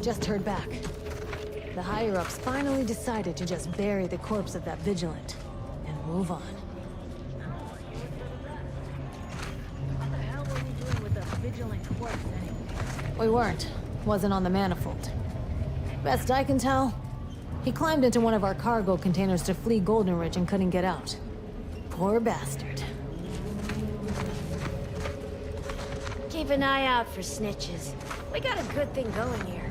Just heard back. The higher-ups finally decided to just bury the corpse of that vigilant and move on. What the hell were we doing with the vigilant corpse anyway? We weren't. Wasn't on the manifold. Best I can tell, he climbed into one of our cargo containers to flee Golden Ridge and couldn't get out. Poor bastard. Keep an eye out for snitches. We got a good thing going here.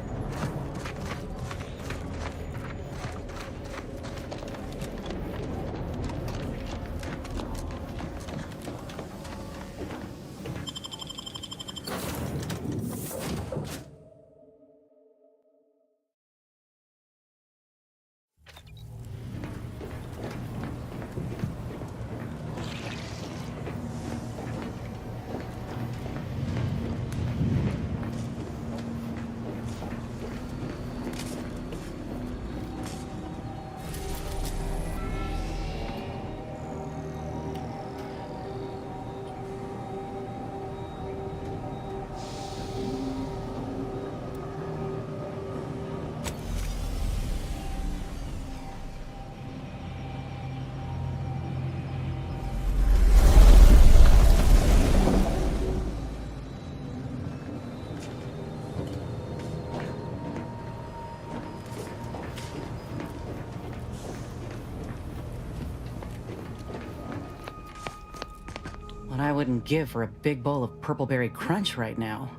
I wouldn't give for a big bowl of purpleberry crunch right now.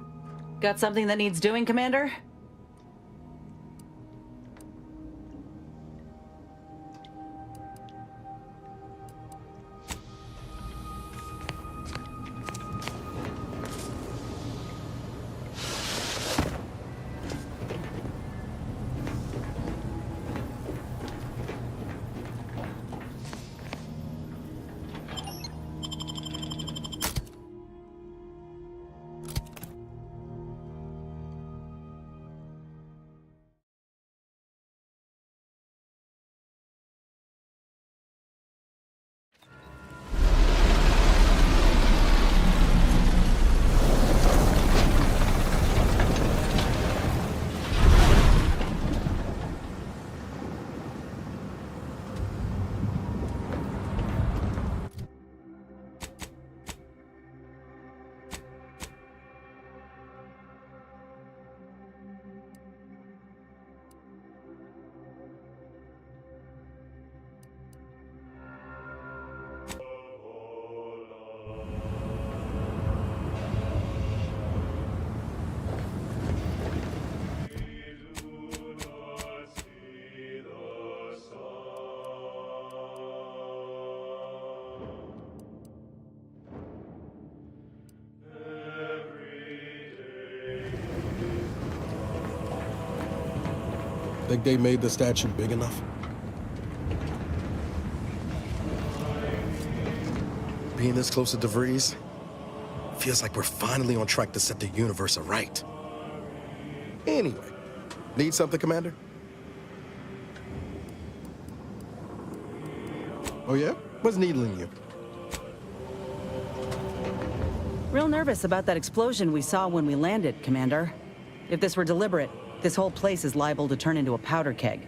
Got something that needs doing, Commander? Think they made the statue big enough? Being this close to DeVries feels like we're finally on track to set the universe aright. Anyway, need something, Commander? Oh yeah? What's needling you? Real nervous about that explosion we saw when we landed, Commander. If this were deliberate, this whole place is liable to turn into a powder keg.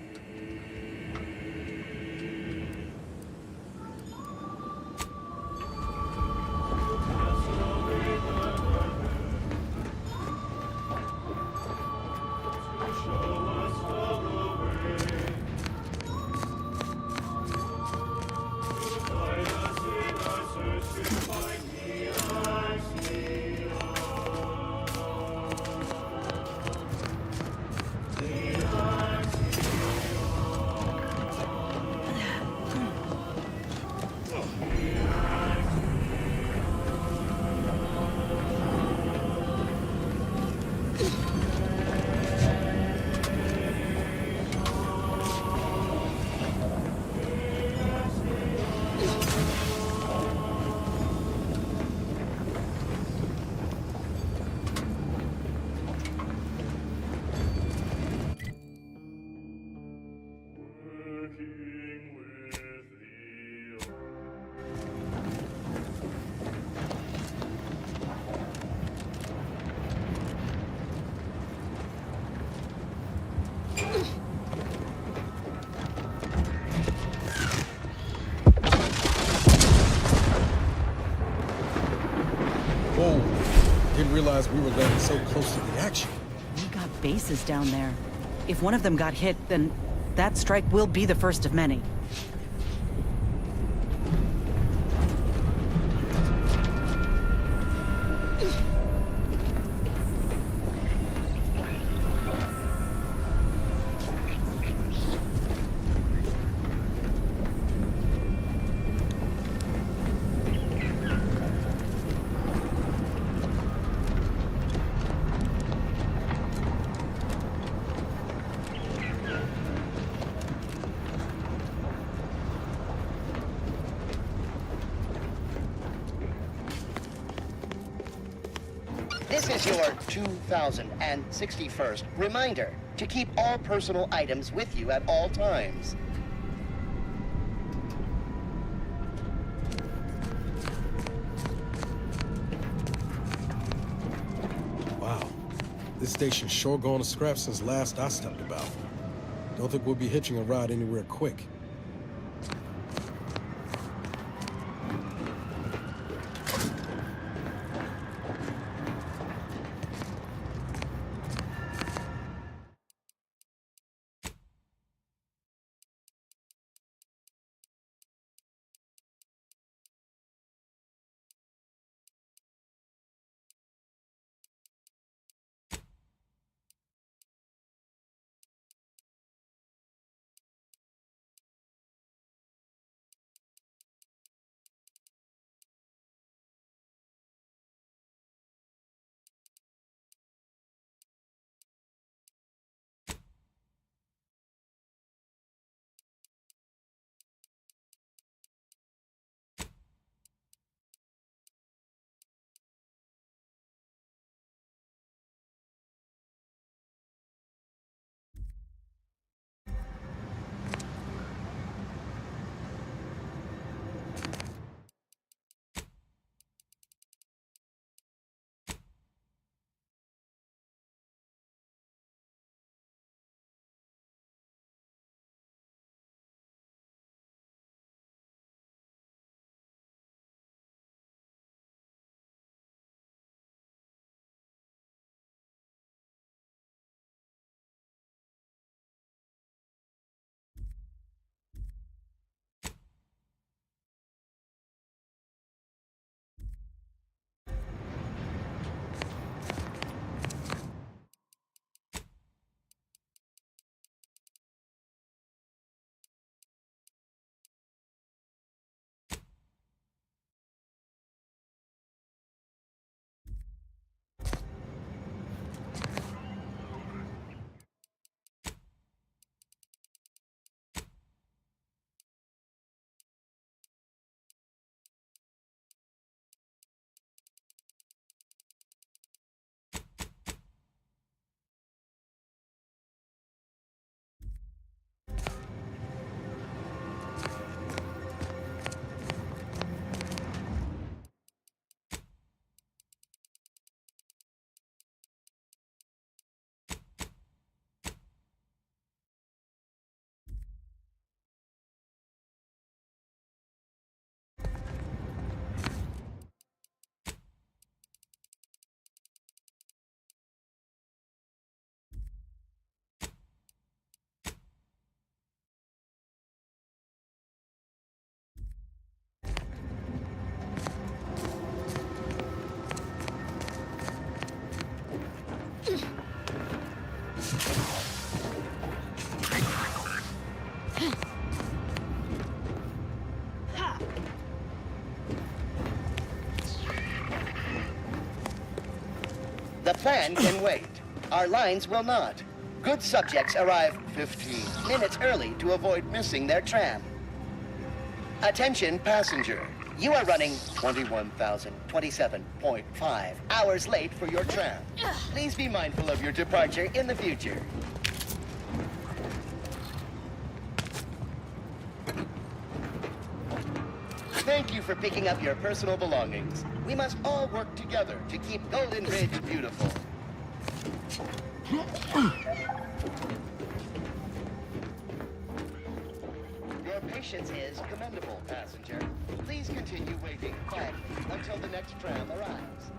Whoa. Didn't realize we were landing so close to the action. We got bases down there. If one of them got hit, then that strike will be the first of many. This is your 2061st reminder to keep all personal items with you at all times. Wow. This station's sure gone to scrap since last I stepped about. Don't think we'll be hitching a ride anywhere quick. The plan can wait. Our lines will not. Good subjects arrive 15 minutes early to avoid missing their tram. Attention passenger. You are running 21,027.5 hours late for your tram. Please be mindful of your departure in the future. Thank you for picking up your personal belongings. We must all work together to keep Golden Ridge beautiful. Your patience is commendable, passenger. Please continue waiting quietly until the next tram arrives.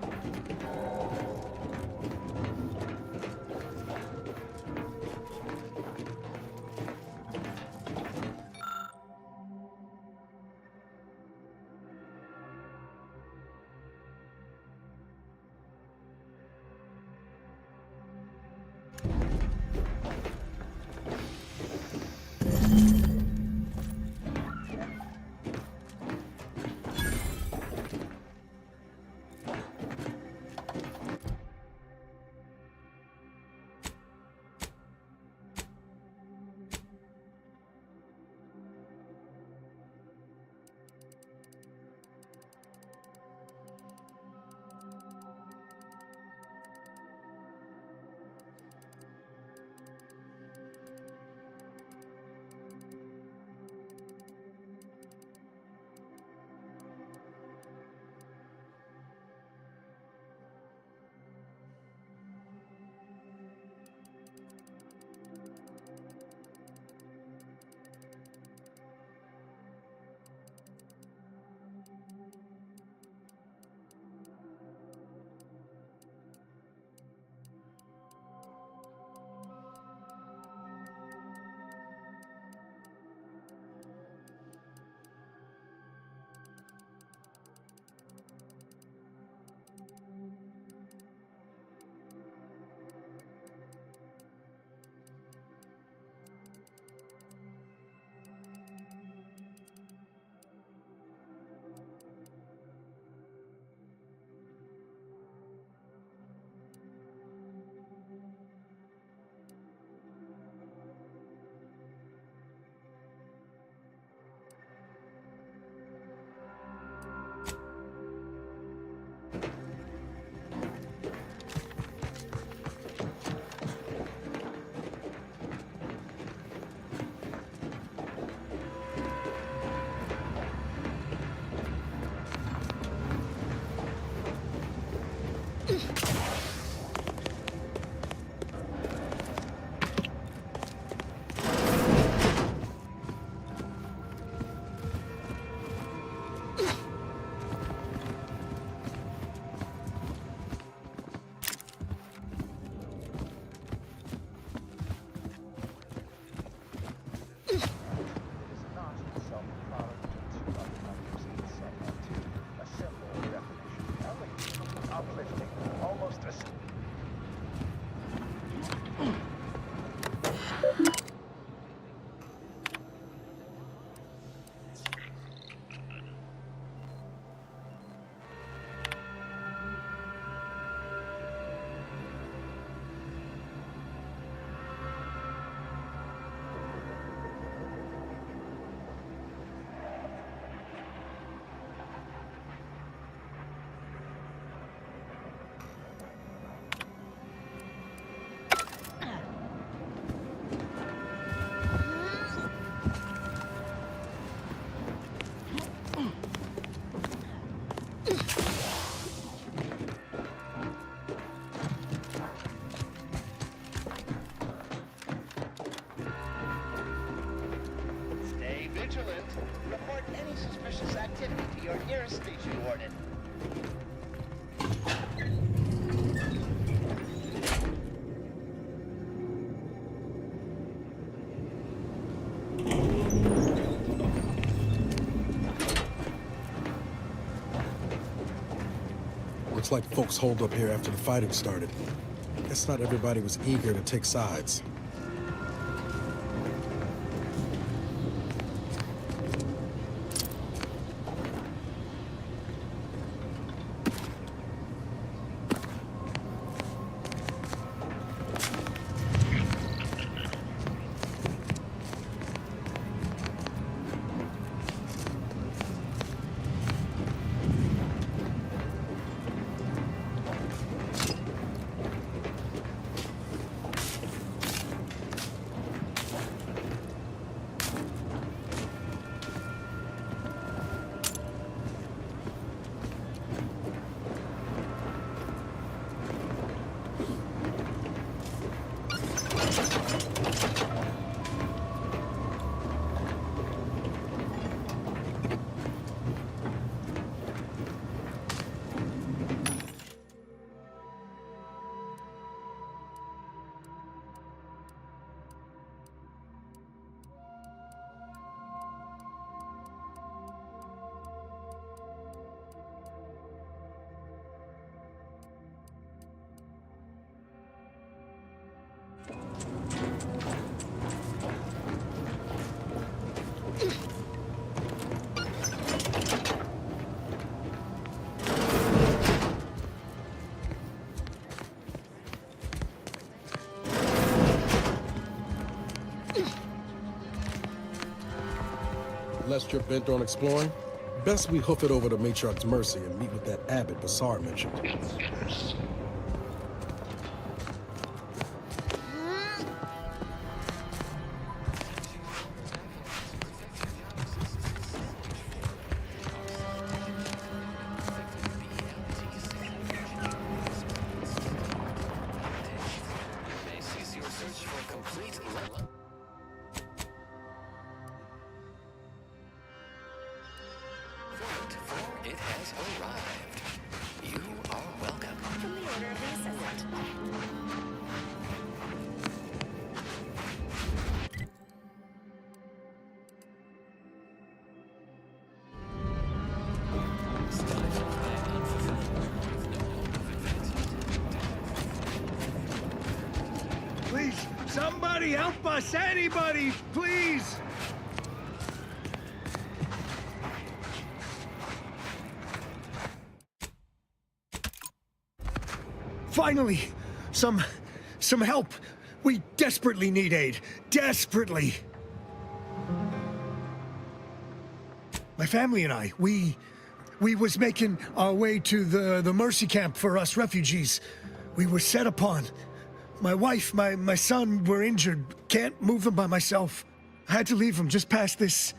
Vigilant. Report any suspicious activity to your nearest station warden. Looks like folks holed up here after the fighting started. Guess not everybody was eager to take sides. Lest you're bent on exploring, best we hoof it over to Matriarch's Mercy and meet with that abbot Bassar mentioned. It has arrived. You are welcome. From the order of the assessment. Please, somebody help us! Anybody, please! Finally, some help. We desperately need aid. Desperately. My family and I, we was making our way to the Mercy camp for us refugees. We were set upon. My wife, my son were injured. Can't move them by myself. I had to leave them just past this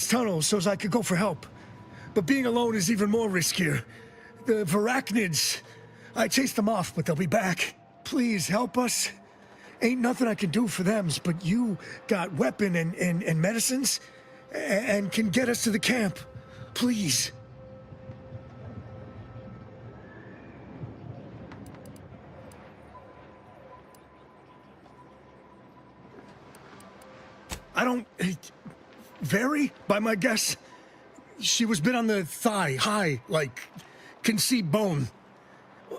tunnel so as I could go for help. But being alone is even more riskier. The Varachnids, I chased them off, but they'll be back. Please help us. Ain't nothing I can do for them, but you got weapon and medicines and can get us to the camp. Please. I don't... Vary, by my guess. She was bit on the thigh, high, like, can see bone.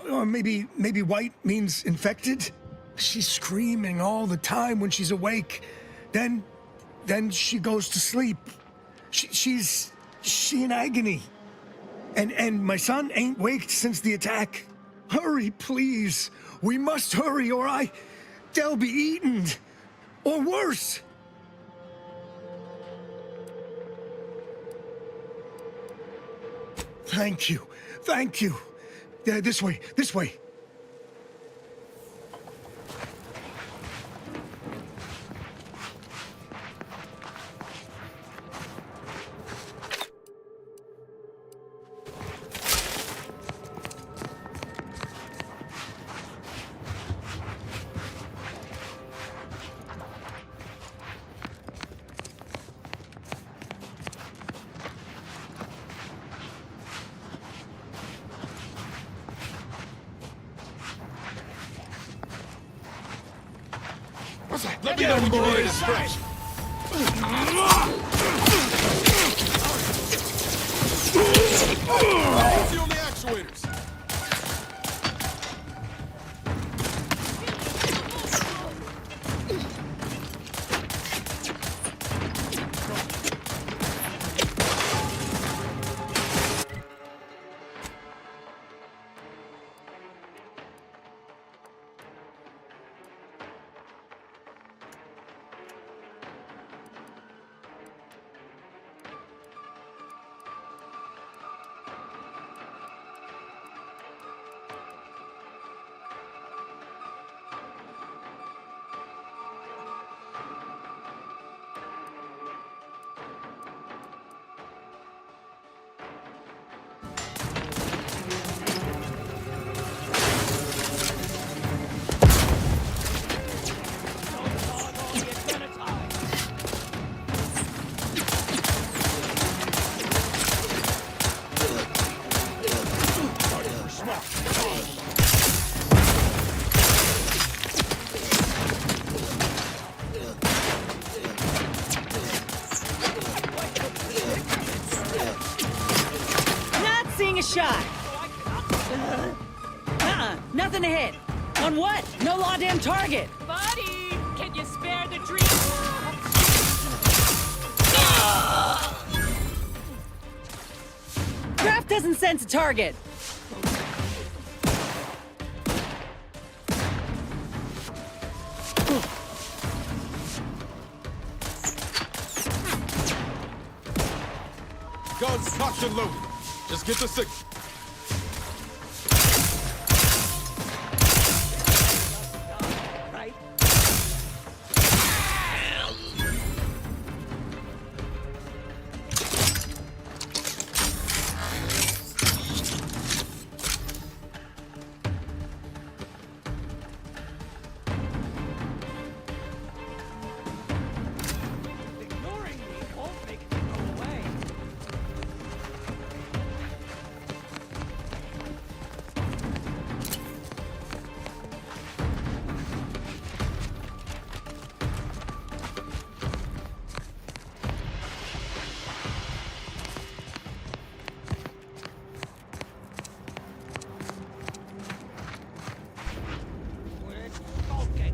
Or maybe white means infected? She's screaming all the time when she's awake. Then she goes to sleep. She in agony. And my son ain't waked since the attack. Hurry, please. We must hurry or they'll be eaten. Or worse. Thank you. Thank you. This way. This way. Let me them boys! Easy on the actuators! Shot. Nothing to hit. On what? No law damn target. Buddy! Can't you spare the dream? Craft doesn't sense a target. Guns cocked and loaded. Just get the signal. Right? Ignoring me won't make it go away. Okay.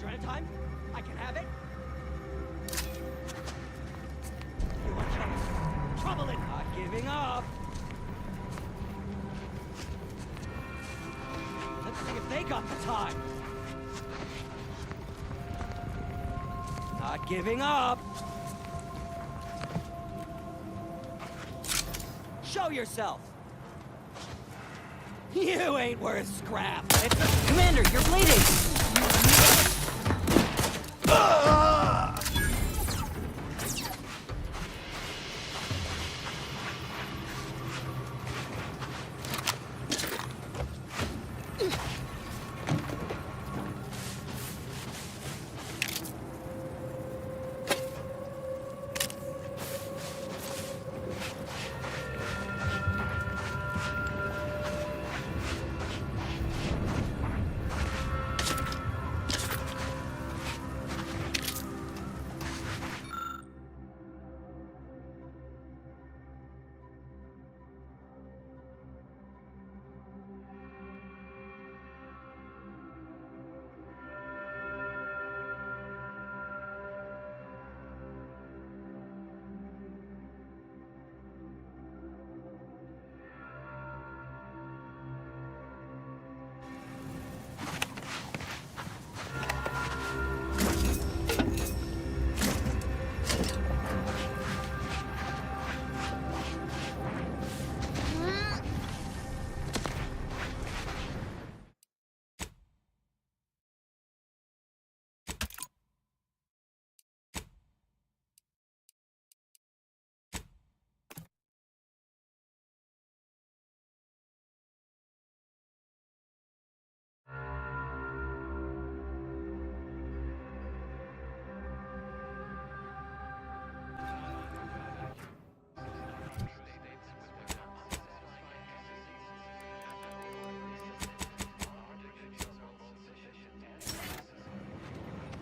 Adrenaline? I can have it. You want trouble? Trouble in not giving up. Let's see if they got the time. Not giving up. Show yourself. You ain't worth scrap. Commander, you're bleeding.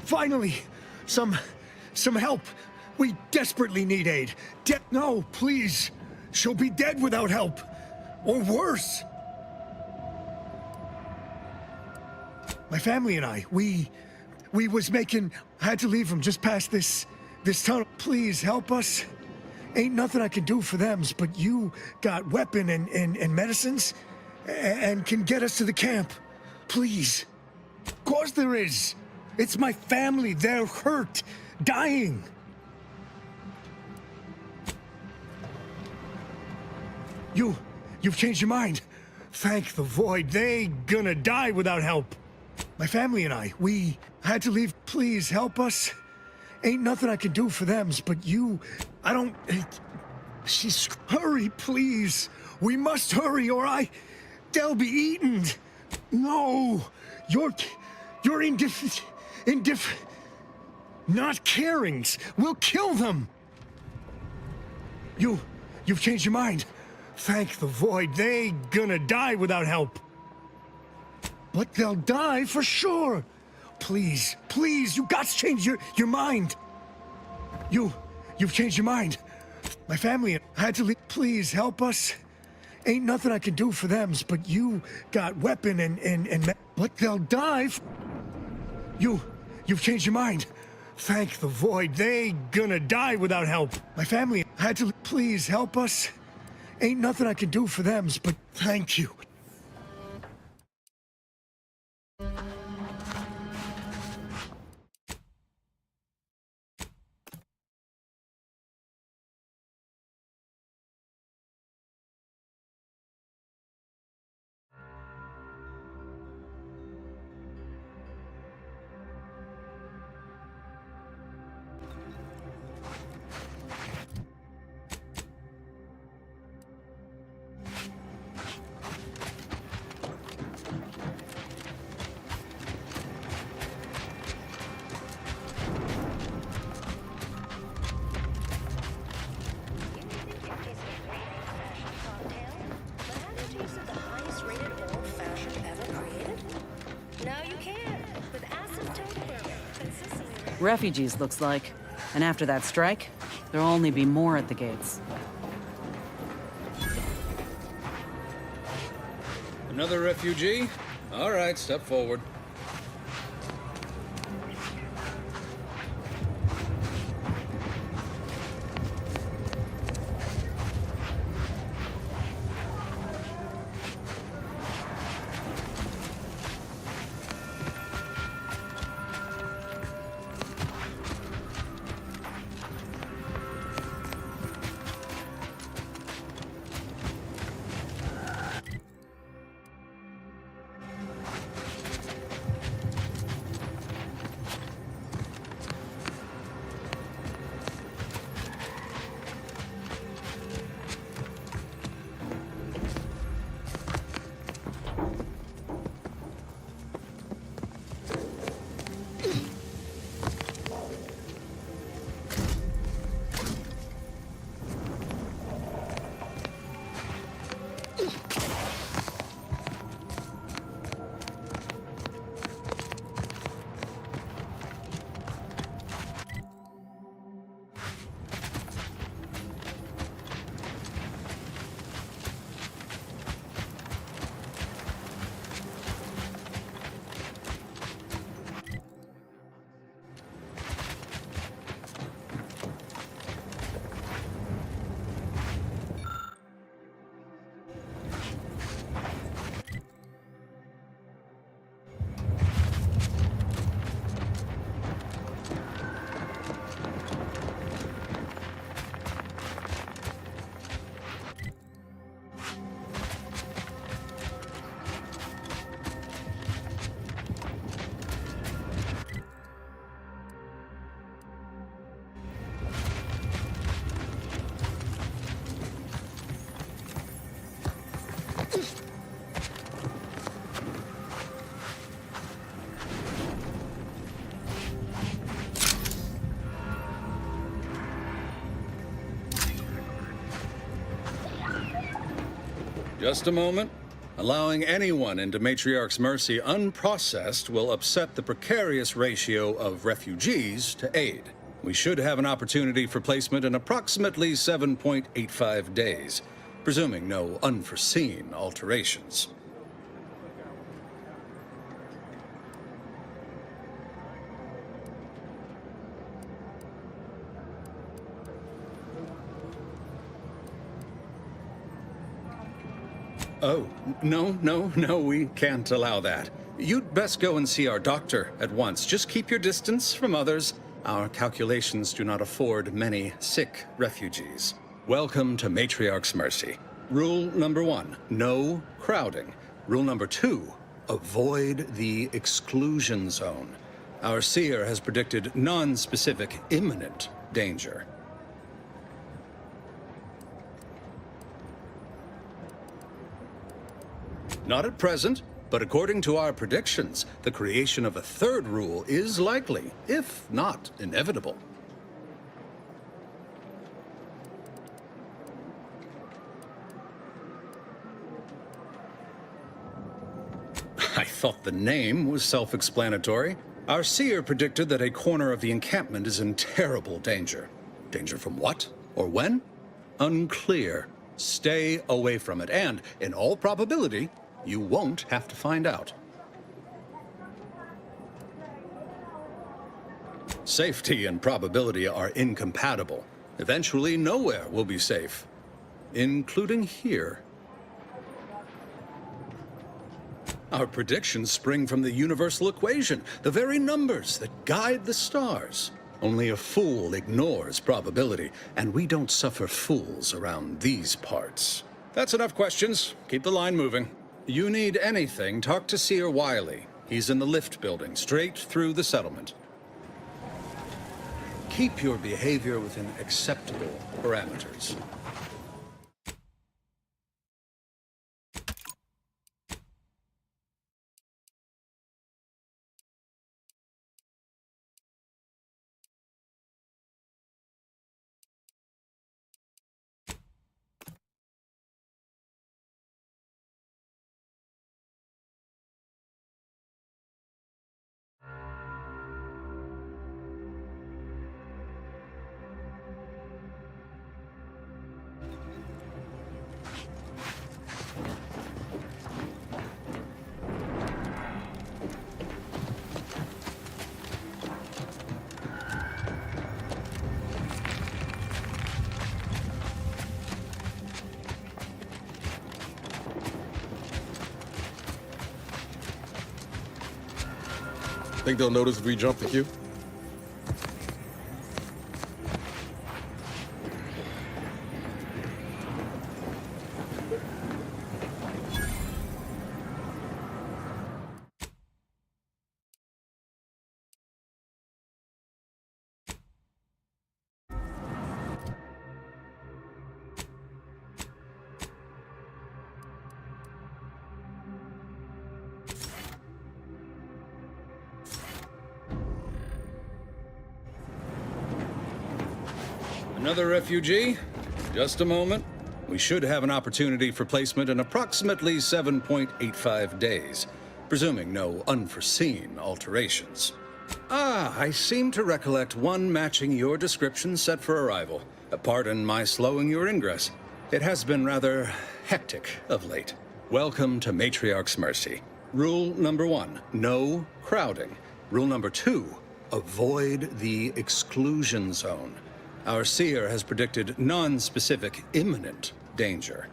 Finally! Some help! We desperately need aid. No, please! She'll be dead without help! Or worse! My family and I, we was making... had to leave from just past this tunnel. Please, help us. Ain't nothing I can do for them, but you got weapon and medicines and can get us to the camp. Please. Of course there is. It's my family. They're hurt, dying. You've changed your mind. Thank the Void. They gonna die without help. My family and I, we had to leave. Please help us. Ain't nothing I can do for them, but I don't... Hurry, please. We must hurry, or they'll be eaten. No, you're not carings. We'll kill them. You've changed your mind. Thank the Void. They gonna die without help. But they'll die for sure. Please, please, you got to change your mind. You've changed your mind. My family had to leave. Please help us. Ain't nothing I can do for them, but you got weapon and but they'll die. You've changed your mind. Thank the Void. They gonna die without help. My family had to leave. Please help us. Ain't nothing I can do for them, but thank you. Refugees, looks like. And after that strike, there'll only be more at the gates. Another refugee? All right, step forward. Just a moment. Allowing anyone into Matriarch's mercy unprocessed will upset the precarious ratio of refugees to aid. We should have an opportunity for placement in approximately 7.85 days, presuming no unforeseen alterations. Oh, no, we can't allow that. You'd best go and see our doctor at once. Just keep your distance from others. Our calculations do not afford many sick refugees. Welcome to Matriarch's Mercy. Rule number 1, no crowding. Rule number 2, avoid the exclusion zone. Our seer has predicted non-specific imminent danger. Not at present, but according to our predictions, the creation of a third rule is likely, if not inevitable. thought the name was self-explanatory. Our seer predicted that a corner of the encampment is in terrible danger. Danger from what? Or when? Unclear. Stay away from it, and, in all probability, you won't have to find out. Safety and probability are incompatible. Eventually, nowhere will be safe, including here. Our predictions spring from the universal equation, the very numbers that guide the stars. Only a fool ignores probability, and we don't suffer fools around these parts. That's enough questions. Keep the line moving. You need anything, talk to Seer Wiley. He's in the lift building, straight through the settlement. Keep your behavior within acceptable parameters. Think they'll notice if we jump the queue? Another refugee? Just a moment. We should have an opportunity for placement in approximately 7.85 days, presuming no unforeseen alterations. Ah, I seem to recollect one matching your description set for arrival. Pardon my slowing your ingress. It has been rather hectic of late. Welcome to Matriarch's Mercy. Rule number 1, no crowding. Rule number 2, avoid the exclusion zone. Our seer has predicted non-specific imminent danger.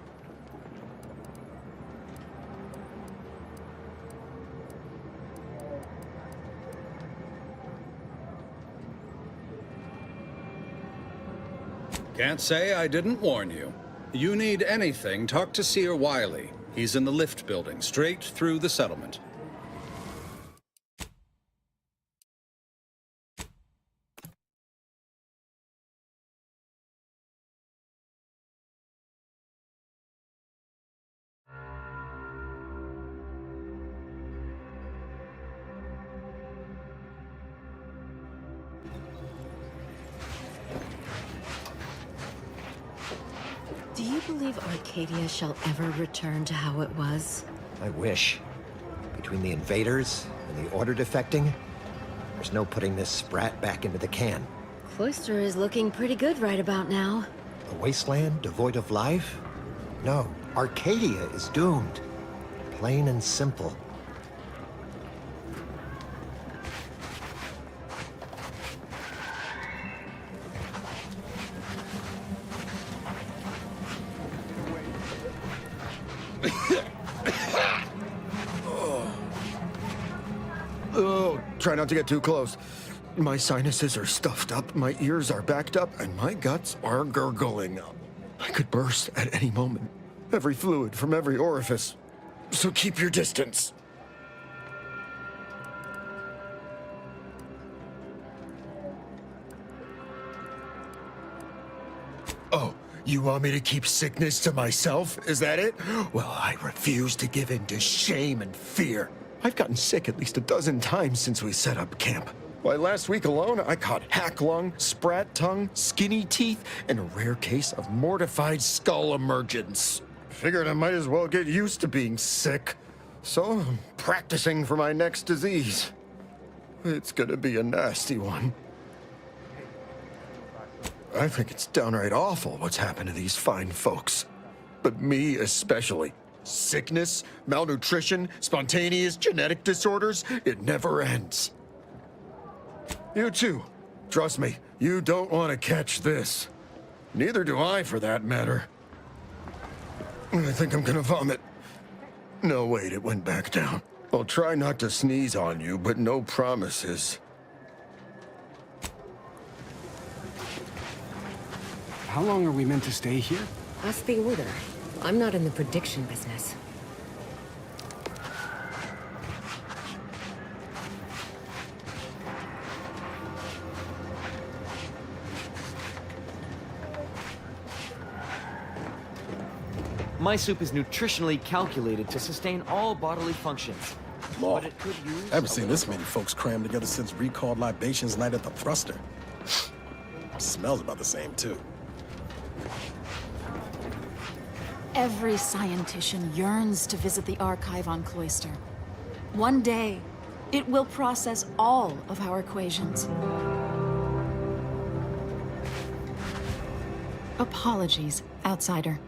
Can't say I didn't warn you. You need anything, talk to Seer Wiley. He's in the lift building, straight through the settlement. Do you believe Arcadia shall ever return to how it was? I wish. Between the invaders and the Order defecting, there's no putting this sprat back into the can. Cloister is looking pretty good right about now. A wasteland devoid of life? No, Arcadia is doomed. Plain and simple. Oh, try not to get too close. My sinuses are stuffed up, my ears are backed up, and my guts are gurgling. I could burst at any moment. Every fluid from every orifice. So keep your distance. Oh, you want me to keep sickness to myself? Is that it? Well, I refuse to give in to shame and fear. I've gotten sick at least a dozen times since we set up camp. Why, last week alone, I caught hack lung, sprat tongue, skinny teeth, and a rare case of mortified skull emergence. Figured I might as well get used to being sick. So I'm practicing for my next disease. It's gonna be a nasty one. I think it's downright awful what's happened to these fine folks. But me especially. Sickness, malnutrition, spontaneous genetic disorders, it never ends. You too. Trust me, you don't want to catch this. Neither do I, for that matter. I think I'm gonna vomit. No, wait, it went back down. I'll try not to sneeze on you, but no promises. How long are we meant to stay here? Ask the Order. I'm not in the prediction business. My soup is nutritionally calculated to sustain all bodily functions. Lord, But it could use I haven't seen this many folks crammed together since recalled libations night at the Thruster. Smells about the same, too. Every scientician yearns to visit the archive on Cloister. One day, it will process all of our equations. Apologies, outsider.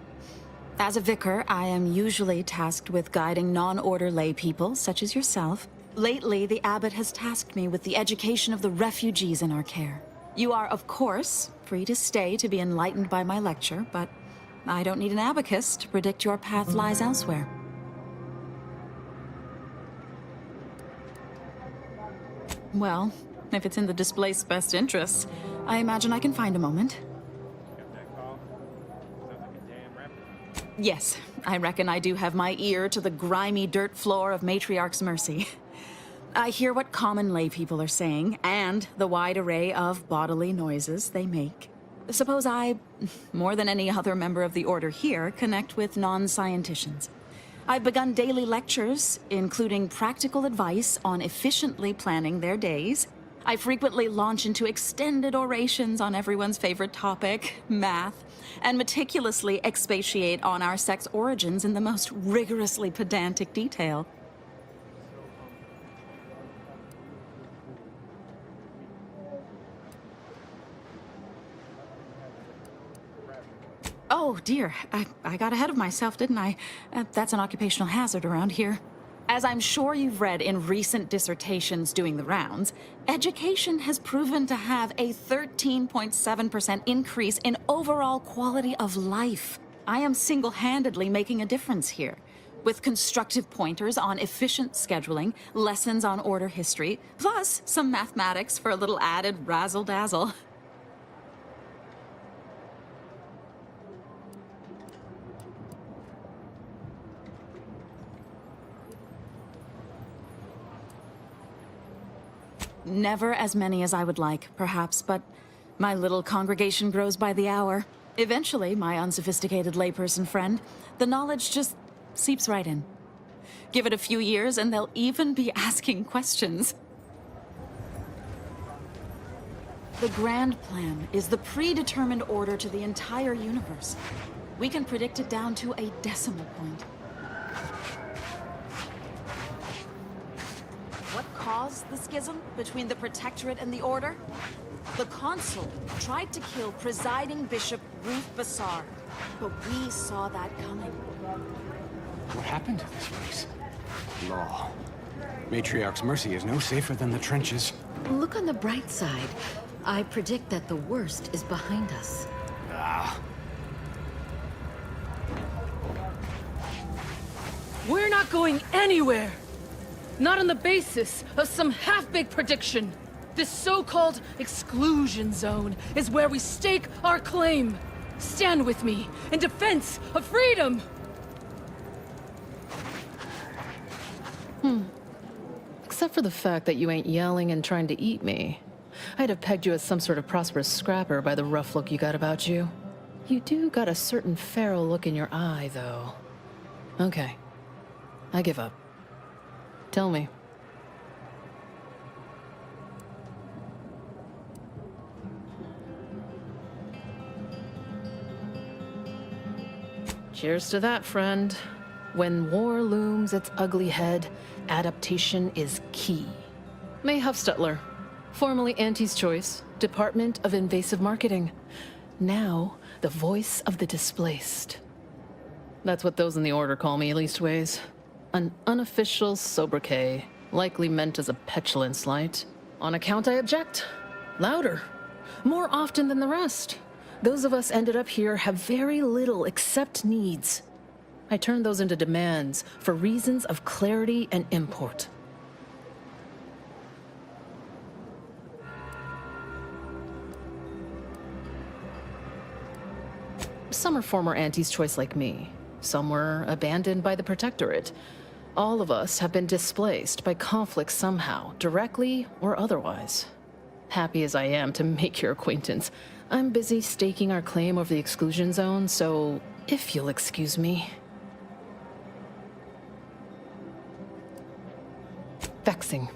As a vicar, I am usually tasked with guiding non-order lay people, such as yourself. Lately, the abbot has tasked me with the education of the refugees in our care. You are, of course, free to stay to be enlightened by my lecture, but I don't need an abacus to predict your path lies elsewhere. Well, if it's in the displaced's best interests, I imagine I can find a moment. Yes, I reckon I do have my ear to the grimy dirt floor of Matriarch's Mercy. I hear what common lay people are saying, and the wide array of bodily noises they make. Suppose I, more than any other member of the Order here, connect with non-scienticians. I've begun daily lectures, including practical advice on efficiently planning their days. I frequently launch into extended orations on everyone's favorite topic, math, and meticulously expatiate on our sex origins in the most rigorously pedantic detail. Oh, dear. I got ahead of myself, didn't I? That's an occupational hazard around here. As I'm sure you've read in recent dissertations doing the rounds, education has proven to have a 13.7% increase in overall quality of life. I am single-handedly making a difference here, with constructive pointers on efficient scheduling, lessons on order history, plus some mathematics for a little added razzle-dazzle. Never as many as I would like, perhaps, but my little congregation grows by the hour. Eventually, my unsophisticated layperson friend, the knowledge just seeps right in. Give it a few years and they'll even be asking questions. The grand plan is the predetermined order to the entire universe. We can predict it down to a decimal point. What caused the schism between the Protectorate and the Order? The Consul tried to kill presiding Bishop Ruth Bassar, but we saw that coming. What happened to this place? Law. Matriarch's Mercy is no safer than the trenches. Look on the bright side. I predict that the worst is behind us. Ah. We're not going anywhere! Not on the basis of some half-baked prediction. This so-called exclusion zone is where we stake our claim. Stand with me in defense of freedom! Except for the fact that you ain't yelling and trying to eat me. I'd have pegged you as some sort of prosperous scrapper by the rough look you got about you. You do got a certain feral look in your eye, though. Okay. I give up. Tell me. Cheers to that, friend. When war looms its ugly head, adaptation is key. May Huffstutler, formerly Auntie's Choice, Department of Invasive Marketing. Now, the voice of the displaced. That's what those in the Order call me, leastways. An unofficial sobriquet, likely meant as a petulant slight. On account I object. Louder. More often than the rest. Those of us ended up here have very little except needs. I turn those into demands for reasons of clarity and import. Some are former Auntie's Choice like me. Some were abandoned by the Protectorate. All of us have been displaced by conflict somehow, directly or otherwise. Happy as I am to make your acquaintance, I'm busy staking our claim over the exclusion zone, so if you'll excuse me. Vexing.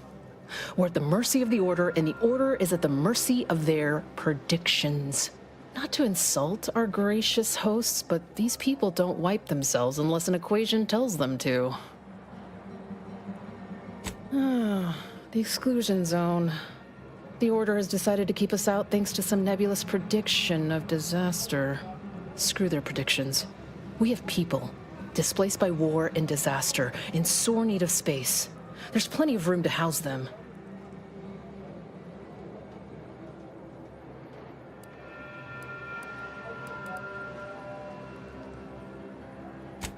We're at the mercy of the Order, and the Order is at the mercy of their predictions. Not to insult our gracious hosts, but these people don't wipe themselves unless an equation tells them to. The exclusion zone. The Order has decided to keep us out thanks to some nebulous prediction of disaster. Screw their predictions. We have people, displaced by war and disaster, in sore need of space. There's plenty of room to house them.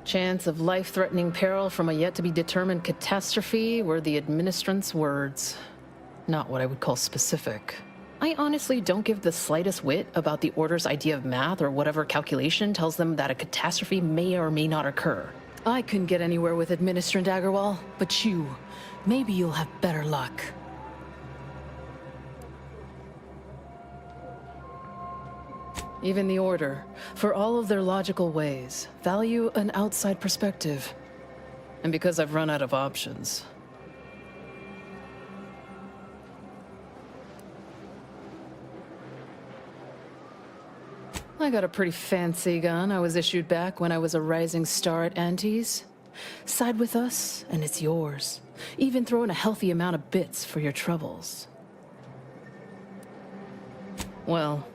Chance of life-threatening peril from a yet-to-be-determined catastrophe were the administrant's words. Not what I would call specific. I honestly don't give the slightest whit about the Order's idea of math or whatever calculation tells them that a catastrophe may or may not occur. I couldn't get anywhere with Administrant Agarwal, but you, maybe you'll have better luck. Even the Order, for all of their logical ways, value an outside perspective. And because I've run out of options. I got a pretty fancy gun I was issued back when I was a rising star at Auntie's. Side with us, and it's yours. Even throw in a healthy amount of bits for your troubles. Well,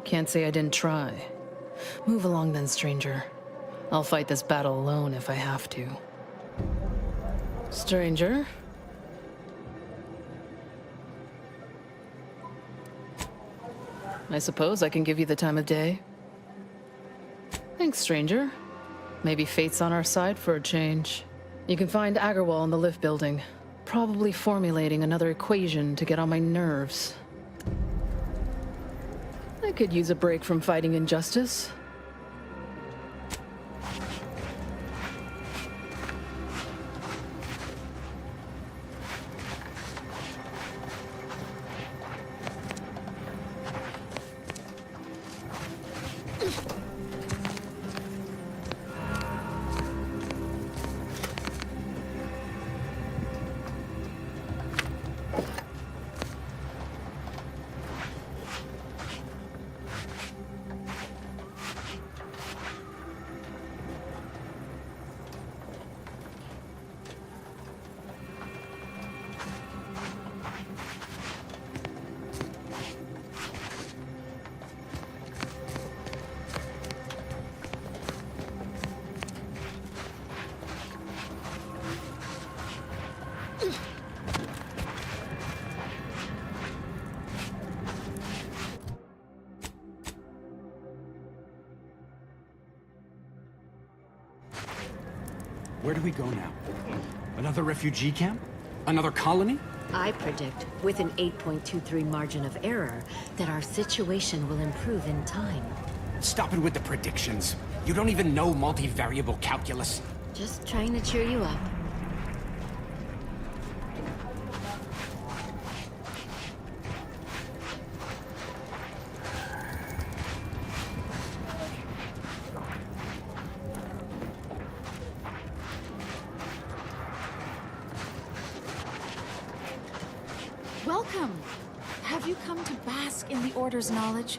can't say I didn't try. Move along then, stranger. I'll fight this battle alone if I have to. Stranger? I suppose I can give you the time of day. Thanks, stranger. Maybe fate's on our side for a change. You can find Agarwal in the lift building, probably formulating another equation to get on my nerves. I could use a break from fighting injustice. Where do we go now? Another refugee camp? Another colony? I predict, with an 8.23 margin of error, that our situation will improve in time. Stop it with the predictions. You don't even know multivariable calculus. Just trying to cheer you up. Welcome! Have you come to bask in the Order's knowledge?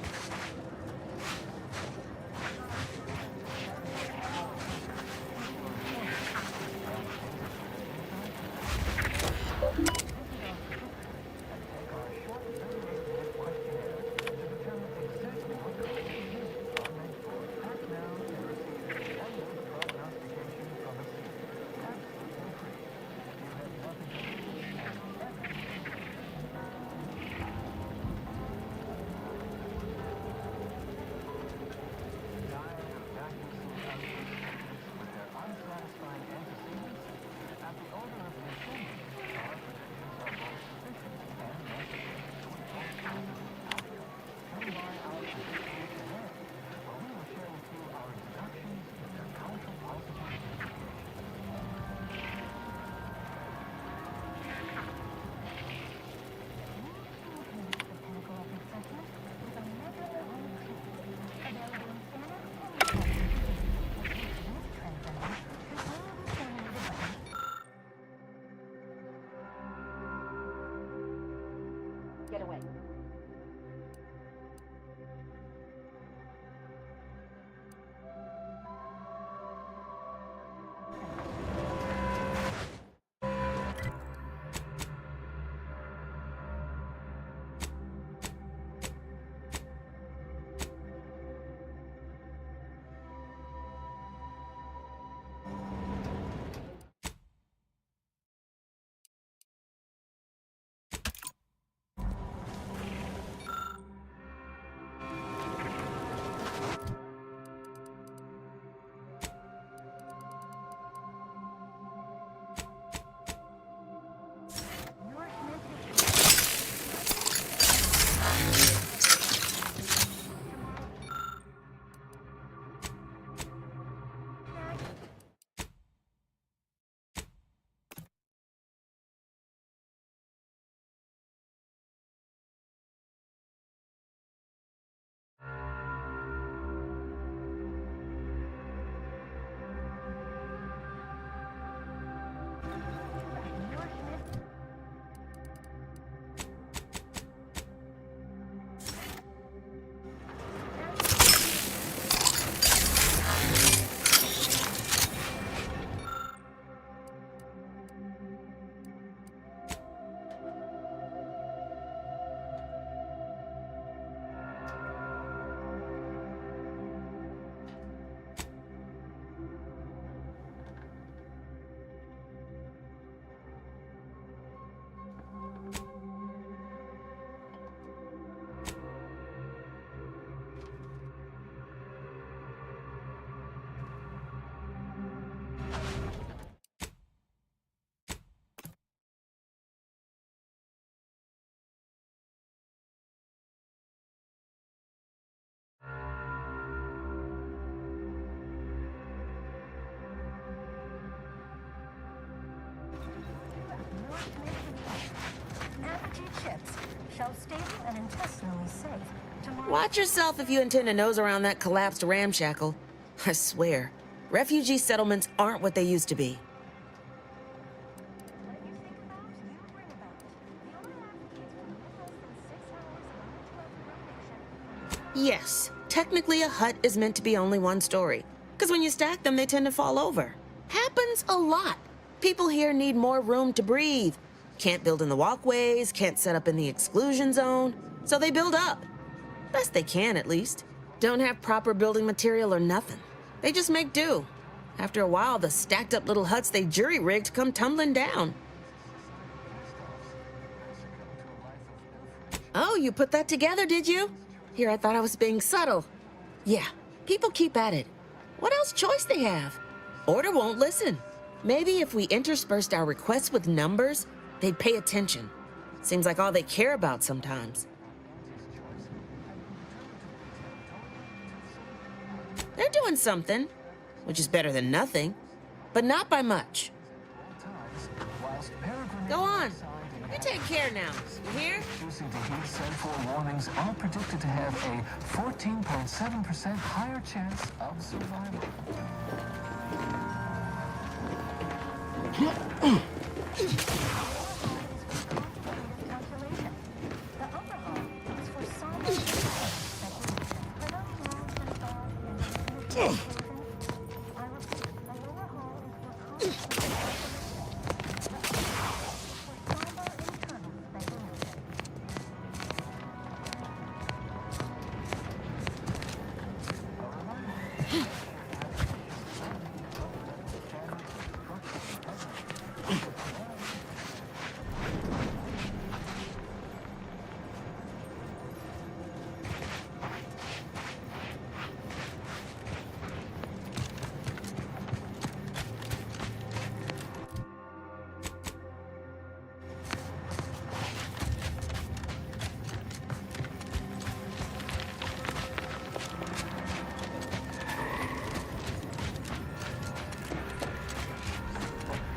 Watch yourself if you intend to nose around that collapsed ramshackle. I swear, refugee settlements aren't what they used to be. Yes, technically a hut is meant to be only one story. Because when you stack them, they tend to fall over. Happens a lot. People here need more room to breathe. Can't build in the walkways, can't set up in the exclusion zone. So they build up. Best they can, at least. Don't have proper building material or nothing. They just make do. After a while, the stacked up little huts they jury-rigged come tumbling down. Oh, you put that together, did you? Here, I thought I was being subtle. Yeah, people keep at it. What else choice they have? Order won't listen. Maybe if we interspersed our requests with numbers, they'd pay attention. Seems like all they care about sometimes. They're doing something, which is better than nothing, but not by much. Go on. You take care now. You hear? Choosing to heed said forewarnings are predicted to have a 14.7% higher chance of survival.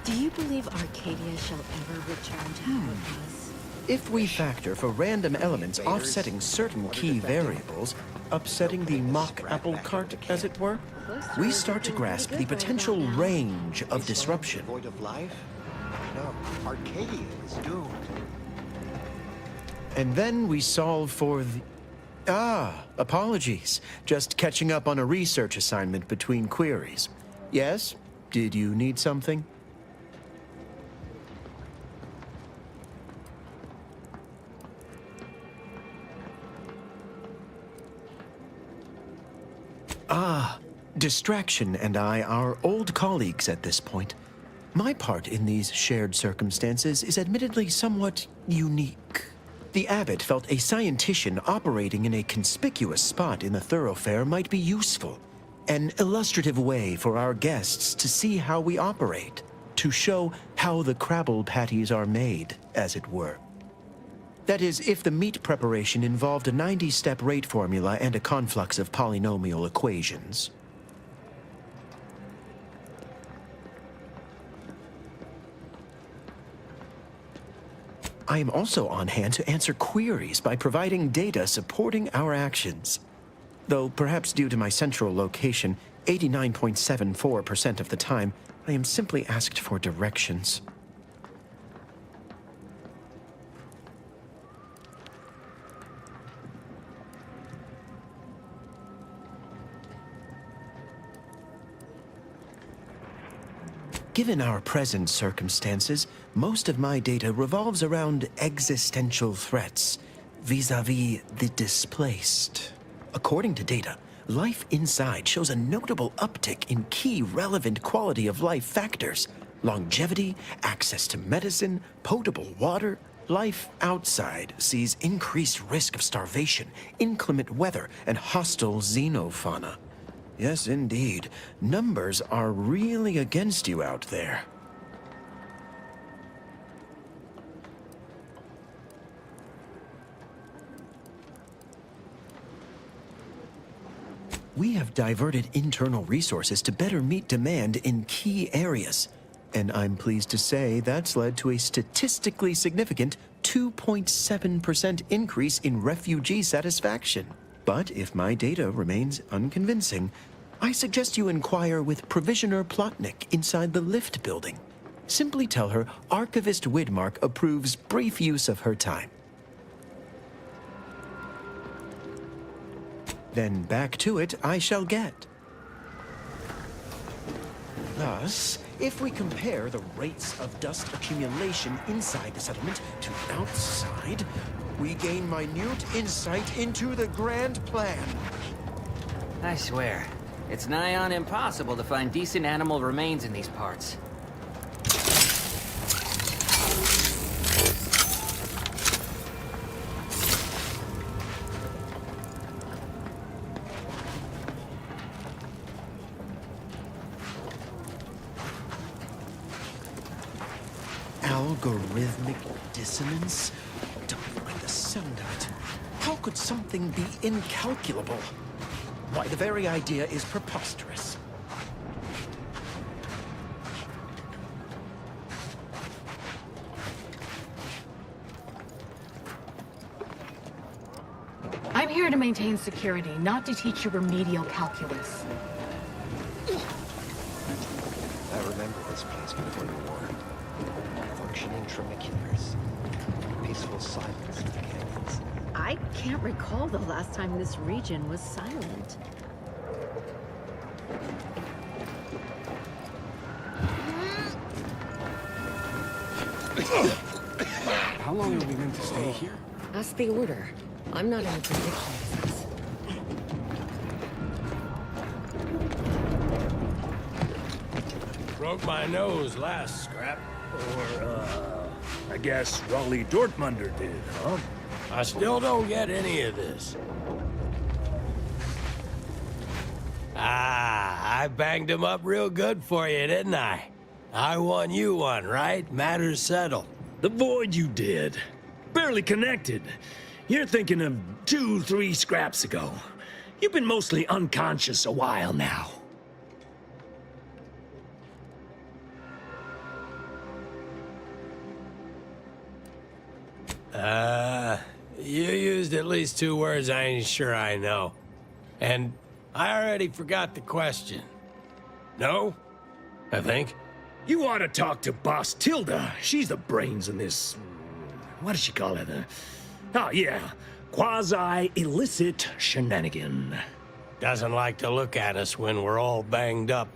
Do you believe Arcadia shall ever return to how it was? If we factor for random elements offsetting certain key variables, upsetting the mock apple cart, as it were, we start to grasp the potential range of disruption. Void of life? No, Arcadia is doomed. And then we solve for the... apologies. Just catching up on a research assignment between queries. Yes? Did you need something? Distraction and I are old colleagues at this point. My part in these shared circumstances is admittedly somewhat unique. The abbot felt a scientician operating in a conspicuous spot in the thoroughfare might be useful. An illustrative way for our guests to see how we operate, to show how the crabble patties are made, as it were. That is, if the meat preparation involved a 90-step rate formula and a conflux of polynomial equations. I am also on hand to answer queries by providing data supporting our actions. Though perhaps due to my central location, 89.74% of the time, I am simply asked for directions. Given our present circumstances, most of my data revolves around existential threats vis-a-vis the displaced. According to data, life inside shows a notable uptick in key relevant quality of life factors: longevity, access to medicine, potable water. Life outside sees increased risk of starvation, inclement weather, and hostile xenofauna. Yes, indeed. Numbers are really against you out there. We have diverted internal resources to better meet demand in key areas. And I'm pleased to say that's led to a statistically significant 2.7% increase in refugee satisfaction. But if my data remains unconvincing, I suggest you inquire with Provisioner Plotnik inside the lift building. Simply tell her Archivist Widmark approves brief use of her time. Then back to it I shall get. Thus, if we compare the rates of dust accumulation inside the settlement to outside, we gain minute insight into the grand plan. I swear, it's nigh on impossible to find decent animal remains in these parts. Algorithmic dissonance? Don't like the sound of it. How could something be incalculable? Why, the very idea is preposterous. I'm here to maintain security, not to teach you remedial calculus. I remember this place before the war. Functioning tramiculars. Peaceful silence in the canyons. I can't recall the last time this region was silent. How long are we meant to stay here? That's the order. I'm not in a prediction business. Broke my nose last scrap. Or, I guess Raleigh Dortmunder did, huh? I still don't get any of this. Ah, I banged him up real good for you, didn't I? I won you one, right? Matters settled. The void you did. Barely connected. You're thinking of 2-3 scraps ago. You've been mostly unconscious a while now. You used at least 2 words I ain't sure I know. And I already forgot the question. No? I think. You ought to talk to Boss Tilda. She's the brains in this... What does she call it? Oh, yeah. Quasi-illicit shenanigan. Doesn't like to look at us when we're all banged up.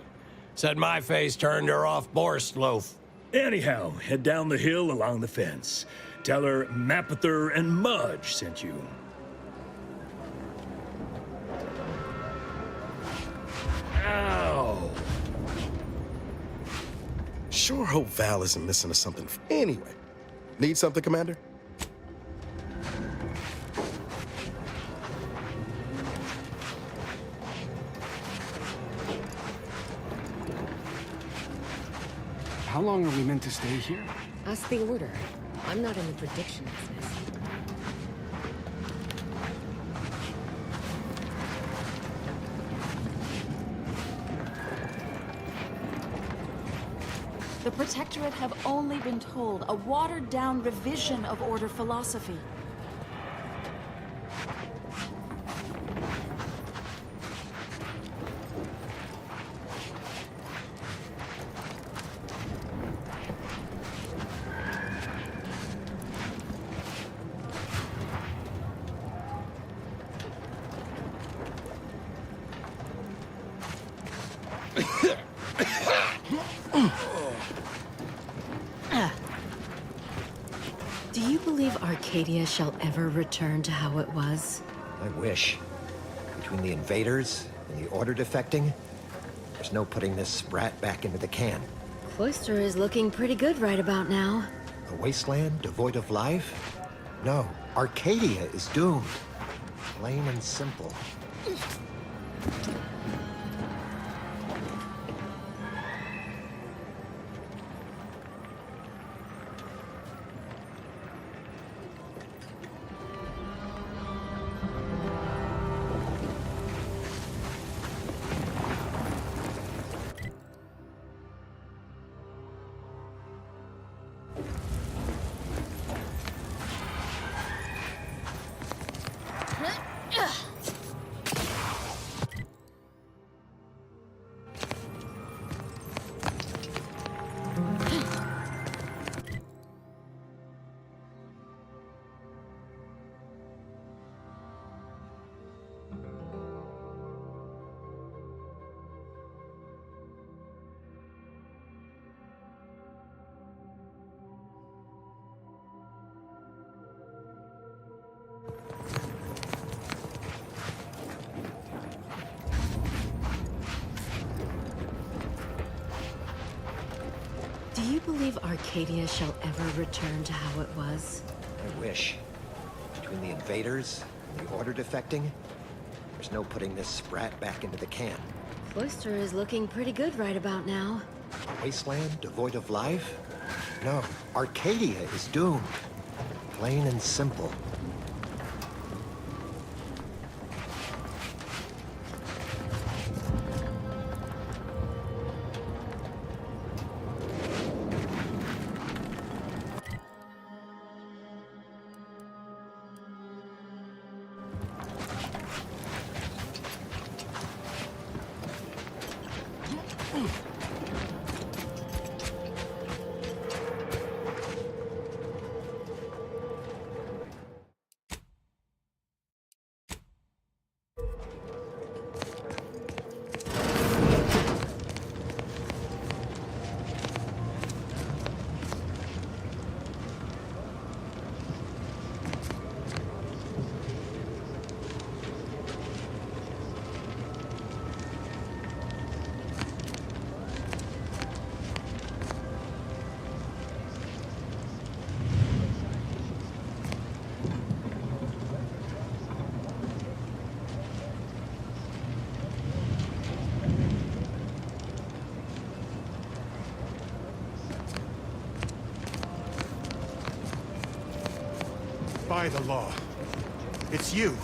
Said my face turned her off Borst loaf. Anyhow, head down the hill along the fence. Tell her Mapother and Mudge sent you. Ow! Sure hope Val isn't listening to something. Anyway, need something, Commander? How long are we meant to stay here? That's the order. I'm not in the prediction business. The Protectorate have only been told a watered-down revision of Order philosophy. Do you believe Arcadia shall ever return to how it was? I wish. Between the invaders and the Order defecting, there's no putting this sprat back into the can. Cloister is looking pretty good right about now. A wasteland devoid of life? No, Arcadia is doomed. Plain and simple. you believe Arcadia shall ever return to how it was? I wish. Between the invaders and the Order defecting, there's no putting this sprat back into the camp. Cloister is looking pretty good right about now. A wasteland devoid of life? No, Arcadia is doomed. Plain and simple. By the law. It's you.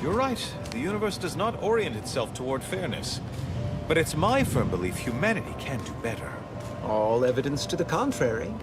You're right. The universe does not orient itself toward fairness. But it's my firm belief humanity can do better. All evidence to the contrary.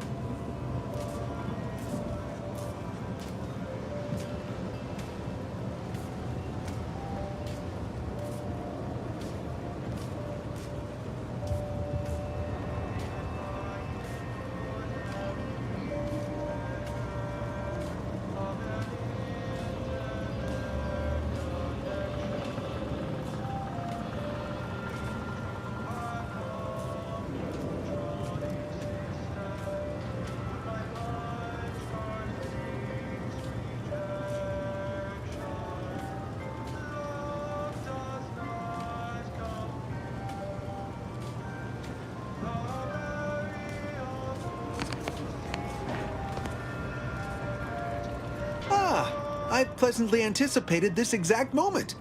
I pleasantly anticipated this exact moment.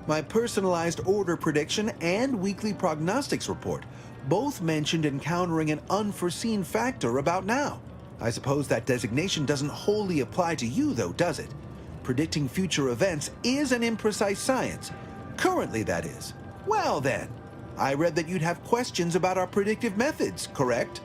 My personalized order prediction and weekly prognostics report both mentioned encountering an unforeseen factor about now. I suppose that designation doesn't wholly apply to you, though, does it? Predicting future events is an imprecise science. Currently, that is. Well, then. I read that you'd have questions about our predictive methods, correct?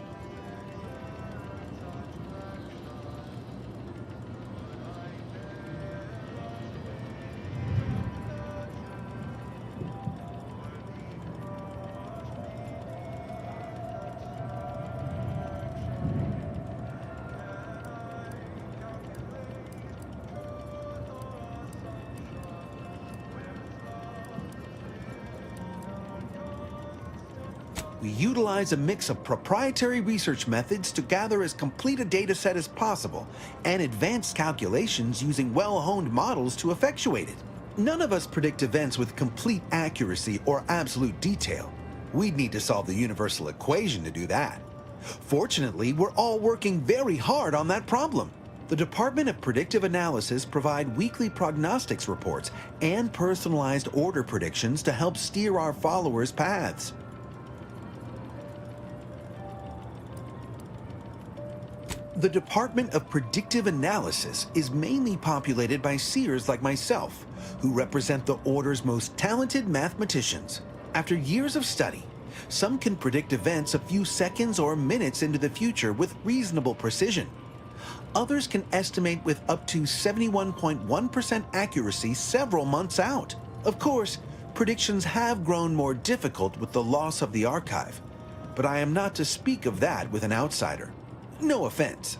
We utilize a mix of proprietary research methods to gather as complete a data set as possible, and advanced calculations using well-honed models to effectuate it. None of us predict events with complete accuracy or absolute detail. We'd need to solve the universal equation to do that. Fortunately, we're all working very hard on that problem. The Department of Predictive Analysis provide weekly prognostics reports and personalized order predictions to help steer our followers' paths. The Department of Predictive Analysis is mainly populated by seers like myself, who represent the Order's most talented mathematicians. After years of study, some can predict events a few seconds or minutes into the future with reasonable precision. Others can estimate with up to 71.1% accuracy several months out. Of course, predictions have grown more difficult with the loss of the archive, but I am not to speak of that with an outsider. No offense.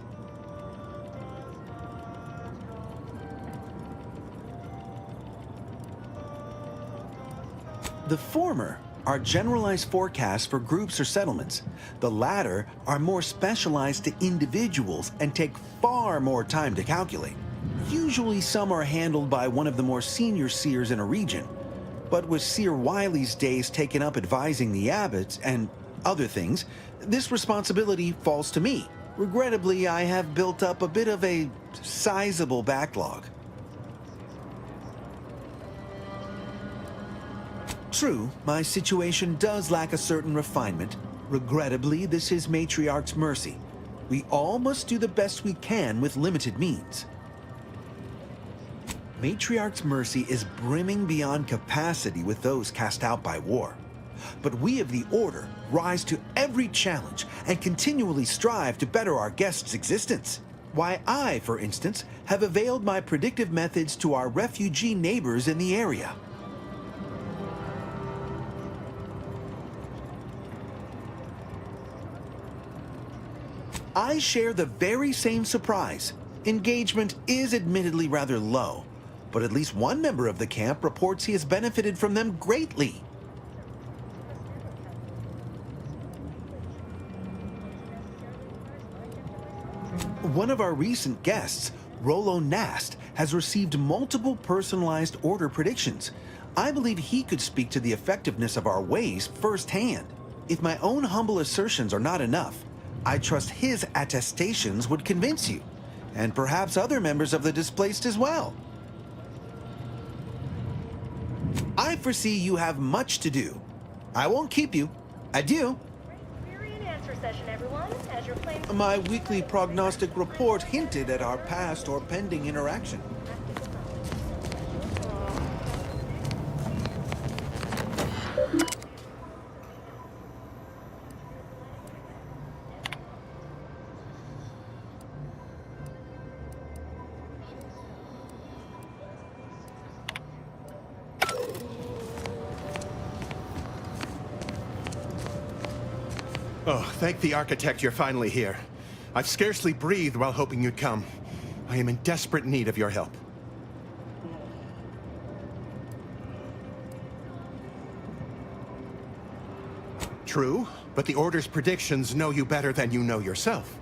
The former are generalized forecasts for groups or settlements. The latter are more specialized to individuals and take far more time to calculate. Usually some are handled by one of the more senior seers in a region. But with Seer Wiley's days taken up advising the abbots and other things, this responsibility falls to me. Regrettably, I have built up a bit of a sizable backlog. True, my situation does lack a certain refinement. Regrettably, this is Matriarch's mercy. We all must do the best we can with limited means. Matriarch's mercy is brimming beyond capacity with those cast out by war. But we of the Order rise to every challenge and continually strive to better our guests' existence. Why, I, for instance, have availed my predictive methods to our refugee neighbors in the area. I share the very same surprise. Engagement is admittedly rather low, but at least one member of the camp reports he has benefited from them greatly. One of our recent guests, Rollo Nast, has received multiple personalized Order predictions. I believe he could speak to the effectiveness of our ways firsthand. If my own humble assertions are not enough, I trust his attestations would convince you, and perhaps other members of the displaced as well. I foresee you have much to do. I won't keep you. Adieu. Query and answer session, everyone. As your plane... My weekly prognostic report hinted at our past or pending interaction. Oh, thank the architect you're finally here. I've scarcely breathed while hoping you'd come. I am in desperate need of your help. True, but the Order's predictions know you better than you know yourself.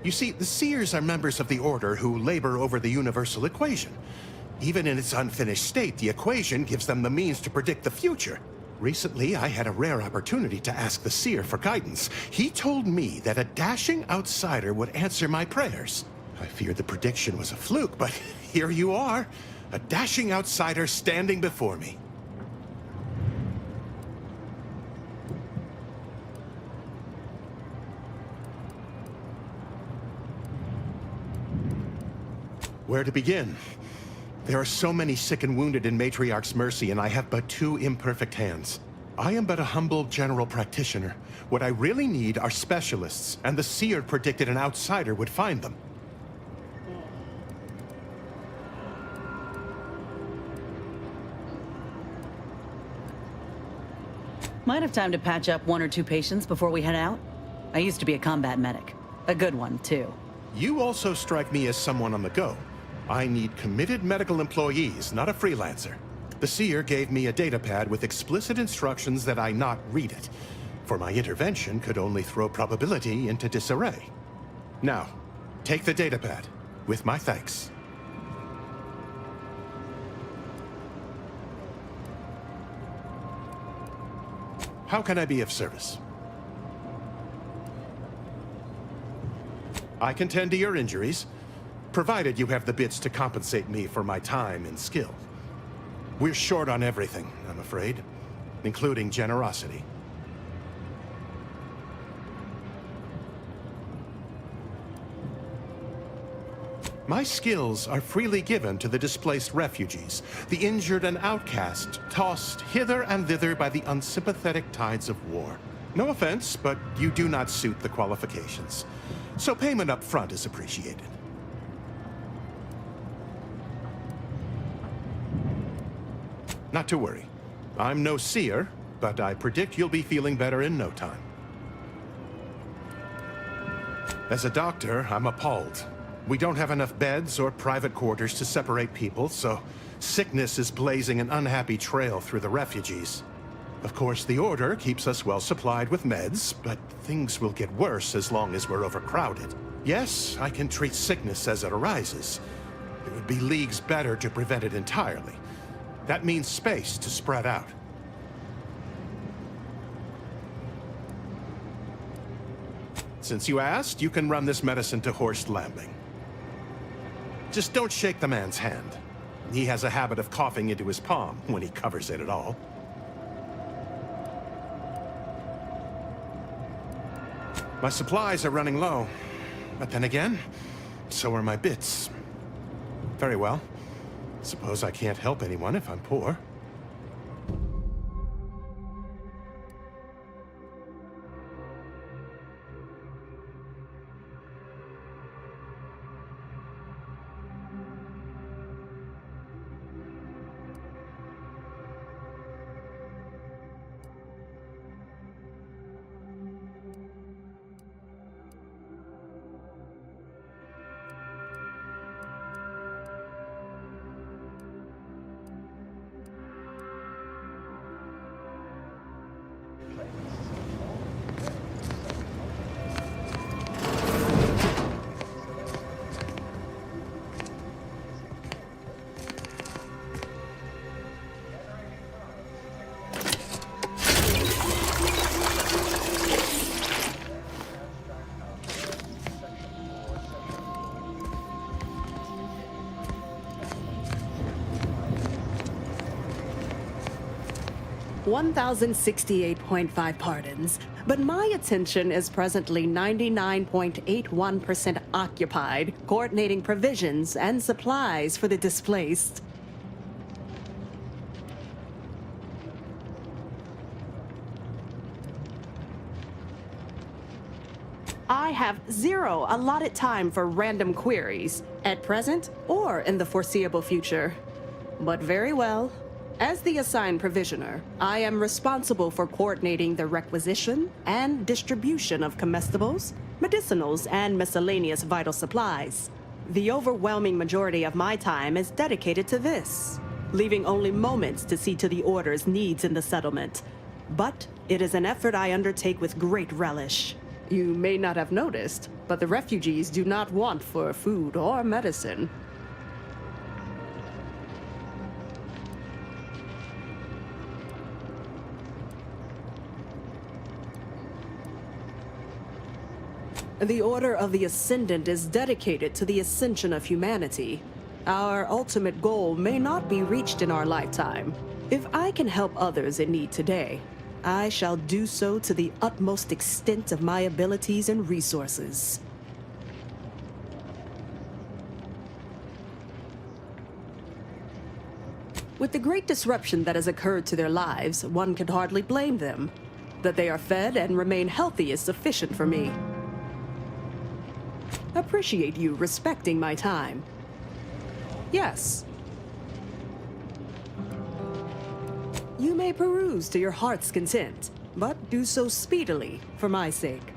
You see, the Seers are members of the Order who labor over the universal equation. Even in its unfinished state, the equation gives them the means to predict the future. Recently, I had a rare opportunity to ask the Seer for guidance. He told me that a dashing outsider would answer my prayers. I feared the prediction was a fluke, but here you are, a dashing outsider standing before me. Where to begin? There are so many sick and wounded in Matriarch's mercy, and I have but 2 imperfect hands. I am but a humble general practitioner. What I really need are specialists, and the Seer predicted an outsider would find them. Might have time to patch up 1 or 2 patients before we head out. I used to be a combat medic. A good one, too. You also strike me as someone on the go. I need committed medical employees, not a freelancer. The Seer gave me a datapad with explicit instructions that I not read it, for my intervention could only throw probability into disarray. Now, take the datapad, with my thanks. How can I be of service? I can tend to your injuries, provided you have the bits to compensate me for my time and skill. We're short on everything, I'm afraid, including generosity. My skills are freely given to the displaced refugees, the injured and outcast, tossed hither and thither by the unsympathetic tides of war. No offense, but you do not suit the qualifications. So payment up front is appreciated. Not to worry. I'm no seer, but I predict you'll be feeling better in no time. As a doctor, I'm appalled. We don't have enough beds or private quarters to separate people, so sickness is blazing an unhappy trail through the refugees. Of course, the Order keeps us well supplied with meds, but things will get worse as long as we're overcrowded. Yes, I can treat sickness as it arises. It would be leagues better to prevent it entirely. That means space to spread out. Since you asked, you can run this medicine to Horst Lambing. Just don't shake the man's hand. He has a habit of coughing into his palm when he covers it at all. My supplies are running low, but then again, so are my bits. Very well. Suppose I can't help anyone if I'm poor. $1,068.5 pardons, but my attention is presently 99.81% occupied, coordinating provisions and supplies for the displaced. I have zero allotted time for random queries, at present or in the foreseeable future. But very well. As the assigned provisioner, I am responsible for coordinating the requisition and distribution of comestibles, medicinals, and miscellaneous vital supplies. The overwhelming majority of my time is dedicated to this, leaving only moments to see to the Order's needs in the settlement. But it is an effort I undertake with great relish. You may not have noticed, but the refugees do not want for food or medicine. The Order of the Ascendant is dedicated to the ascension of humanity. Our ultimate goal may not be reached in our lifetime. If I can help others in need today, I shall do so to the utmost extent of my abilities and resources. With the great disruption that has occurred to their lives, one can hardly blame them. That they are fed and remain healthy is sufficient for me. Appreciate you respecting my time. Yes. You may peruse to your heart's content, but do so speedily for my sake.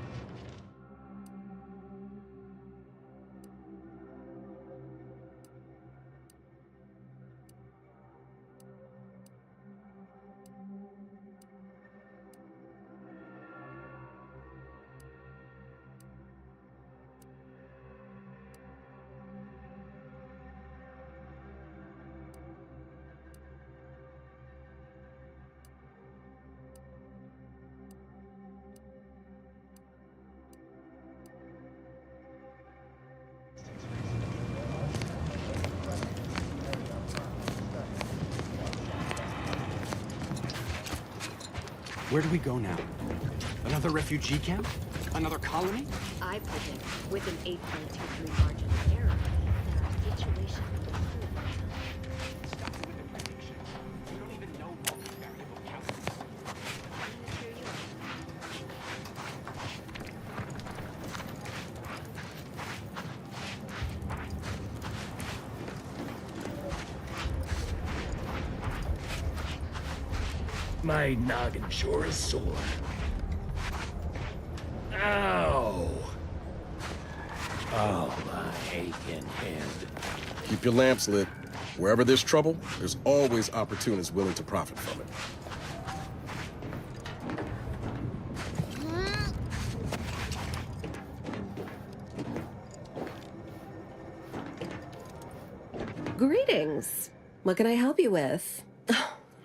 Where do we go now? Another refugee camp? Another colony? I predict, with an 8.23 margin of error, that our My noggin sure is sore. Ow! Oh, my aching head. Keep your lamps lit. Wherever there's trouble, there's always opportunists willing to profit from it. Greetings. What can I help you with?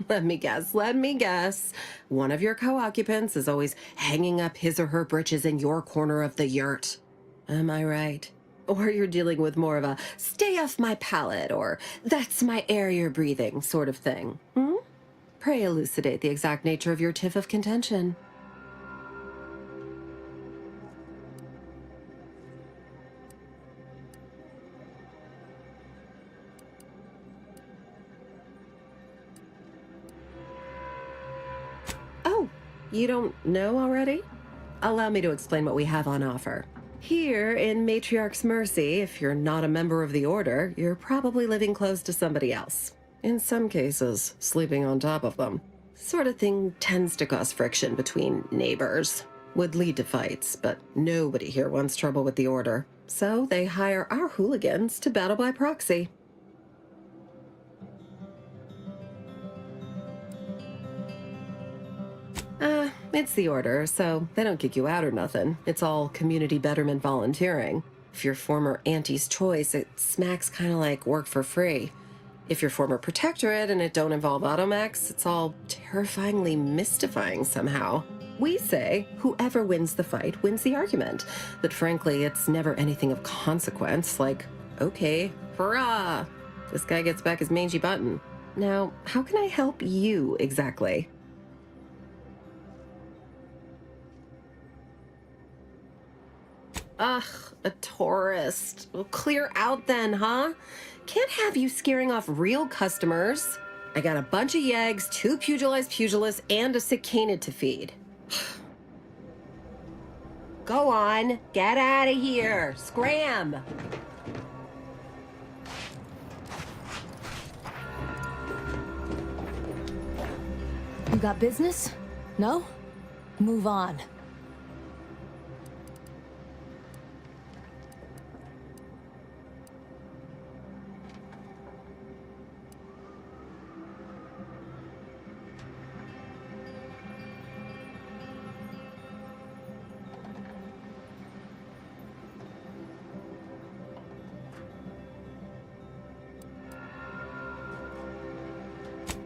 Let me guess. One of your co-occupants is always hanging up his or her britches in your corner of the yurt. Am I right? Or you're dealing with more of a stay off my palate or that's my air you're breathing sort of thing. Pray elucidate the exact nature of your tiff of contention. Oh, you don't know already? Allow me to explain what we have on offer. Here in Matriarch's Mercy, if you're not a member of the Order, you're probably living close to somebody else. In some cases, sleeping on top of them. Sort of thing tends to cause friction between neighbors. Would lead to fights, but nobody here wants trouble with the Order. So they hire our hooligans to battle by proxy. It's the Order, so they don't kick you out or nothing. It's all community betterment volunteering. If you're former Auntie's Choice, it smacks kind of like work for free. If you're former Protectorate and it don't involve Automax, it's all terrifyingly mystifying somehow. We say whoever wins the fight wins the argument, but frankly, it's never anything of consequence, like, okay, hurrah, this guy gets back his mangy button. Now, how can I help you exactly? Ugh, a tourist. Well, clear out then, huh? Can't have you scaring off real customers. I got a bunch of yeggs, 2 pugilized pugilists, and a sick canid to feed. Go on, get out of here. Scram! You got business? No? Move on.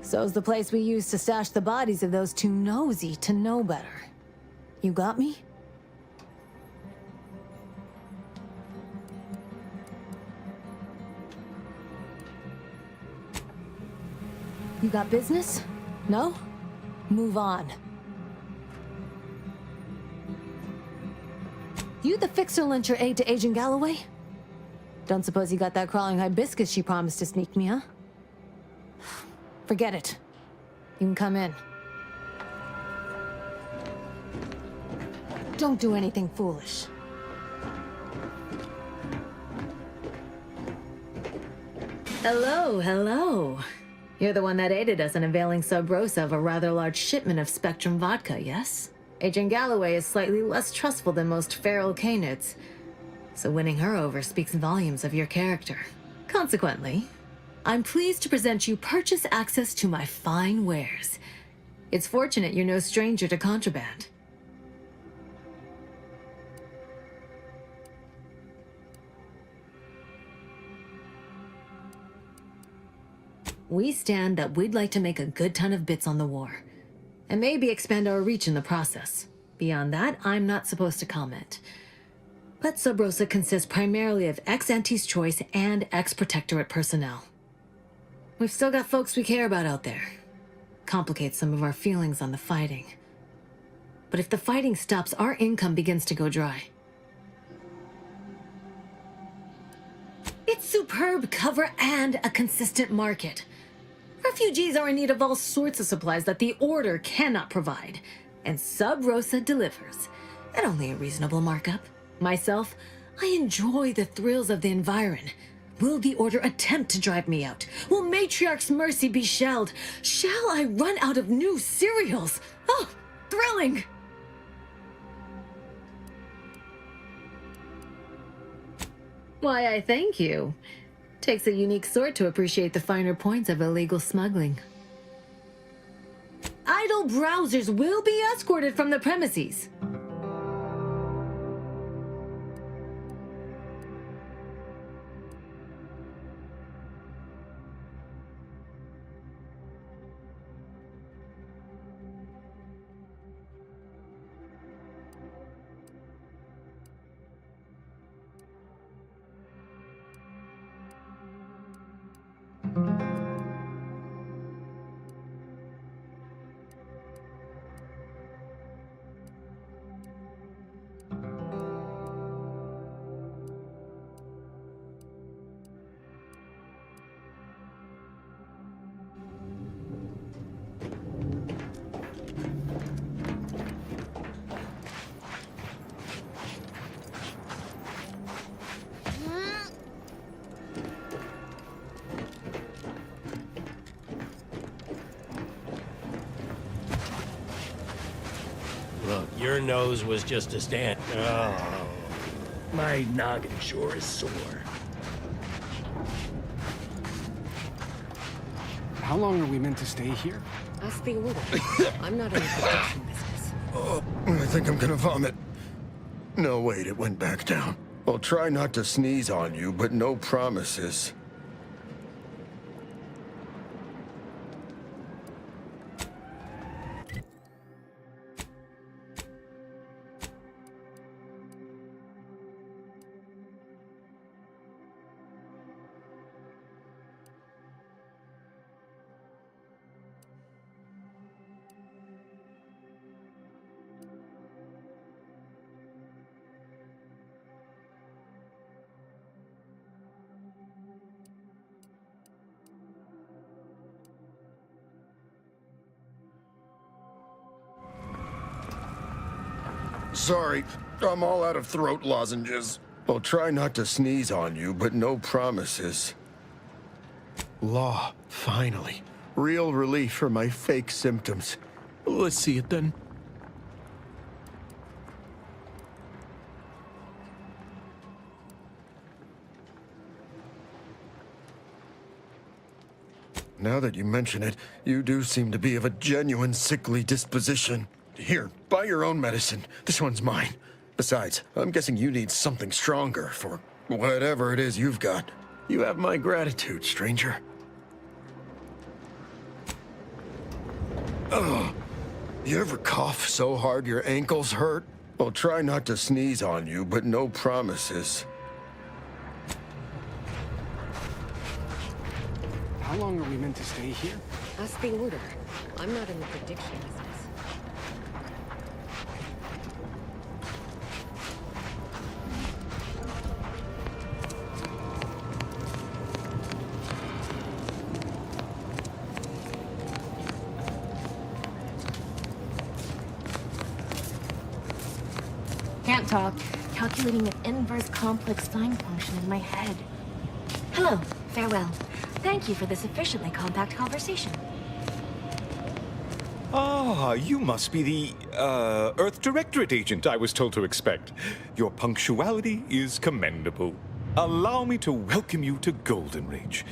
So's the place we used to stash the bodies of those too nosy to know better. You got me? You got business? No? Move on. You the fixer-lyncher aide to Agent Galloway? Don't suppose you got that crawling hibiscus she promised to sneak me, huh? Forget it. You can come in. Don't do anything foolish. Hello. You're the one that aided us in availing Sub Rosa of a rather large shipment of Spectrum vodka, yes? Agent Galloway is slightly less trustful than most feral canids, so winning her over speaks volumes of your character. Consequently, I'm pleased to present you purchase access to my fine wares. It's fortunate you're no stranger to contraband. We stand that we'd like to make a good ton of bits on the war, and maybe expand our reach in the process. Beyond that, I'm not supposed to comment. But Sub Rosa consists primarily of ex-Auntie's Choice and ex-Protectorate personnel. We've still got folks we care about out there. Complicates some of our feelings on the fighting. But if the fighting stops, our income begins to go dry. It's superb cover and a consistent market. Refugees are in need of all sorts of supplies that the Order cannot provide, and Sub Rosa delivers, at only a reasonable markup. Myself, I enjoy the thrills of the environ, Will the Order attempt to drive me out? Will Matriarch's mercy be shelled? Shall I run out of new cereals? Oh, thrilling! Why, I thank you. Takes a unique sort to appreciate the finer points of illegal smuggling. Idle browsers will be escorted from the premises. Look, your nose was just a stand. Oh, my noggin sure is sore. How long are we meant to stay here? Ask the Order. I'm not in the protection business. Oh, I think I'm gonna vomit. No, wait, it went back down. I'll try not to sneeze on you, but no promises. Sorry, I'm all out of throat lozenges. I'll try not to sneeze on you, but no promises. Law, finally. Real relief for my fake symptoms. Let's see it then. Now that you mention it, you do seem to be of a genuine sickly disposition. Here, buy your own medicine. This one's mine. Besides, I'm guessing you need something stronger for whatever it is you've got. You have my gratitude, stranger. Ugh. You ever cough so hard your ankles hurt? I'll try not to sneeze on you, but no promises. How long are we meant to stay here? Ask the Order. I'm not in the prediction business. Can't talk. Calculating an inverse complex sine function in my head. Hello. Farewell. Thank you for this efficiently compact conversation. Ah, you must be the, Earth Directorate agent I was told to expect. Your punctuality is commendable. Allow me to welcome you to Golden Ridge.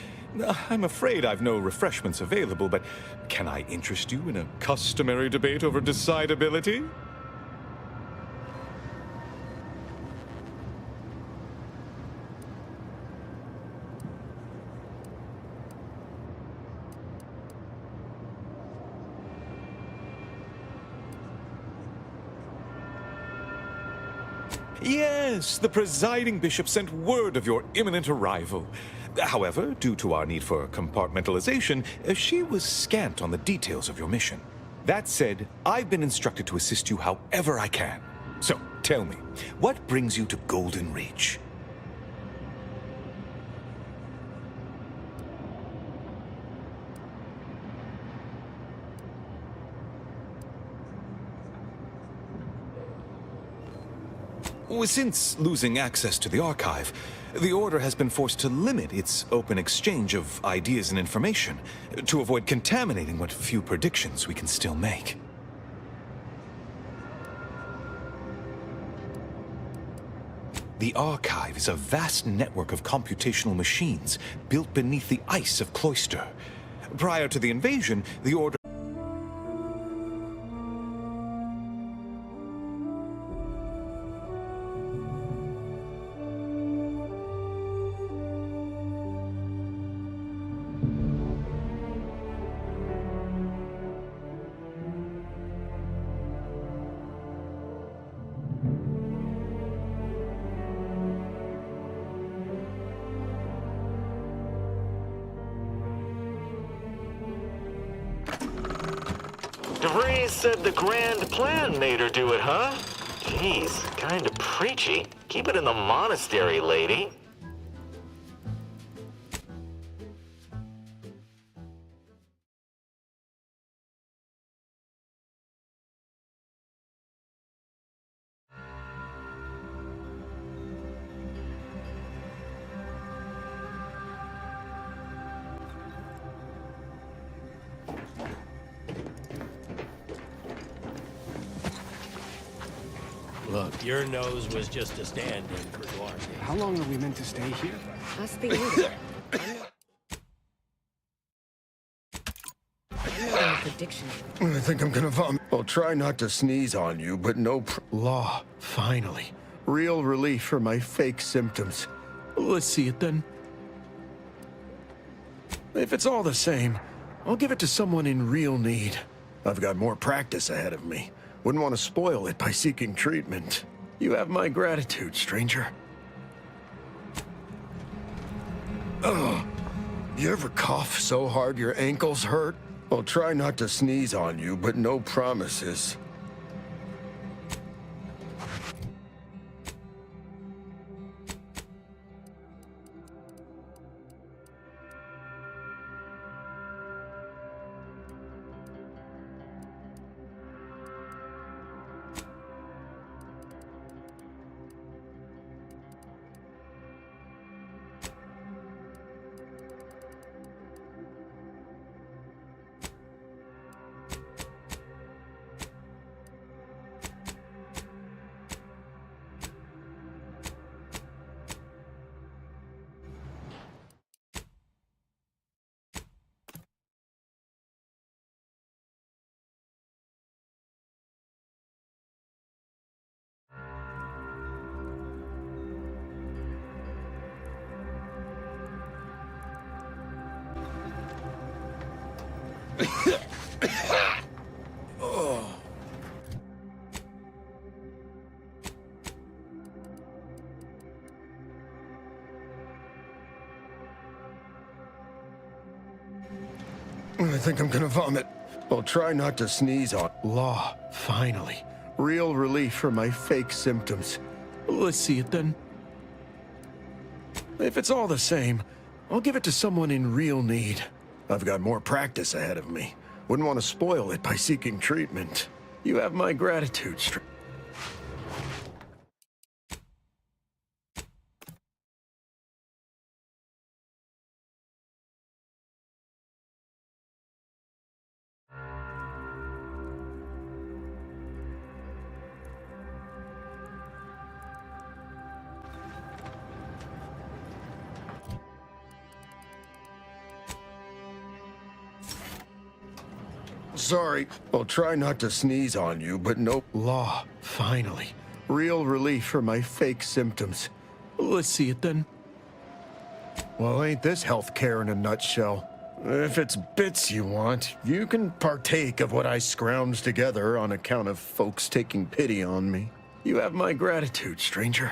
I'm afraid I've no refreshments available, but can I interest you in a customary debate over decidability? Yes, the presiding bishop sent word of your imminent arrival. However, due to our need for compartmentalization, she was scant on the details of your mission. That said, I've been instructed to assist you however I can. So, tell me, what brings you to Golden Ridge? Since losing access to the archive, the Order has been forced to limit its open exchange of ideas and information to avoid contaminating what few predictions we can still make. The Archive is a vast network of computational machines built beneath the ice of Cloister. Prior to the invasion, the Order... DeVries said the grand plan made her do it, huh? Jeez, kinda preachy. Keep it in the monastery, lady. Look, your nose was just a stand-in for Duarte. How long are we meant to stay here? That's the order. I'm not a prediction. I think I'm gonna vomit. I'll try not to sneeze on you, but no law. Finally. Real relief for my fake symptoms. Let's see it then. If it's all the same, I'll give it to someone in real need. I've got more practice ahead of me. Wouldn't want to spoil it by seeking treatment. You have my gratitude, stranger. Ugh. You ever cough so hard your ankles hurt? I'll try not to sneeze on you, but no promises. Oh. I think I'm gonna vomit. I'll try not to sneeze on law. Finally. Real relief for my fake symptoms. Let's see it then. If it's all the same, I'll give it to someone in real need. I've got more practice ahead of me. Wouldn't want to spoil it by seeking treatment. You have my gratitude, Sorry, I'll try not to sneeze on you, but no law. Finally. Real relief for my fake symptoms. Let's see it then. Well, ain't this healthcare in a nutshell? If it's bits you want, you can partake of what I scrounged together on account of folks taking pity on me. You have my gratitude, stranger.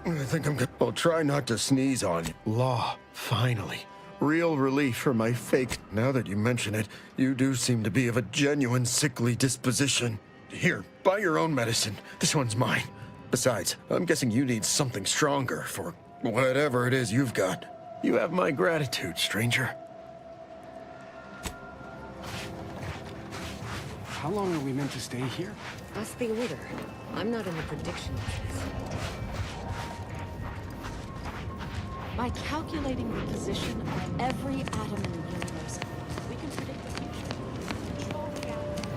I think I'm good. I'll try not to sneeze on you. Law, finally. Real relief for my fake. Now that you mention it, you do seem to be of a genuine sickly disposition. Here, buy your own medicine. This one's mine. Besides, I'm guessing you need something stronger for whatever it is you've got. You have my gratitude, stranger. How long are we meant to stay here? That's the order. I'm not in the prediction business. By calculating the position of every atom in the universe, we can predict the future. Control the galaxy.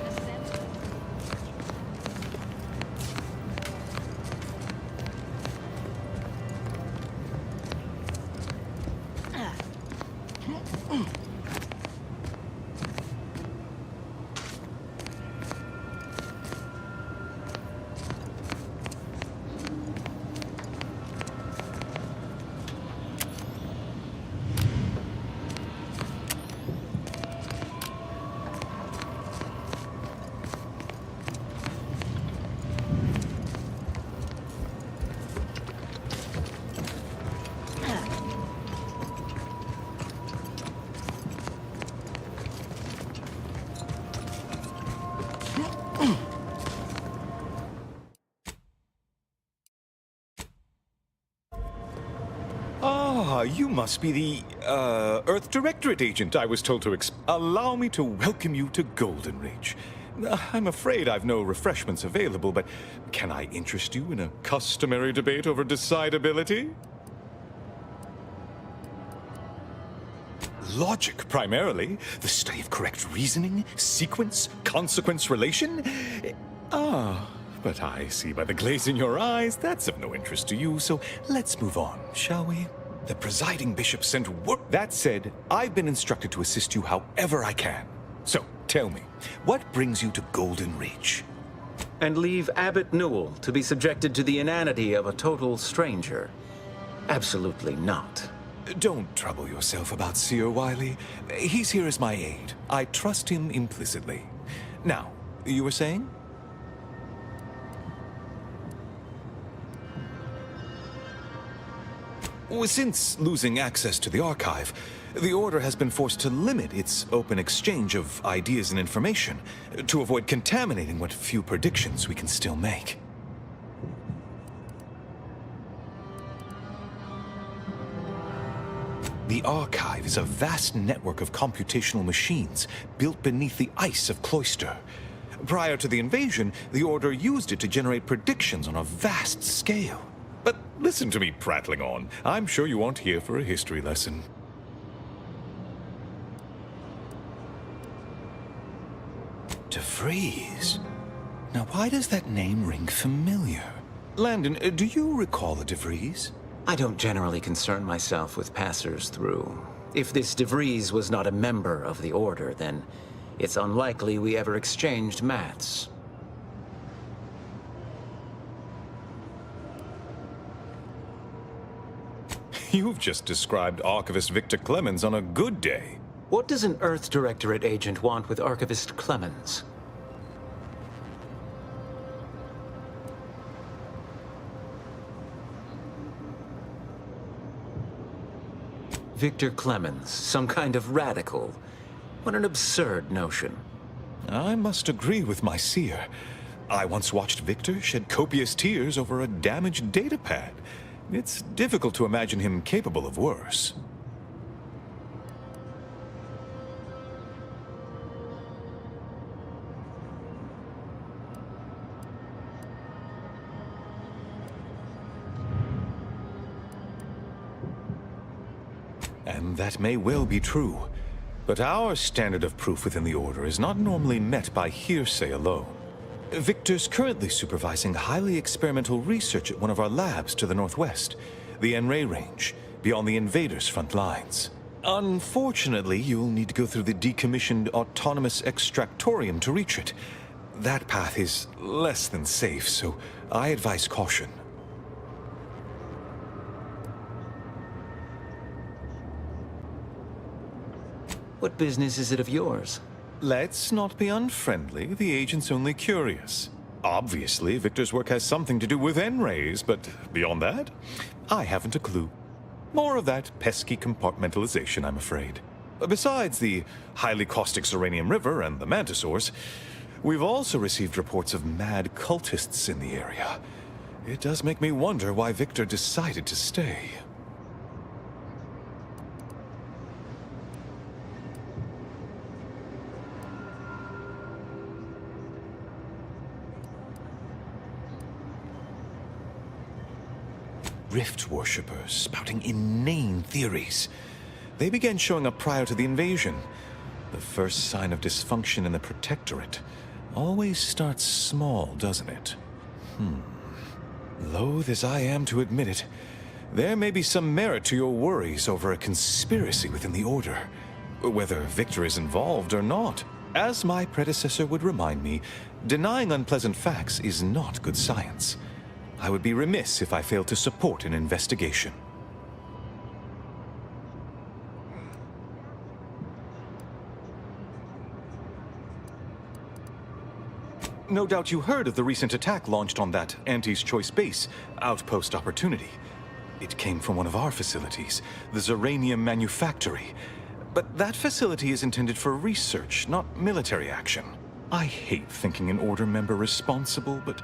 Ascent. Ah, you must be the, Earth Directorate agent I was told to Allow me to welcome you to Golden Ridge. I'm afraid I've no refreshments available, but can I interest you in a customary debate over decidability? Logic, primarily. The study of correct reasoning, sequence, consequence, relation. Ah, but I see by the glaze in your eyes that's of no interest to you, so let's move on, shall we? The presiding bishop sent word. That said, I've been instructed to assist you however I can. So, tell me, what brings you to Golden Ridge? And leave Abbot Newell to be subjected to the inanity of a total stranger? Absolutely not. Don't trouble yourself about Seer Wiley. He's here as my aide. I trust him implicitly. Now, you were saying? Since losing access to the archive, the Order has been forced to limit its open exchange of ideas and information to avoid contaminating what few predictions we can still make. The archive is a vast network of computational machines built beneath the ice of Cloister. Prior to the invasion, the Order used it to generate predictions on a vast scale. But listen to me prattling on. I'm sure you aren't here for a history lesson. DeVries? Now, why does that name ring familiar? Landon, do you recall a DeVries? I don't generally concern myself with passers-through. If this DeVries was not a member of the Order, then it's unlikely we ever exchanged mats. You've just described Archivist Victor Clemens on a good day. What does an Earth Directorate agent want with Archivist Clemens? Victor Clemens, some kind of radical. What an absurd notion. I must agree with my seer. I once watched Victor shed copious tears over a damaged datapad. It's difficult to imagine him capable of worse. And that may well be true. But our standard of proof within the Order is not normally met by hearsay alone. Victor's currently supervising highly experimental research at one of our labs to the northwest, the N-Ray range, beyond the invaders' front lines. Unfortunately, you'll need to go through the decommissioned autonomous extractorium to reach it. That path is less than safe, so I advise caution. What business is it of yours? Let's not be unfriendly. The agent's only curious. Obviously, Victor's work has something to do with N-rays, but beyond that, I haven't a clue. More of that pesky compartmentalization, I'm afraid. Besides the highly caustic Serenium River and the Mantisaurs, we've also received reports of mad cultists in the area. It does make me wonder why Victor decided to stay. Rift worshippers spouting inane theories. They began showing up prior to the invasion. The first sign of dysfunction in the Protectorate always starts small, doesn't it? Loath as I am to admit it, there may be some merit to your worries over a conspiracy within the Order, whether Victor is involved or not. As my predecessor would remind me, denying unpleasant facts is not good science. I would be remiss if I failed to support an investigation. No doubt you heard of the recent attack launched on that Anti's Choice base, Outpost Opportunity. It came from one of our facilities, the Zeranium Manufactory. But that facility is intended for research, not military action. I hate thinking an Order member responsible, but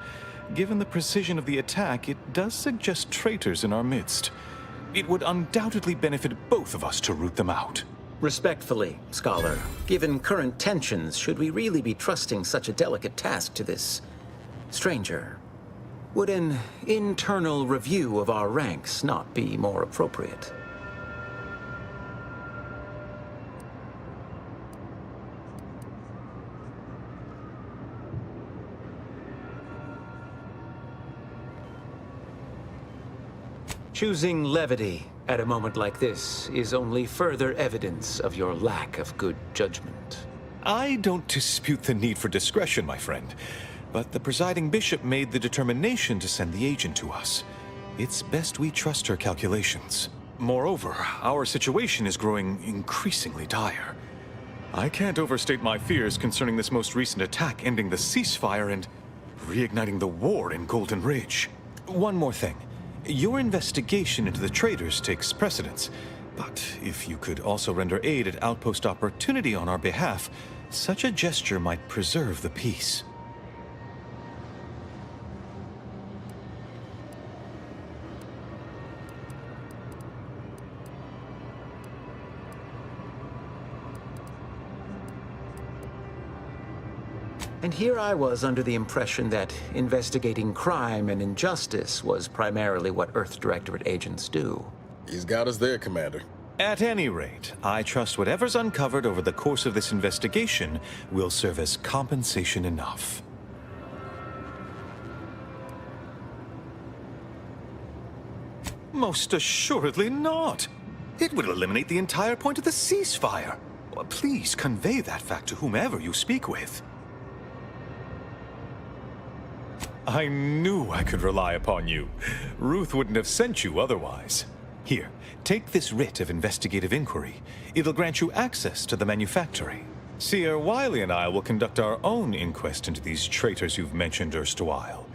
given the precision of the attack, it does suggest traitors in our midst. It would undoubtedly benefit both of us to root them out. Respectfully, Scholar, given current tensions, should we really be trusting such a delicate task to this stranger? Would an internal review of our ranks not be more appropriate? Choosing levity at a moment like this is only further evidence of your lack of good judgment. I don't dispute the need for discretion, my friend, but the presiding bishop made the determination to send the agent to us. It's best we trust her calculations. Moreover, our situation is growing increasingly dire. I can't overstate my fears concerning this most recent attack ending the ceasefire and reigniting the war in Golden Ridge. One more thing. Your investigation into the traitors takes precedence, but if you could also render aid at Outpost Opportunity on our behalf, such a gesture might preserve the peace. And here I was under the impression that investigating crime and injustice was primarily what Earth Directorate agents do. He's got us there, Commander. At any rate, I trust whatever's uncovered over the course of this investigation will serve as compensation enough. Most assuredly not. It would eliminate the entire point of the ceasefire. Please convey that fact to whomever you speak with. I knew I could rely upon you. Ruth wouldn't have sent you otherwise. Here, take this writ of investigative inquiry. It'll grant you access to the manufactory. Seer Wiley and I will conduct our own inquest into these traitors you've mentioned erstwhile.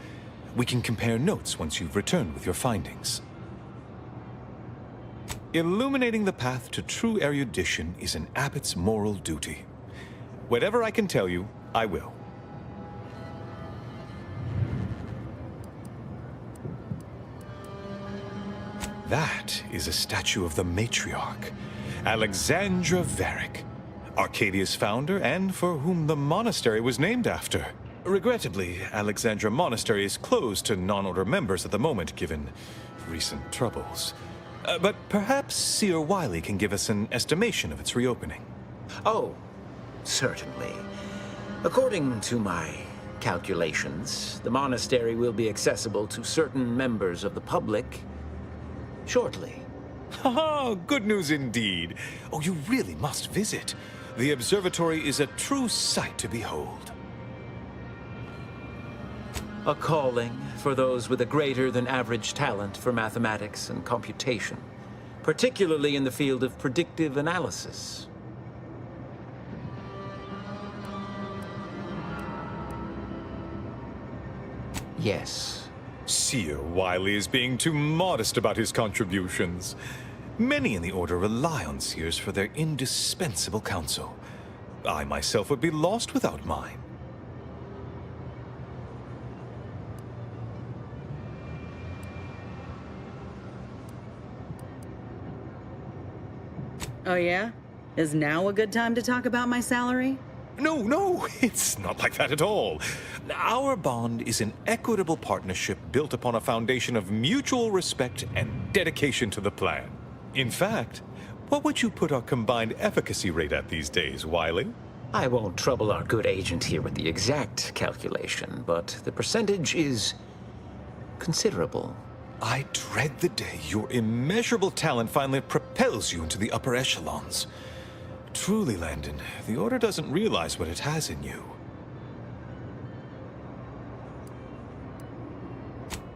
We can compare notes once you've returned with your findings. Illuminating the path to true erudition is an abbot's moral duty. Whatever I can tell you, I will. That is a statue of the matriarch, Alexandra Varick, Arcadia's founder and for whom the monastery was named after. Regrettably, Alexandra Monastery is closed to non-order members at the moment, given recent troubles. But perhaps Seer Wiley can give us an estimation of its reopening. Oh, certainly. According to my calculations, the monastery will be accessible to certain members of the public shortly. Oh, good news indeed. Oh, you really must visit. The observatory is a true sight to behold. A calling for those with a greater than average talent for mathematics and computation, particularly in the field of predictive analysis. Yes. Seer Wiley is being too modest about his contributions. Many in the Order rely on seers for their indispensable counsel. I myself would be lost without mine. Oh yeah? Is now a good time to talk about my salary? No, it's not like that at all. Our bond is an equitable partnership built upon a foundation of mutual respect and dedication to the plan. In fact, what would you put our combined efficacy rate at these days, Wiley? I won't trouble our good agent here with the exact calculation, but the percentage is considerable. I dread the day your immeasurable talent finally propels you into the upper echelons. Truly, Landon, the Order doesn't realize what it has in you.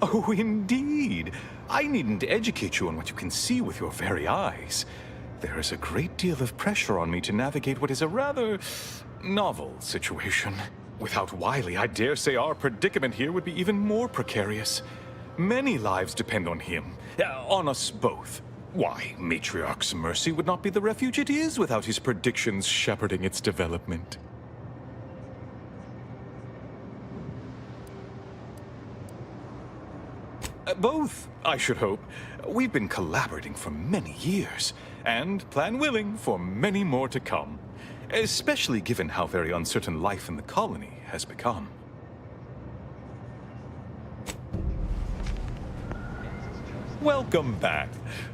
Oh, indeed. I needn't educate you on what you can see with your very eyes. There is a great deal of pressure on me to navigate what is a rather novel situation. Without Wiley, I dare say our predicament here would be even more precarious. Many lives depend on him, on us both. Why, Matriarch's Mercy would not be the refuge it is without his predictions shepherding its development. Both, I should hope. We've been collaborating for many years, and, plan willing, for many more to come. Especially given how very uncertain life in the colony has become. Welcome back.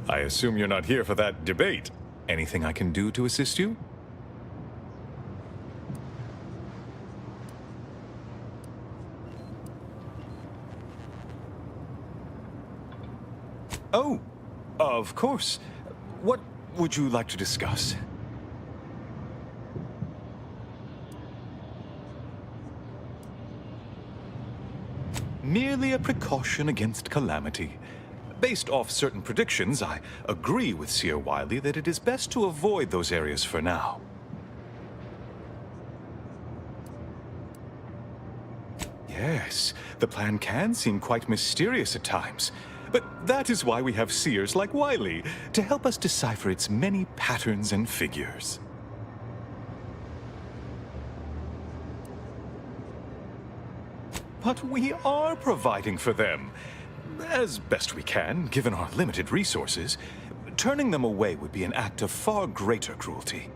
I assume you're not here for that debate. Anything I can do to assist you? Oh, of course. What would you like to discuss? Merely a precaution against calamity. Based off certain predictions, I agree with Seer Wiley that it is best to avoid those areas for now. Yes, the plan can seem quite mysterious at times, but that is why we have seers like Wiley to help us decipher its many patterns and figures. But we are providing for them. As best we can, given our limited resources. Turning them away would be an act of far greater cruelty.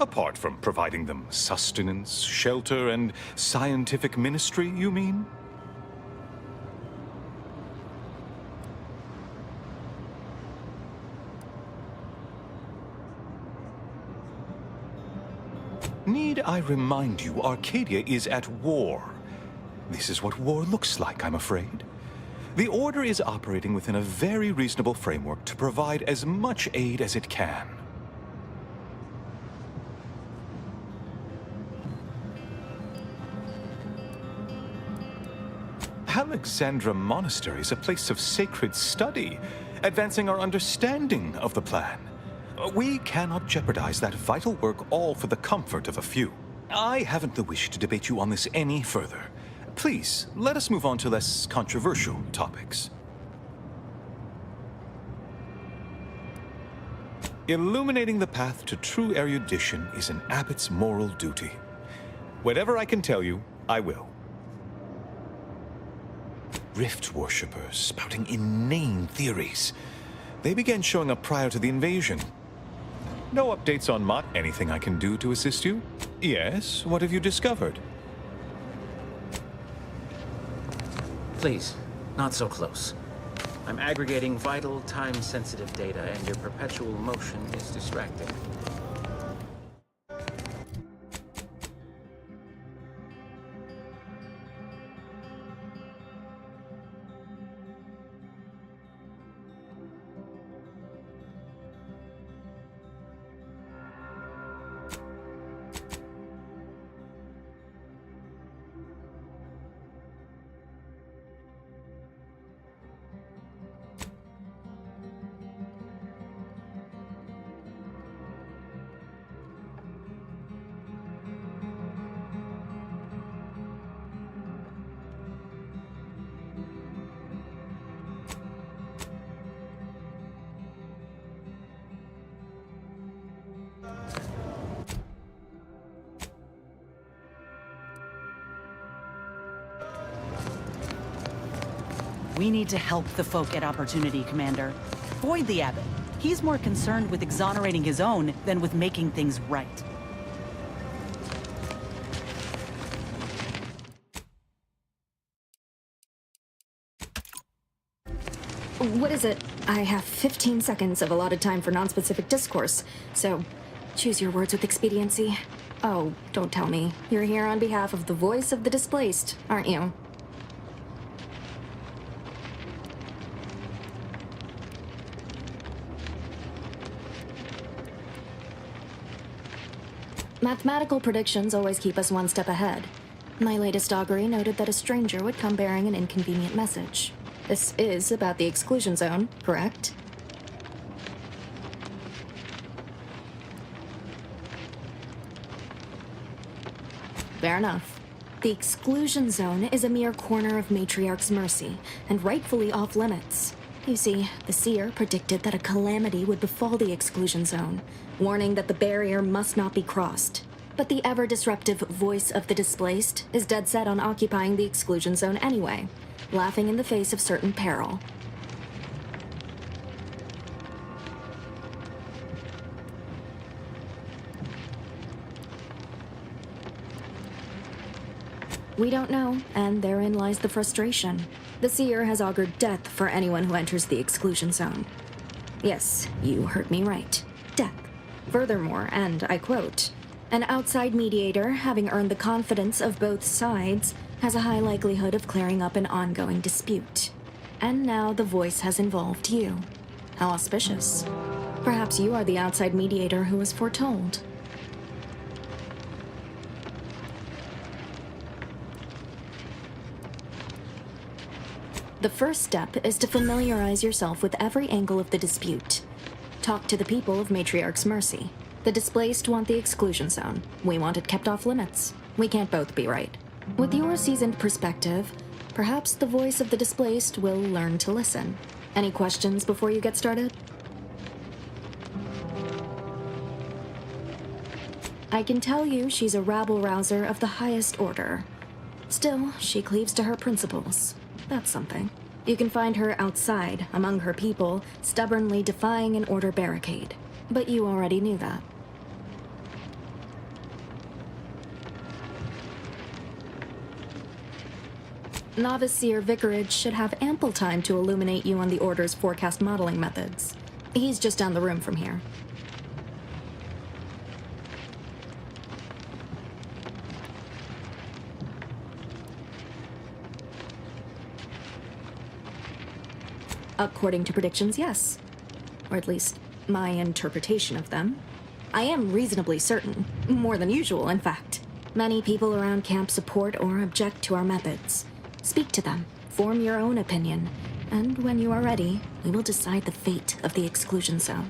Apart from providing them sustenance, shelter, and scientific ministry, you mean? Need I remind you, Arcadia is at war. This is what war looks like, I'm afraid. The Order is operating within a very reasonable framework to provide as much aid as it can. Alexandra Monastery is a place of sacred study, advancing our understanding of the plan. We cannot jeopardize that vital work all for the comfort of a few. I haven't the wish to debate you on this any further. Please, let us move on to less controversial topics. Illuminating the path to true erudition is an abbot's moral duty. Whatever I can tell you, I will. Rift worshippers spouting inane theories. They began showing up prior to the invasion. No updates on Mott. Anything I can do to assist you? Yes, what have you discovered? Please, not so close. I'm aggregating vital, time-sensitive data, and your perpetual motion is distracting. We need to help the folk at Opportunity, Commander. Void the Abbot. He's more concerned with exonerating his own than with making things right. What is it? I have 15 seconds of allotted time for non-specific discourse, so choose your words with expediency. Oh, don't tell me. You're here on behalf of the voice of the displaced, aren't you? Mathematical predictions always keep us one step ahead. My latest augury noted that a stranger would come bearing an inconvenient message. This is about the exclusion zone, correct? Fair enough. The exclusion zone is a mere corner of Matriarch's mercy, and rightfully off limits. You see, the seer predicted that a calamity would befall the exclusion zone, warning that the barrier must not be crossed. But the ever-disruptive voice of the displaced is dead set on occupying the exclusion zone anyway, laughing in the face of certain peril. We don't know, and therein lies the frustration. The seer has augured death for anyone who enters the exclusion zone. Yes, you heard me right. Death. Furthermore, and I quote, "An outside mediator, having earned the confidence of both sides, has a high likelihood of clearing up an ongoing dispute. And now the voice has involved you. How auspicious. Perhaps you are the outside mediator who was foretold." The first step is to familiarize yourself with every angle of the dispute. Talk to the people of Matriarch's mercy. The displaced want the exclusion zone. We want it kept off limits. We can't both be right. With your seasoned perspective, perhaps the voice of the displaced will learn to listen. Any questions before you get started? I can tell you she's a rabble-rouser of the highest order. Still, she cleaves to her principles. That's something. You can find her outside, among her people, stubbornly defying an order barricade. But you already knew that. Novice Seer Vicarage should have ample time to illuminate you on the Order's forecast modeling methods. He's just down the room from here. According to predictions, yes. Or at least, my interpretation of them. I am reasonably certain. More than usual, in fact. Many people around camp support or object to our methods. Speak to them, form your own opinion, and when you are ready, we will decide the fate of the exclusion zone.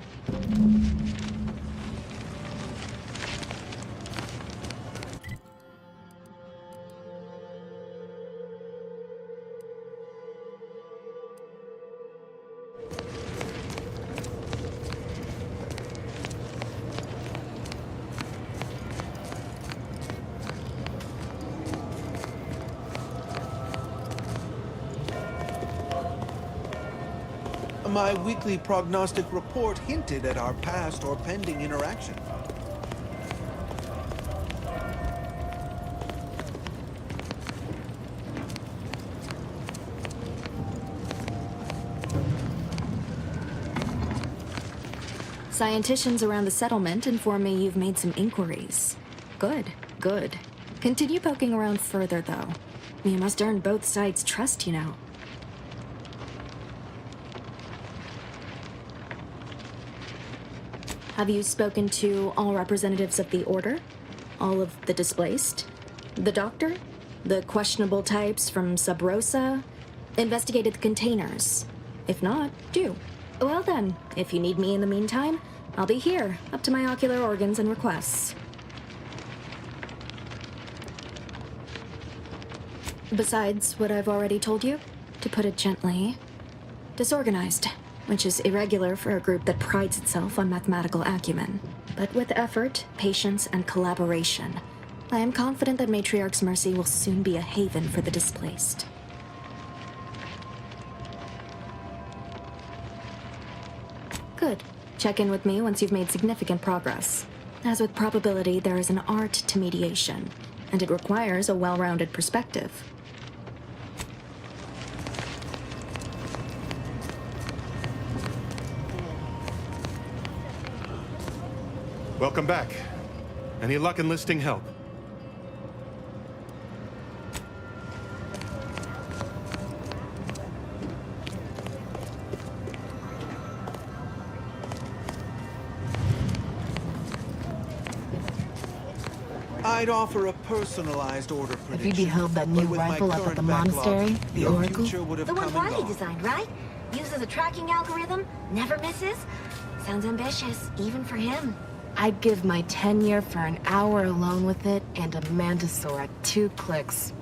My weekly prognostic report hinted at our past or pending interaction. Scienticians around the settlement inform me you've made some inquiries. Good, good. Continue poking around further, though. You must earn both sides' trust, you know. Have you spoken to all representatives of the Order? All of the displaced? The Doctor? The questionable types from Sub Rosa? Investigated the containers? If not, do. Well then, if you need me in the meantime, I'll be here, up to my ocular organs and requests. Besides what I've already told you, to put it gently, disorganized. Which is irregular for a group that prides itself on mathematical acumen. But with effort, patience, and collaboration, I am confident that Matriarch's Mercy will soon be a haven for the displaced. Good. Check in with me once you've made significant progress. As with probability, there is an art to mediation, and it requires a well-rounded perspective. Welcome back. Any luck enlisting help? I'd offer a personalized order prediction. If you beheld that new rifle up at the monastery, the Oracle, the one Riley designed, right? Uses a tracking algorithm, never misses. Sounds ambitious, even for him. I'd give my tenure for an hour alone with it and a Mantisaur at 2 clicks.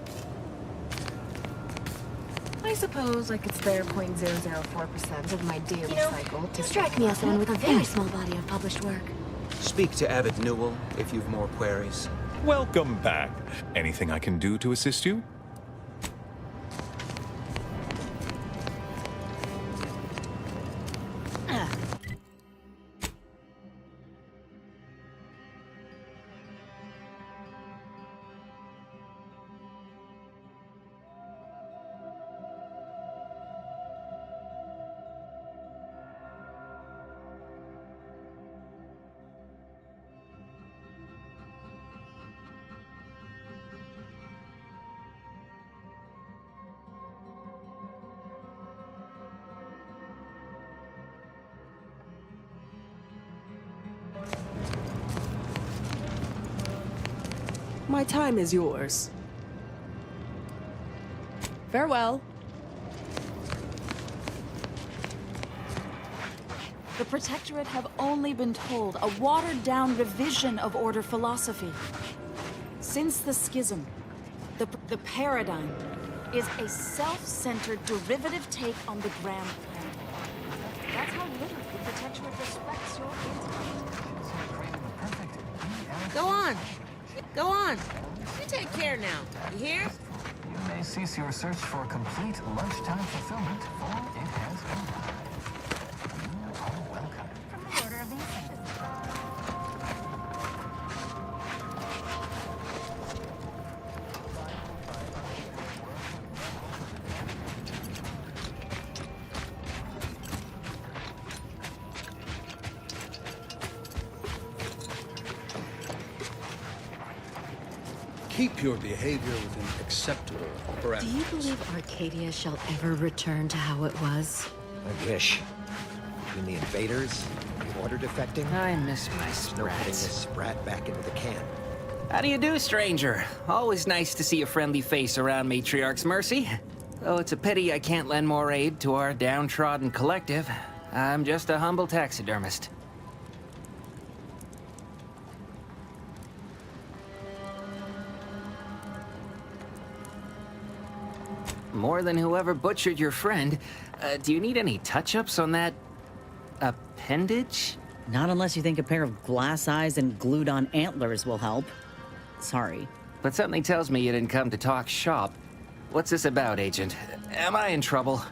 I suppose I could spare 0.004% of my daily cycle to strike me as someone with a very small body of published work. Speak to Abbot Newell if you've more queries. Welcome back. Anything I can do to assist you? My time is yours. Farewell. The Protectorate have only been told a watered-down revision of Order philosophy. Since the Schism, the paradigm is a self-centered derivative take on the Grand Plan. That's how little the Protectorate respects your intellect. Go on. Go on. You take care now. You hear? You may cease your search for complete lunchtime fulfillment, for it has arrived. You are welcome. From the Order of the Ascendant. Keep your behavior within acceptable parameters. Do you believe Arcadia shall ever return to how it was? I wish. Between the invaders, the order defecting, I miss my no putting sprats. this sprat back into the can. How do you do, stranger? Always nice to see a friendly face around Matriarch's Mercy. Oh, it's a pity I can't lend more aid to our downtrodden collective. I'm just a humble taxidermist. More than whoever butchered your friend. Do you need any touch-ups on that appendage? Not unless you think a pair of glass eyes and glued-on antlers will help. Sorry. But something tells me you didn't come to talk shop. What's this about, Agent? Am I in trouble?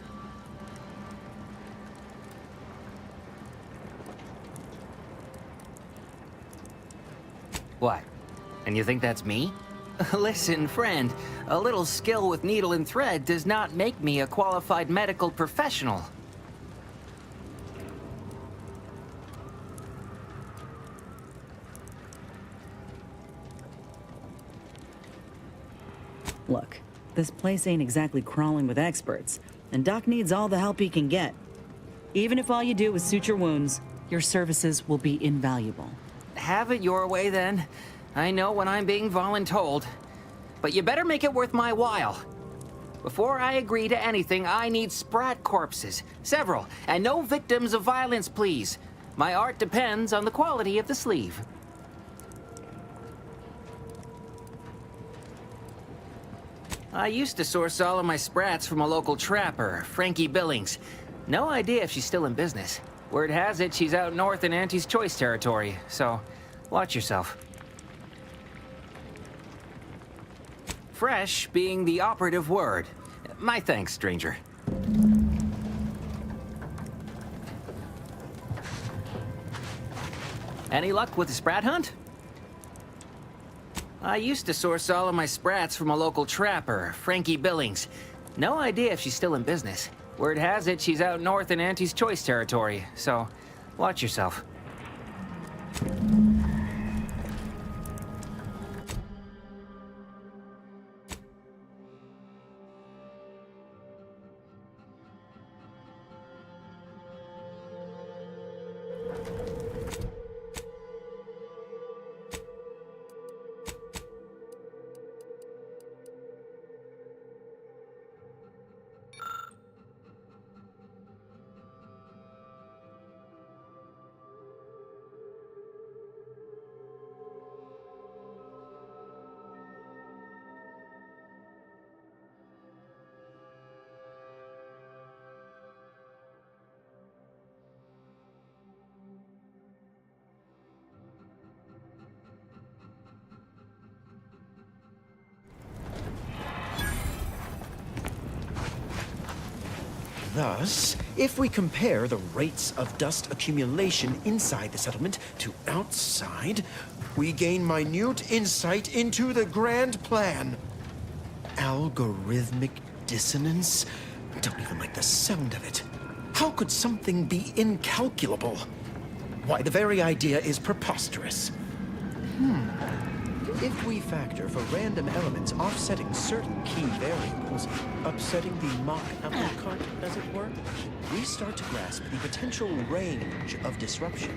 What? And you think that's me? Listen, friend, a little skill with needle and thread does not make me a qualified medical professional. Look, this place ain't exactly crawling with experts, and Doc needs all the help he can get. Even if all you do is suture wounds, your services will be invaluable. Have it your way, then. I know when I'm being voluntold. But you better make it worth my while. Before I agree to anything, I need sprat corpses. Several. And no victims of violence, please. My art depends on the quality of the sleeve. I used to source all of my sprats from a local trapper, Frankie Billings. No idea if she's still in business. Word has it she's out north in Auntie's Choice territory, so watch yourself. Fresh being the operative word. My thanks, stranger. Any luck with the sprat hunt? I used to source all of my sprats from a local trapper, Frankie Billings. No idea if she's still in business. Word has it she's out north in Auntie's Choice territory, so watch yourself. Thus, if we compare the rates of dust accumulation inside the settlement to outside, we gain minute insight into the grand plan. Algorithmic dissonance? Don't even like the sound of it. How could something be incalculable? Why, the very idea is preposterous. If we factor for random elements offsetting certain key variables, upsetting the mock apple cart, as it were, we start to grasp the potential range of disruption.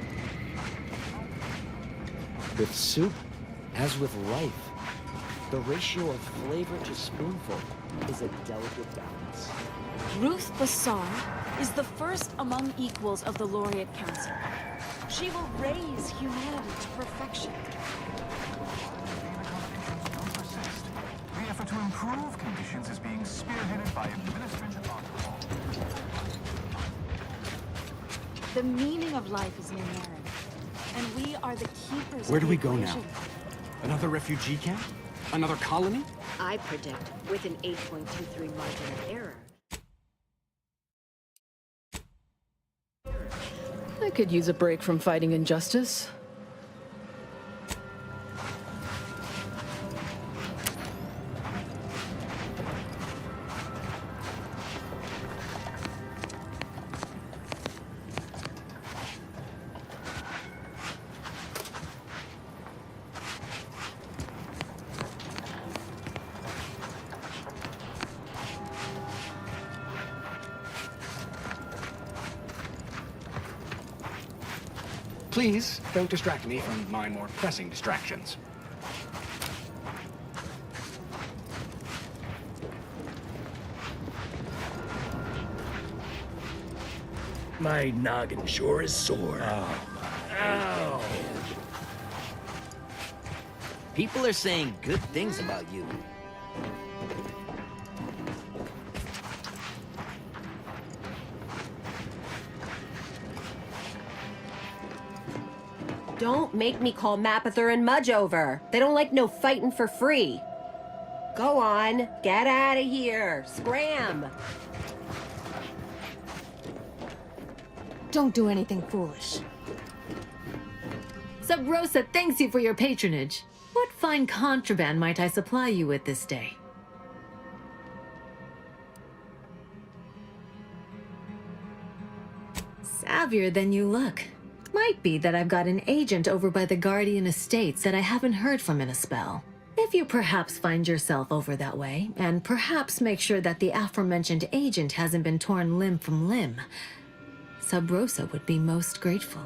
With soup, as with life, the ratio of flavor to spoonful is a delicate balance. Ruth Bassar is the first among equals of the Laureate Council. She will raise humanity to perfection. The effort to improve conditions is being spearheaded by administration alcohol. The meaning of life is numeric, and we are the keepers Where of do the we go now? equation. Another refugee camp? Another colony? I predict with an 8.23 margin of error. I could use a break from fighting injustice. Please, don't distract me from my more pressing distractions. My noggin sure is sore. Ow. People are saying good things about you. Don't make me call Mapother and Mudge over. They don't like no fighting for free. Go on, get out of here. Scram. Don't do anything foolish. Sub Rosa thanks you for your patronage. What fine contraband might I supply you with this day? Savvier than you look. Might be that I've got an agent over by the Guardian Estates that I haven't heard from in a spell. If you perhaps find yourself over that way, and perhaps make sure that the aforementioned agent hasn't been torn limb from limb, Sub Rosa would be most grateful.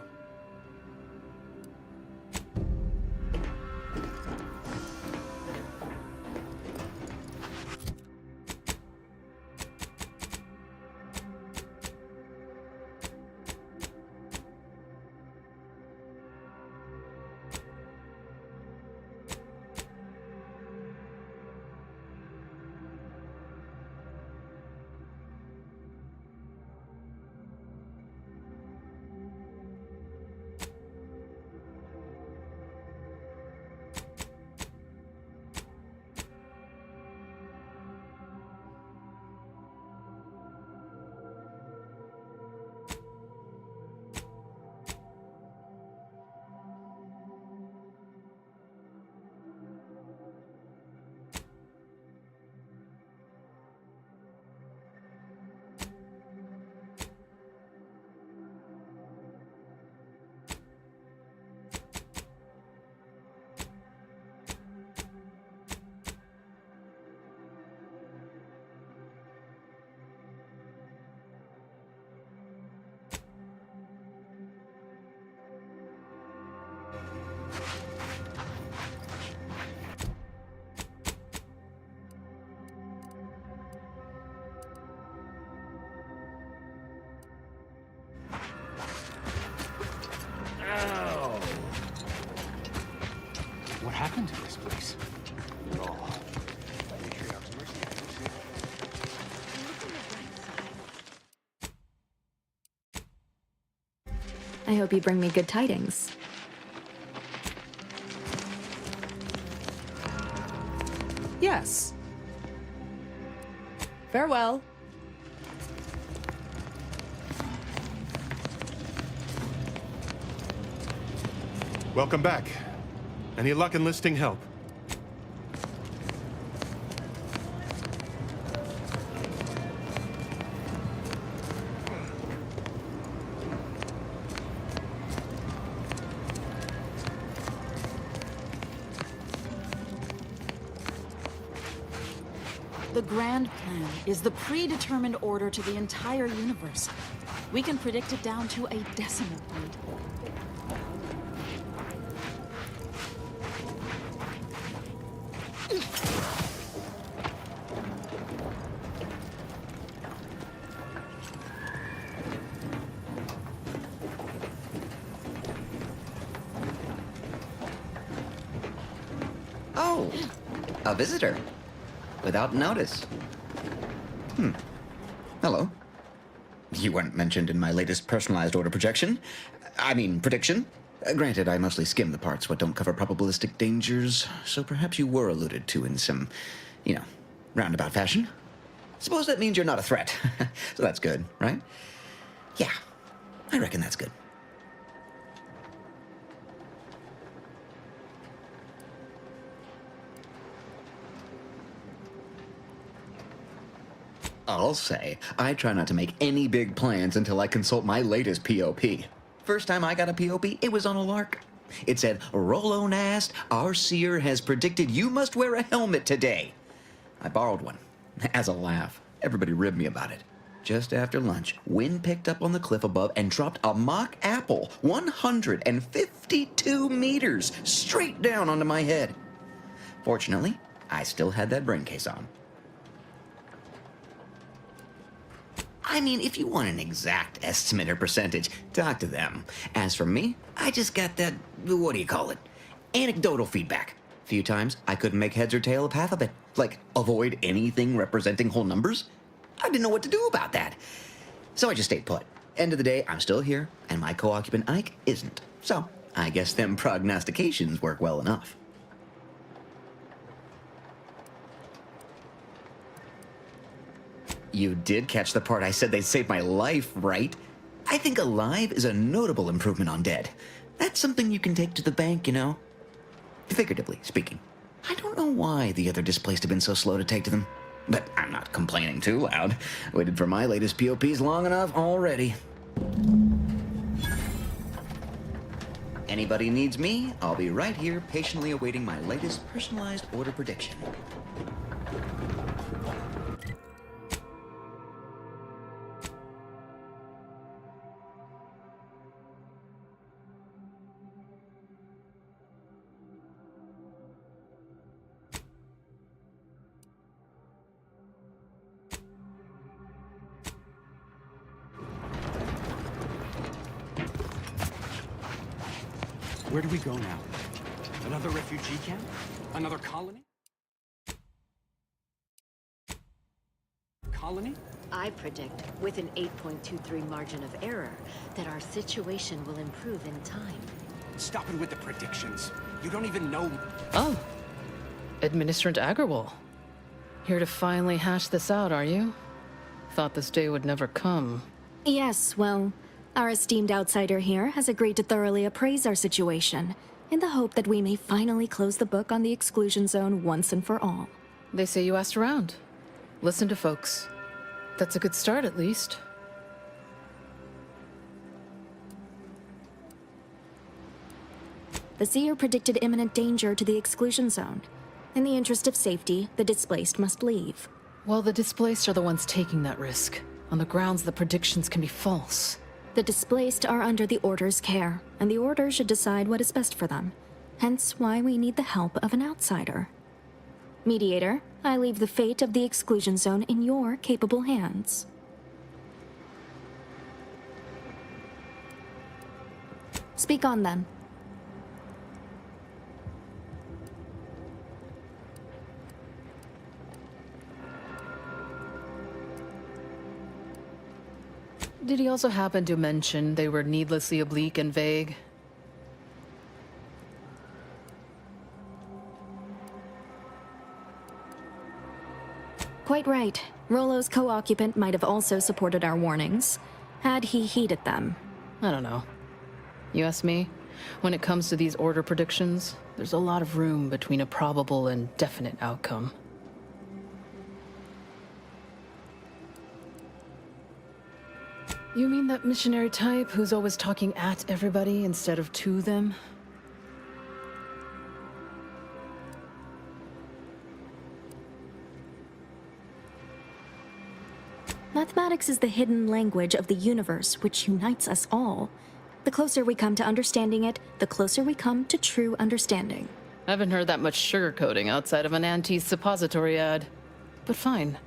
happened to this place? Law. Matriarch's mercy. I hope you bring me good tidings. Yes. Farewell. Welcome back. Any luck enlisting help? The grand plan is the predetermined order to the entire universe. We can predict it down to a decimal point. Oh, a visitor. Without notice. Hello. You weren't mentioned in my latest personalized order prediction. Granted, I mostly skim the parts what don't cover probabilistic dangers, so perhaps you were alluded to in some, roundabout fashion. Suppose that means you're not a threat. So that's good, right? Yeah, I reckon that's good. I'll say, I try not to make any big plans until I consult my latest POP. First time I got a POP, it was on a lark. It said, Rollo Nast, our seer has predicted you must wear a helmet today. I borrowed one, as a laugh. Everybody ribbed me about it. Just after lunch, wind picked up on the cliff above and dropped a mock apple 152 meters straight down onto my head. Fortunately, I still had that brain case on. If you want an exact estimate or percentage, talk to them. As for me, I just got that, anecdotal feedback. A few times, I couldn't make heads or tail of half of it. Like, avoid anything representing whole numbers? I didn't know what to do about that. So I just stayed put. End of the day, I'm still here, and my co-occupant Ike isn't. So, I guess them prognostications work well enough. You did catch the part I said they'd save my life, right? I think alive is a notable improvement on dead. That's something you can take to the bank, Figuratively speaking. I don't know why the other displaced have been so slow to take to them. But I'm not complaining too loud. Waited for my latest POPs long enough already. Anybody needs me, I'll be right here patiently awaiting my latest personalized order prediction. Where do we go now? Another refugee camp? Another colony? Colony? I predict, with an 8.23 margin of error, that our situation will improve in time. Stop it with the predictions. You don't even know. Oh. Administrator Agarwal. Here to finally hash this out, are you? Thought this day would never come. Yes, well, our esteemed outsider here has agreed to thoroughly appraise our situation, in the hope that we may finally close the book on the exclusion zone once and for all. They say you asked around. Listen to folks. That's a good start, at least. The seer predicted imminent danger to the exclusion zone. In the interest of safety, the displaced must leave. Well, the displaced are the ones taking that risk, on the grounds the predictions can be false. The displaced are under the Order's care, and the Order should decide what is best for them. Hence why we need the help of an outsider. Mediator, I leave the fate of the exclusion zone in your capable hands. Speak on, then. Did he also happen to mention they were needlessly oblique and vague? Quite right. Rollo's co-occupant might have also supported our warnings, had he heeded them. I don't know. You ask me? When it comes to these order predictions, there's a lot of room between a probable and definite outcome. You mean that missionary type who's always talking at everybody instead of to them? Mathematics is the hidden language of the universe which unites us all. The closer we come to understanding it, the closer we come to true understanding. I haven't heard that much sugarcoating outside of an anti-suppository ad. But fine.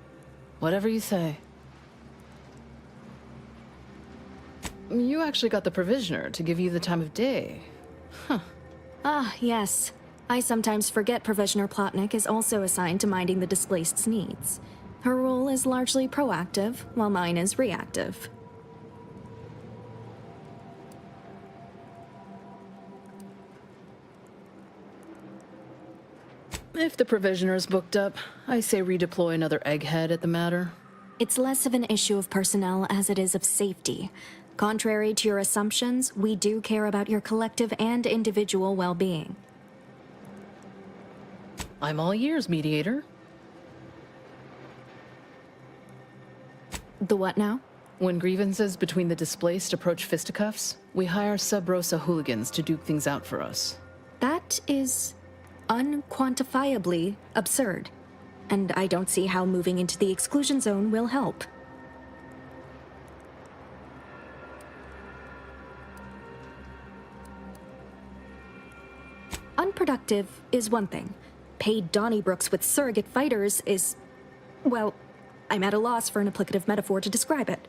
Whatever you say. You actually got the Provisioner to give you the time of day. Huh. Ah, yes. I sometimes forget Provisioner Plotnik is also assigned to minding the displaced's needs. Her role is largely proactive, while mine is reactive. If the Provisioner's booked up, I say redeploy another egghead at the matter. It's less of an issue of personnel as it is of safety. Contrary to your assumptions, we do care about your collective and individual well-being. I'm all ears, Mediator. The what now? When grievances between the displaced approach fisticuffs, we hire Sub Rosa hooligans to duke things out for us. That is unquantifiably absurd, and I don't see how moving into the exclusion zone will help. Unproductive is one thing. Paid Donnybrooks with surrogate fighters is, well, I'm at a loss for an applicative metaphor to describe it.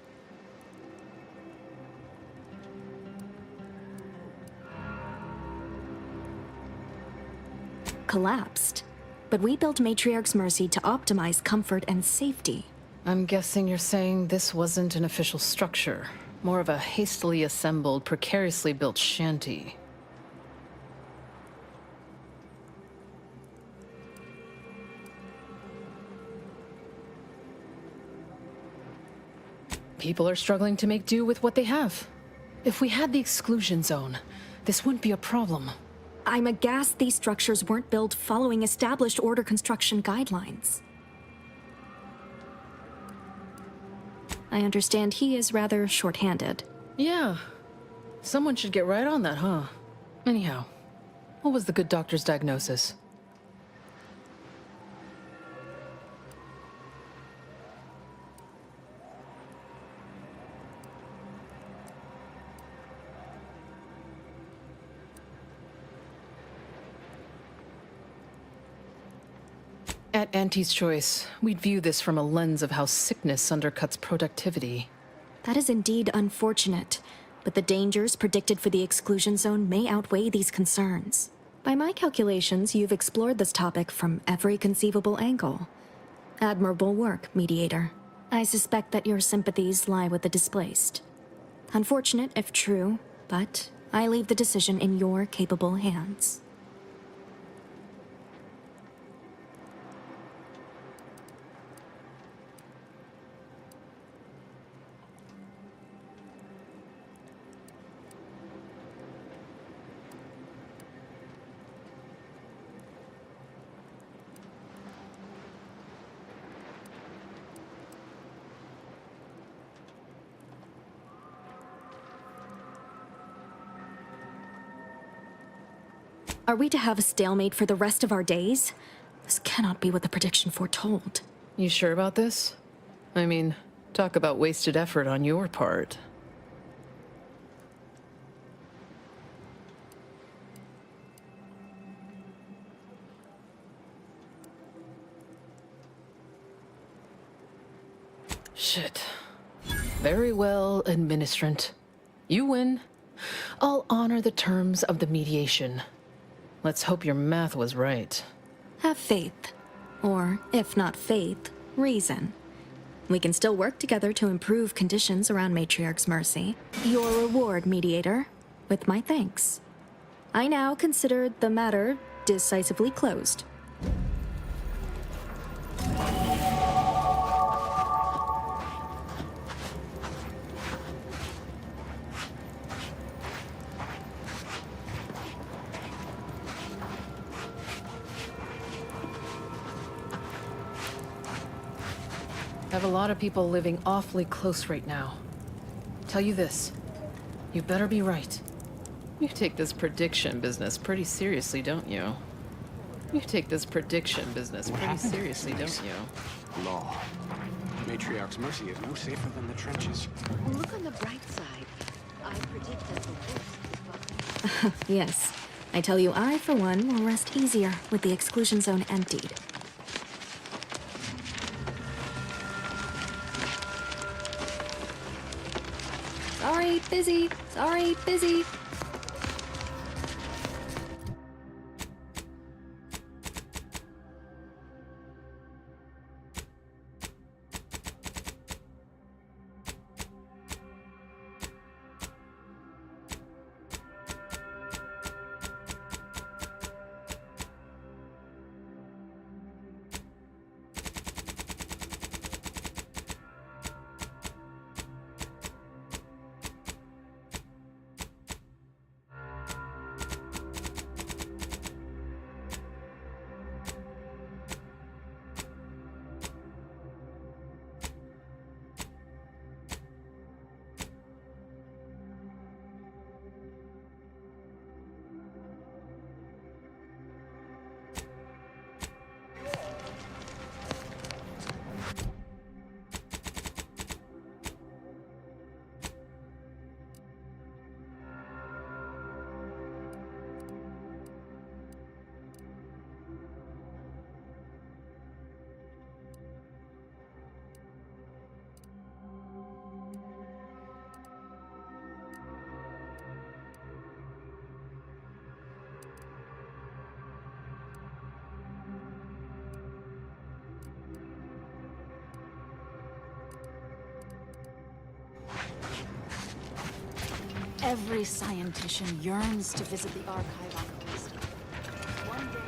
Collapsed. But we built Matriarch's Mercy to optimize comfort and safety. I'm guessing you're saying this wasn't an official structure, more of a hastily assembled, precariously built shanty. People are struggling to make do with what they have. If we had the exclusion zone, this wouldn't be a problem. I'm aghast these structures weren't built following established order construction guidelines. I understand he is rather short-handed. Yeah. Someone should get right on that, huh? Anyhow, what was the good doctor's diagnosis? At Auntie's Choice, we'd view this from a lens of how sickness undercuts productivity. That is indeed unfortunate, but the dangers predicted for the exclusion zone may outweigh these concerns. By my calculations, you've explored this topic from every conceivable angle. Admirable work, Mediator. I suspect that your sympathies lie with the displaced. Unfortunate if true, but I leave the decision in your capable hands. Are we to have a stalemate for the rest of our days? This cannot be what the prediction foretold. You sure about this? I mean, talk about wasted effort on your part. Shit. Very well, administrant. You win. I'll honor the terms of the mediation. Let's hope your math was right. Have faith. Or, if not faith, reason. We can still work together to improve conditions around Matriarch's Mercy. Your reward, Mediator, with my thanks. I now consider the matter decisively closed. I have a lot of people living awfully close right now. Tell you this, you better be right. You take this prediction business pretty seriously, don't you? You take this prediction business pretty seriously, don't you? Law. Matriarch's Mercy is no safer than the trenches. Look on the bright side. I predict that the worst is behind. Yes. I tell you, I, for one, will rest easier with the exclusion zone emptied. Sorry, busy. Sorry, busy. Every scientician yearns to visit the archive on the West. One day...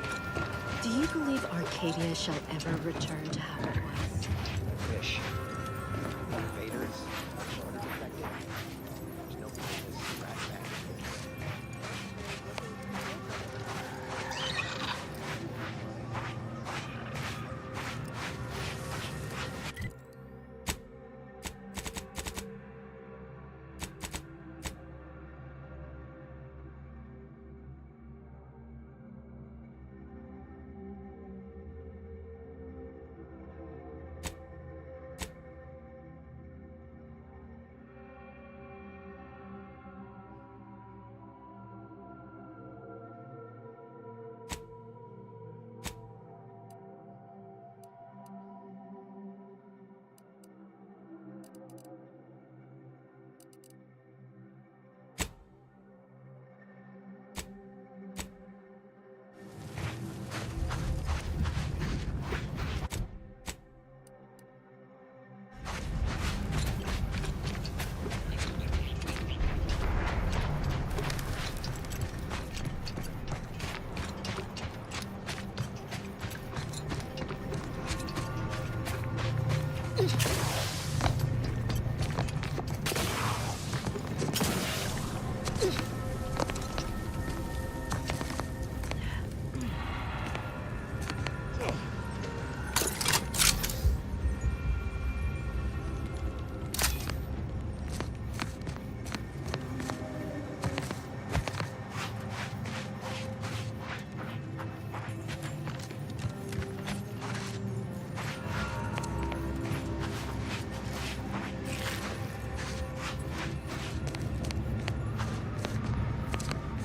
Do you believe Arcadia shall ever return to how it was? Fish. Invaders. There's no place to right back.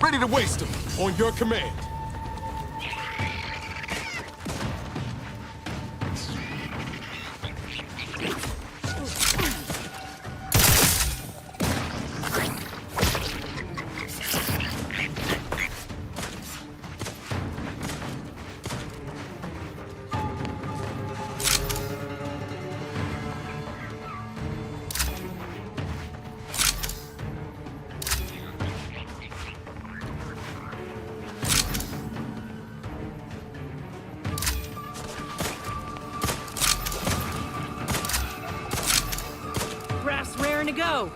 Ready to waste them, on your command. to go.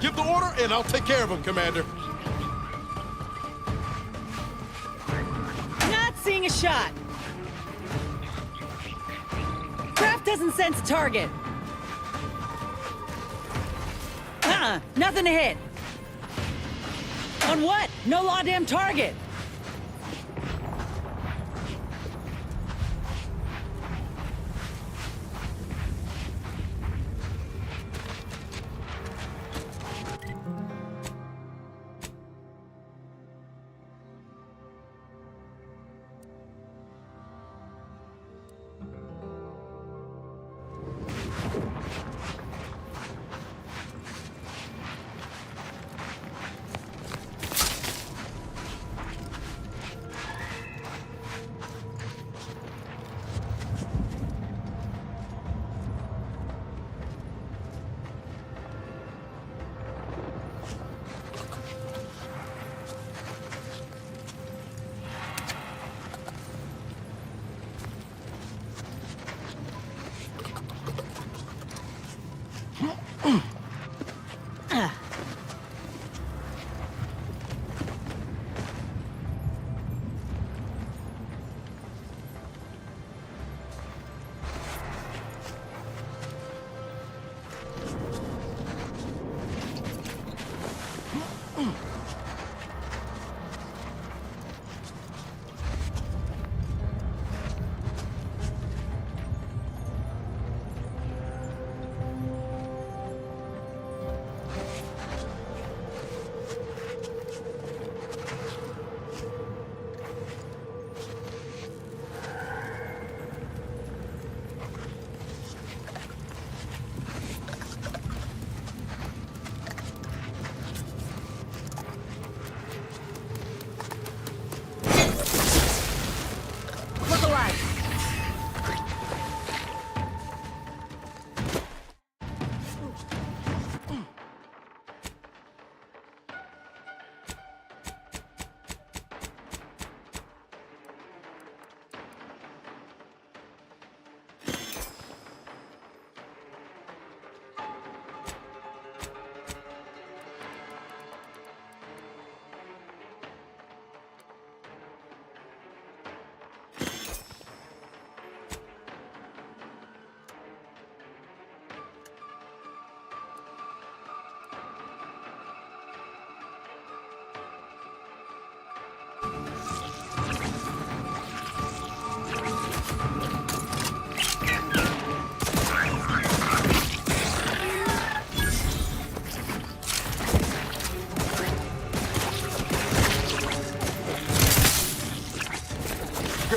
Give the order, and I'll take care of him, Commander. Not seeing a shot. Craft doesn't sense a target. Nothing to hit. On what? No law damn target.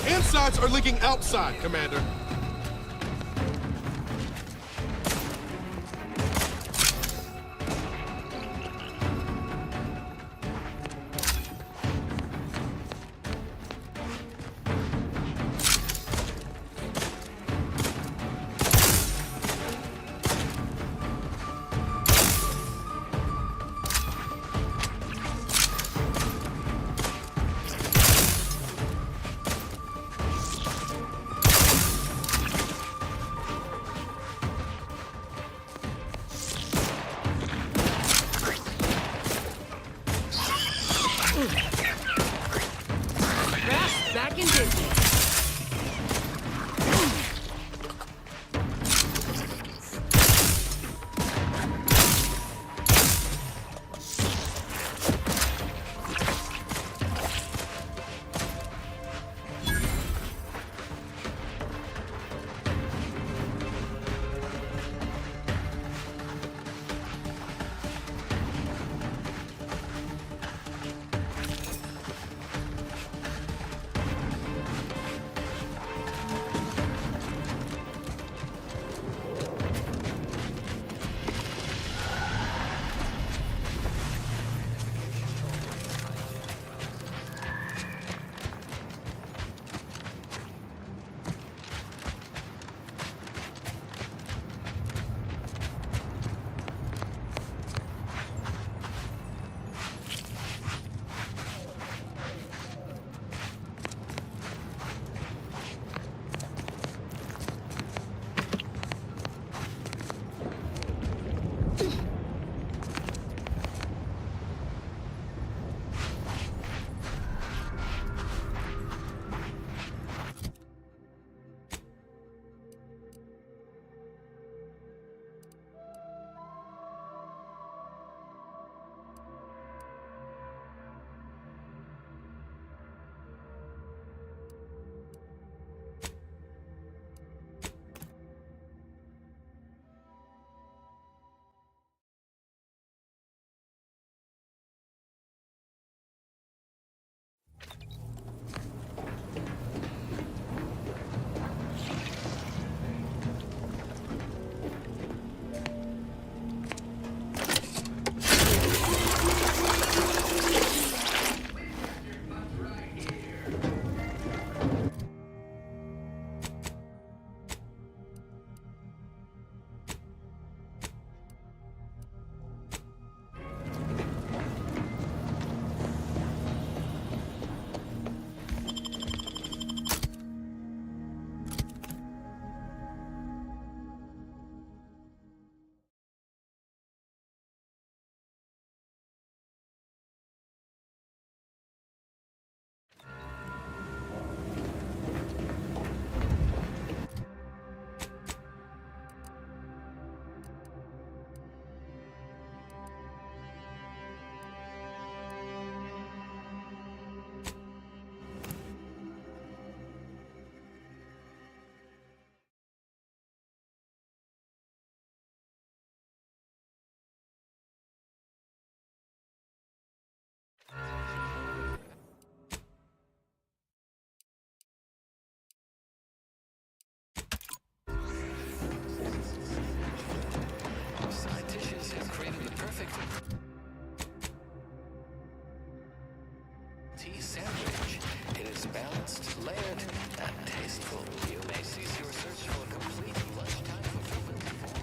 Insides are leaking outside, Commander. balanced, layered, and tasteful. You may cease your search for complete lunchtime fulfillment for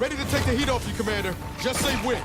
Ready to take the heat off you, Commander. Just say when.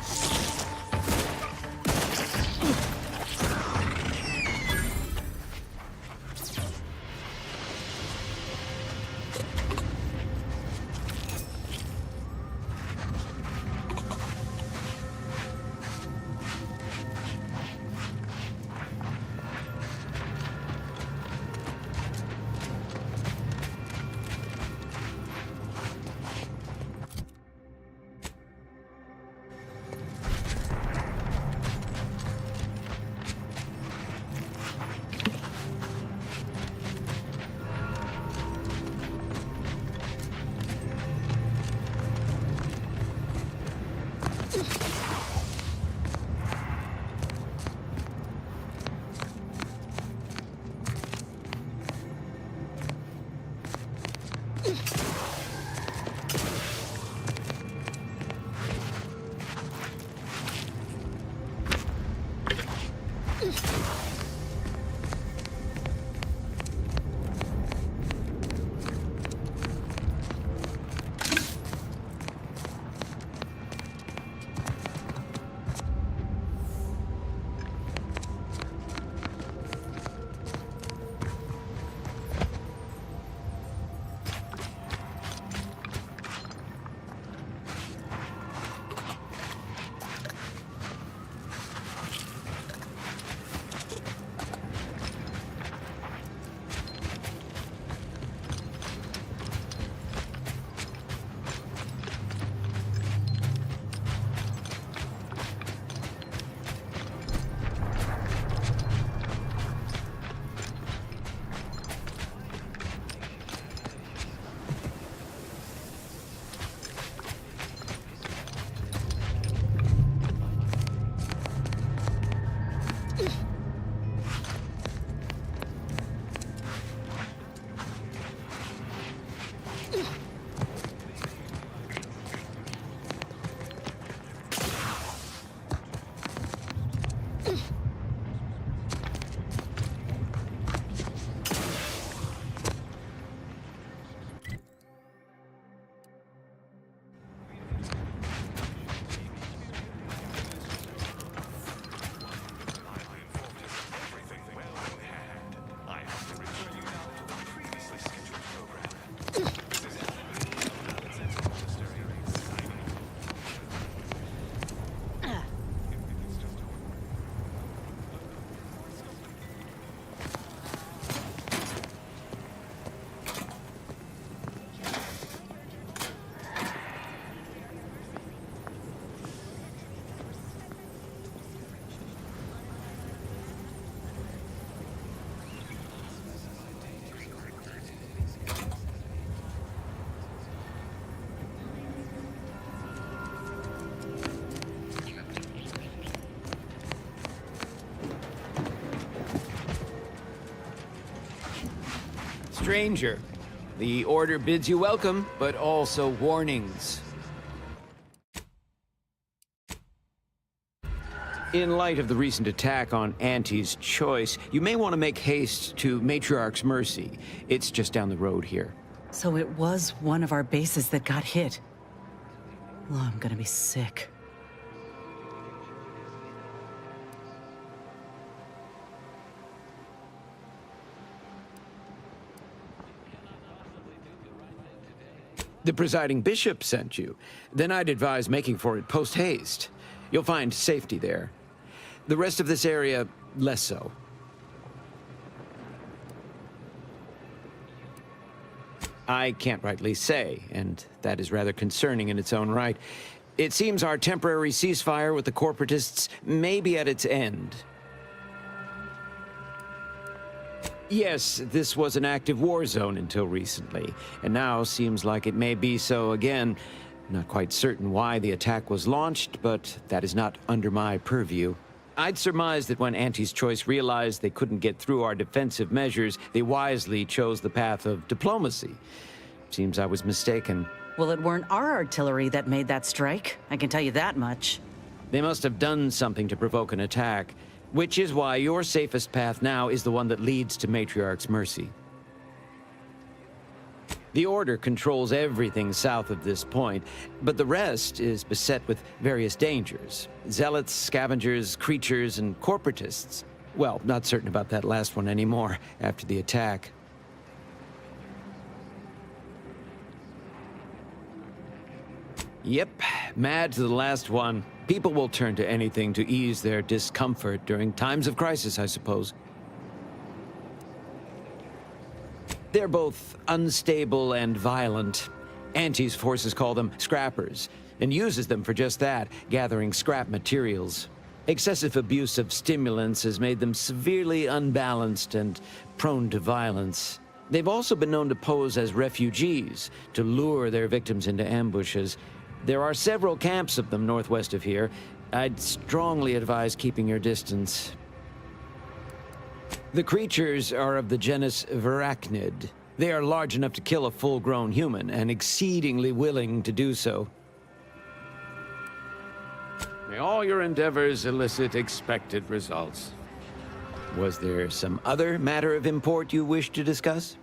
stranger. The Order bids you welcome, but also warnings. In light of the recent attack on Auntie's Choice, you may want to make haste to Matriarch's Mercy. It's just down the road here. So it was one of our bases that got hit. Oh, I'm gonna be sick. The presiding bishop sent you. Then I'd advise making for it post-haste. You'll find safety there. The rest of this area, less so. I can't rightly say, and that is rather concerning in its own right. It seems our temporary ceasefire with the corporatists may be at its end. Yes, this was an active war zone until recently, and now seems like it may be so again. Not quite certain why the attack was launched, but that is not under my purview. I'd surmise that when Auntie's Choice realized they couldn't get through our defensive measures, they wisely chose the path of diplomacy. Seems I was mistaken. Well, it weren't our artillery that made that strike. I can tell you that much. They must have done something to provoke an attack, which is why your safest path now is the one that leads to Matriarch's Mercy. The Order controls everything south of this point, but the rest is beset with various dangers. Zealots, scavengers, creatures, and corporatists. Well, not certain about that last one anymore after the attack. Yep, mad to the last one. People will turn to anything to ease their discomfort during times of crisis, I suppose. They're both unstable and violent. Auntie's forces call them scrappers, and uses them for just that, gathering scrap materials. Excessive abuse of stimulants has made them severely unbalanced and prone to violence. They've also been known to pose as refugees, to lure their victims into ambushes. There are several camps of them northwest of here. I'd strongly advise keeping your distance. The creatures are of the genus Verachnid. They are large enough to kill a full-grown human, and exceedingly willing to do so. May all your endeavors elicit expected results. Was there some other matter of import you wish to discuss?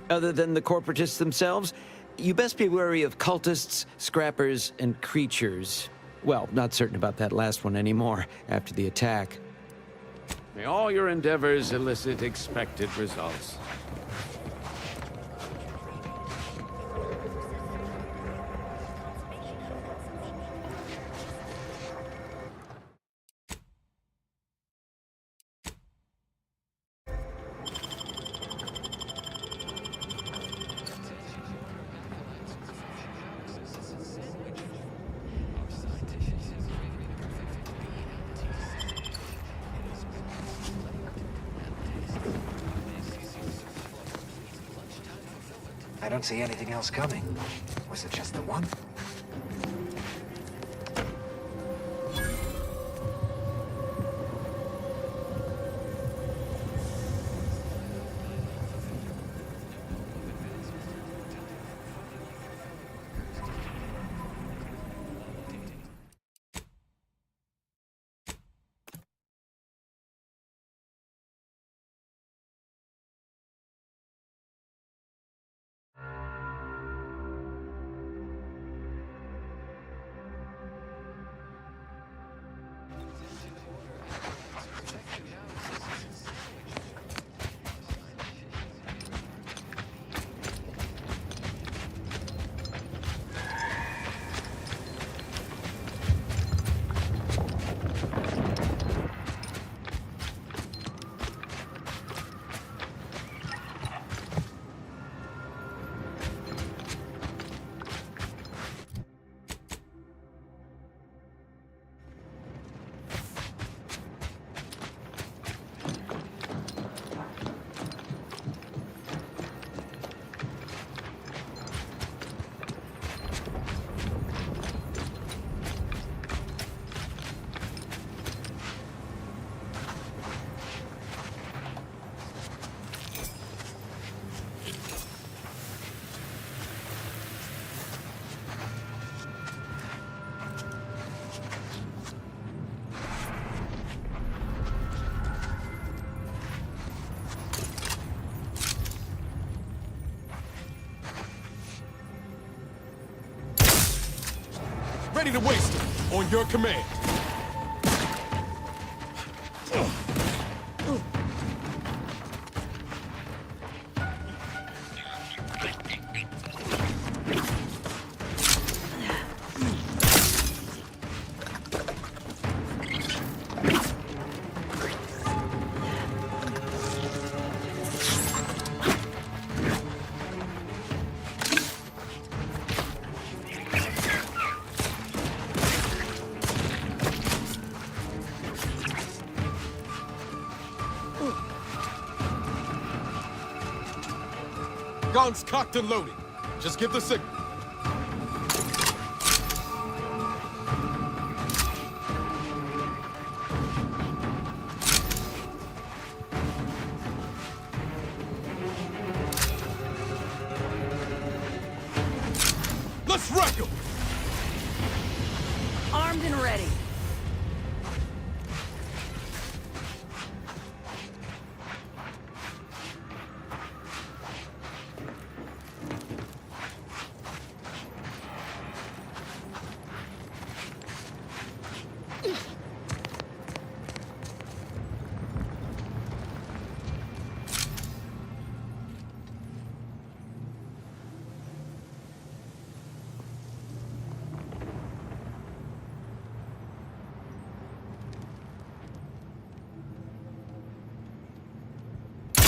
Other than the corporatists themselves, you best be wary of cultists, scrappers, and creatures. Well, not certain about that last one anymore after the attack. May all your endeavors elicit expected results. I don't see anything else coming. Was it just the one? ready to waste it. On your command. Guns cocked and loaded. Just give the signal. Let's wreck 'em! Armed and ready.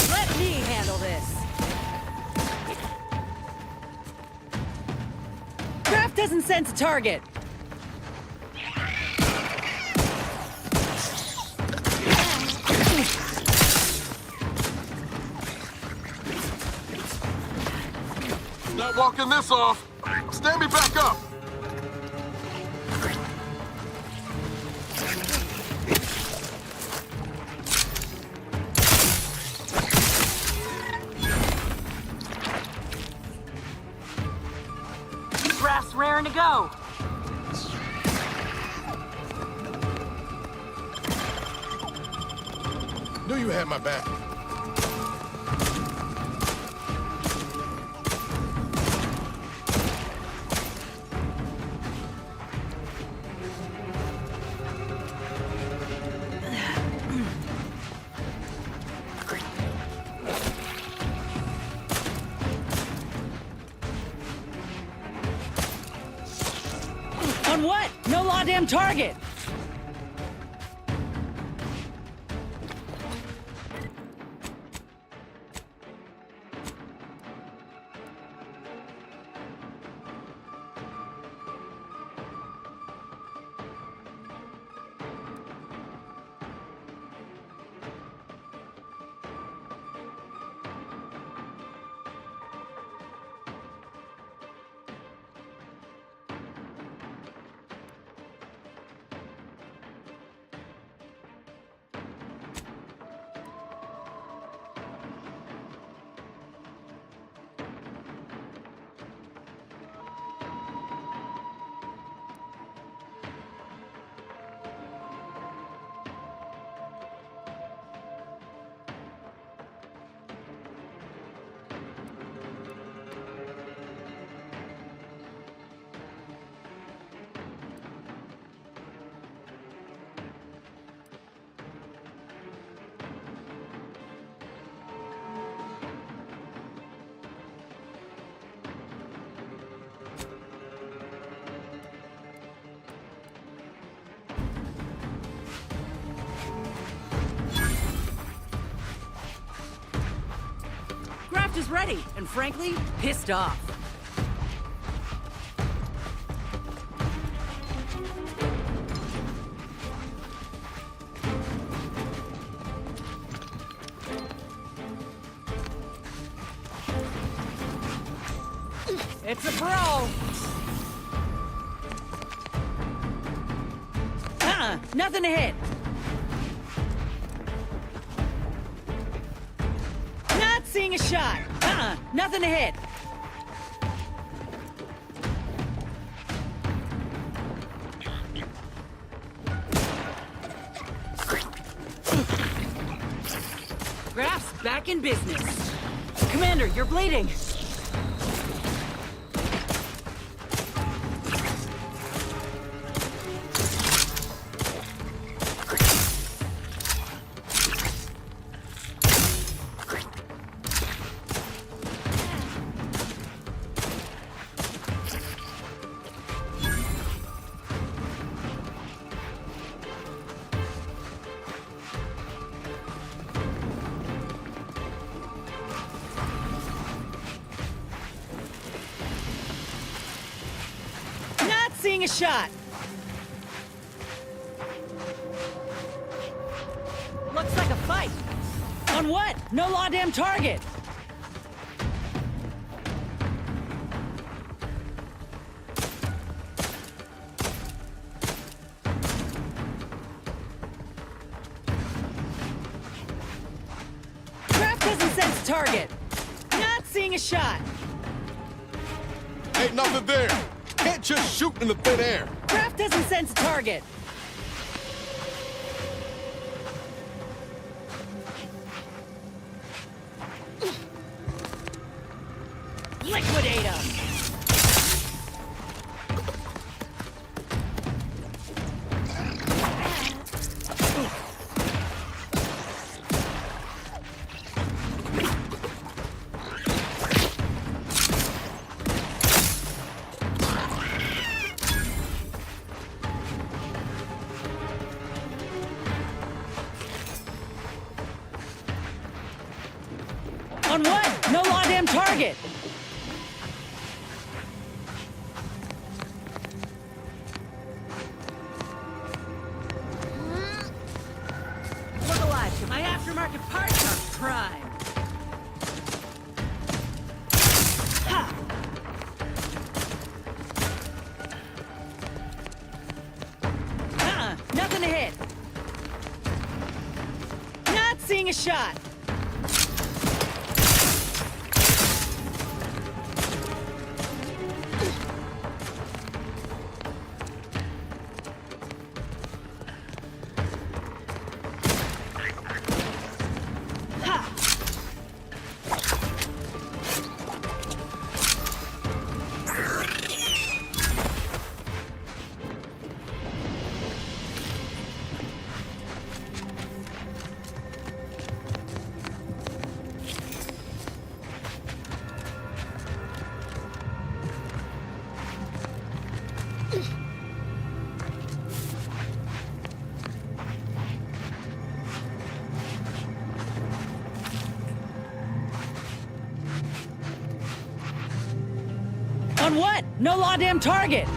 Let me handle this. Craft doesn't sense a target. Not walking this off. Stand me back up. Draft's raring to go. Knew you had my back. On what? No law-damn target! Craft is ready, and frankly, pissed off. It's a pro! Nothing to hit! Not seeing a shot! Nothing to hit! Graph's back in business. Commander, you're bleeding! seeing a shot. Looks like a fight. On what? No law damn target. Craft doesn't sense target. Not seeing a shot. Ain't nothing there. Can't just shoot in the thin air. Craft doesn't sense a target. Liquidate him! On what? No law damn target! Look alive, my aftermarket parts are prime. Ha! Nothing to hit. Not seeing a shot. On what? No law damn target!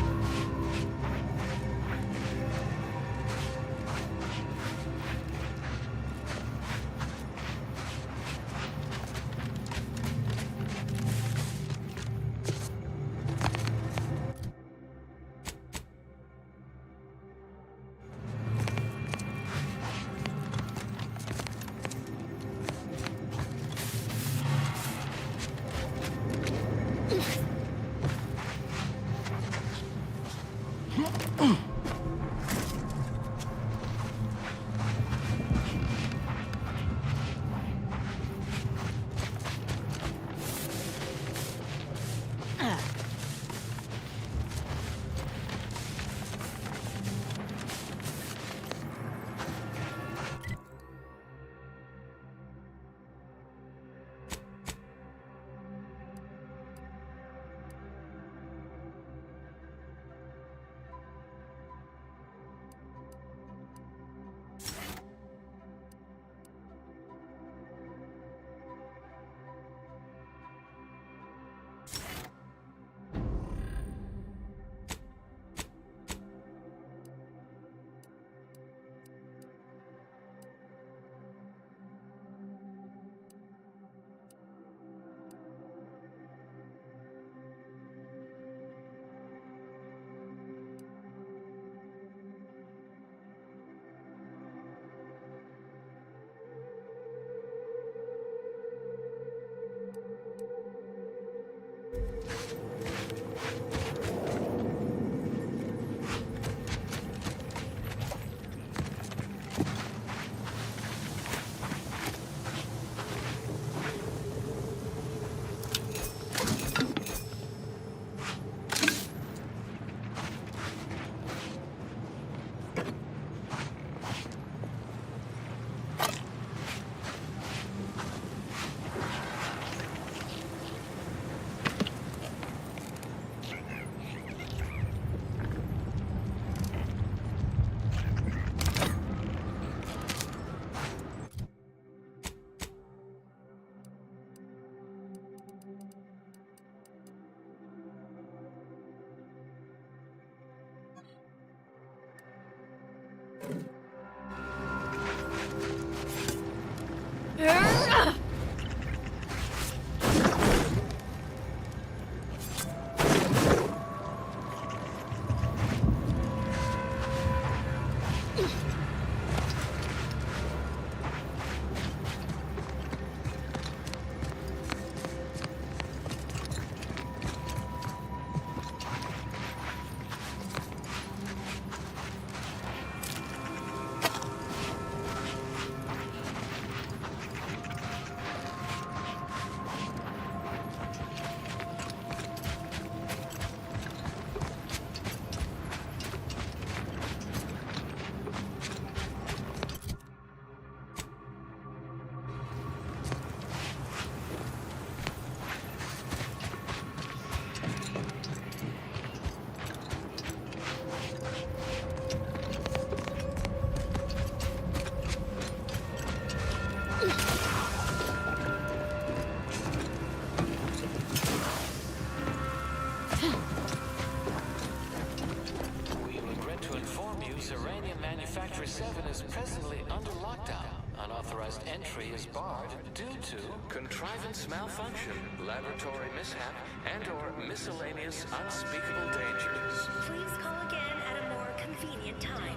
Entry is barred due to contrivance malfunction, laboratory mishap, and/or miscellaneous unspeakable dangers. Please call again at a more convenient time.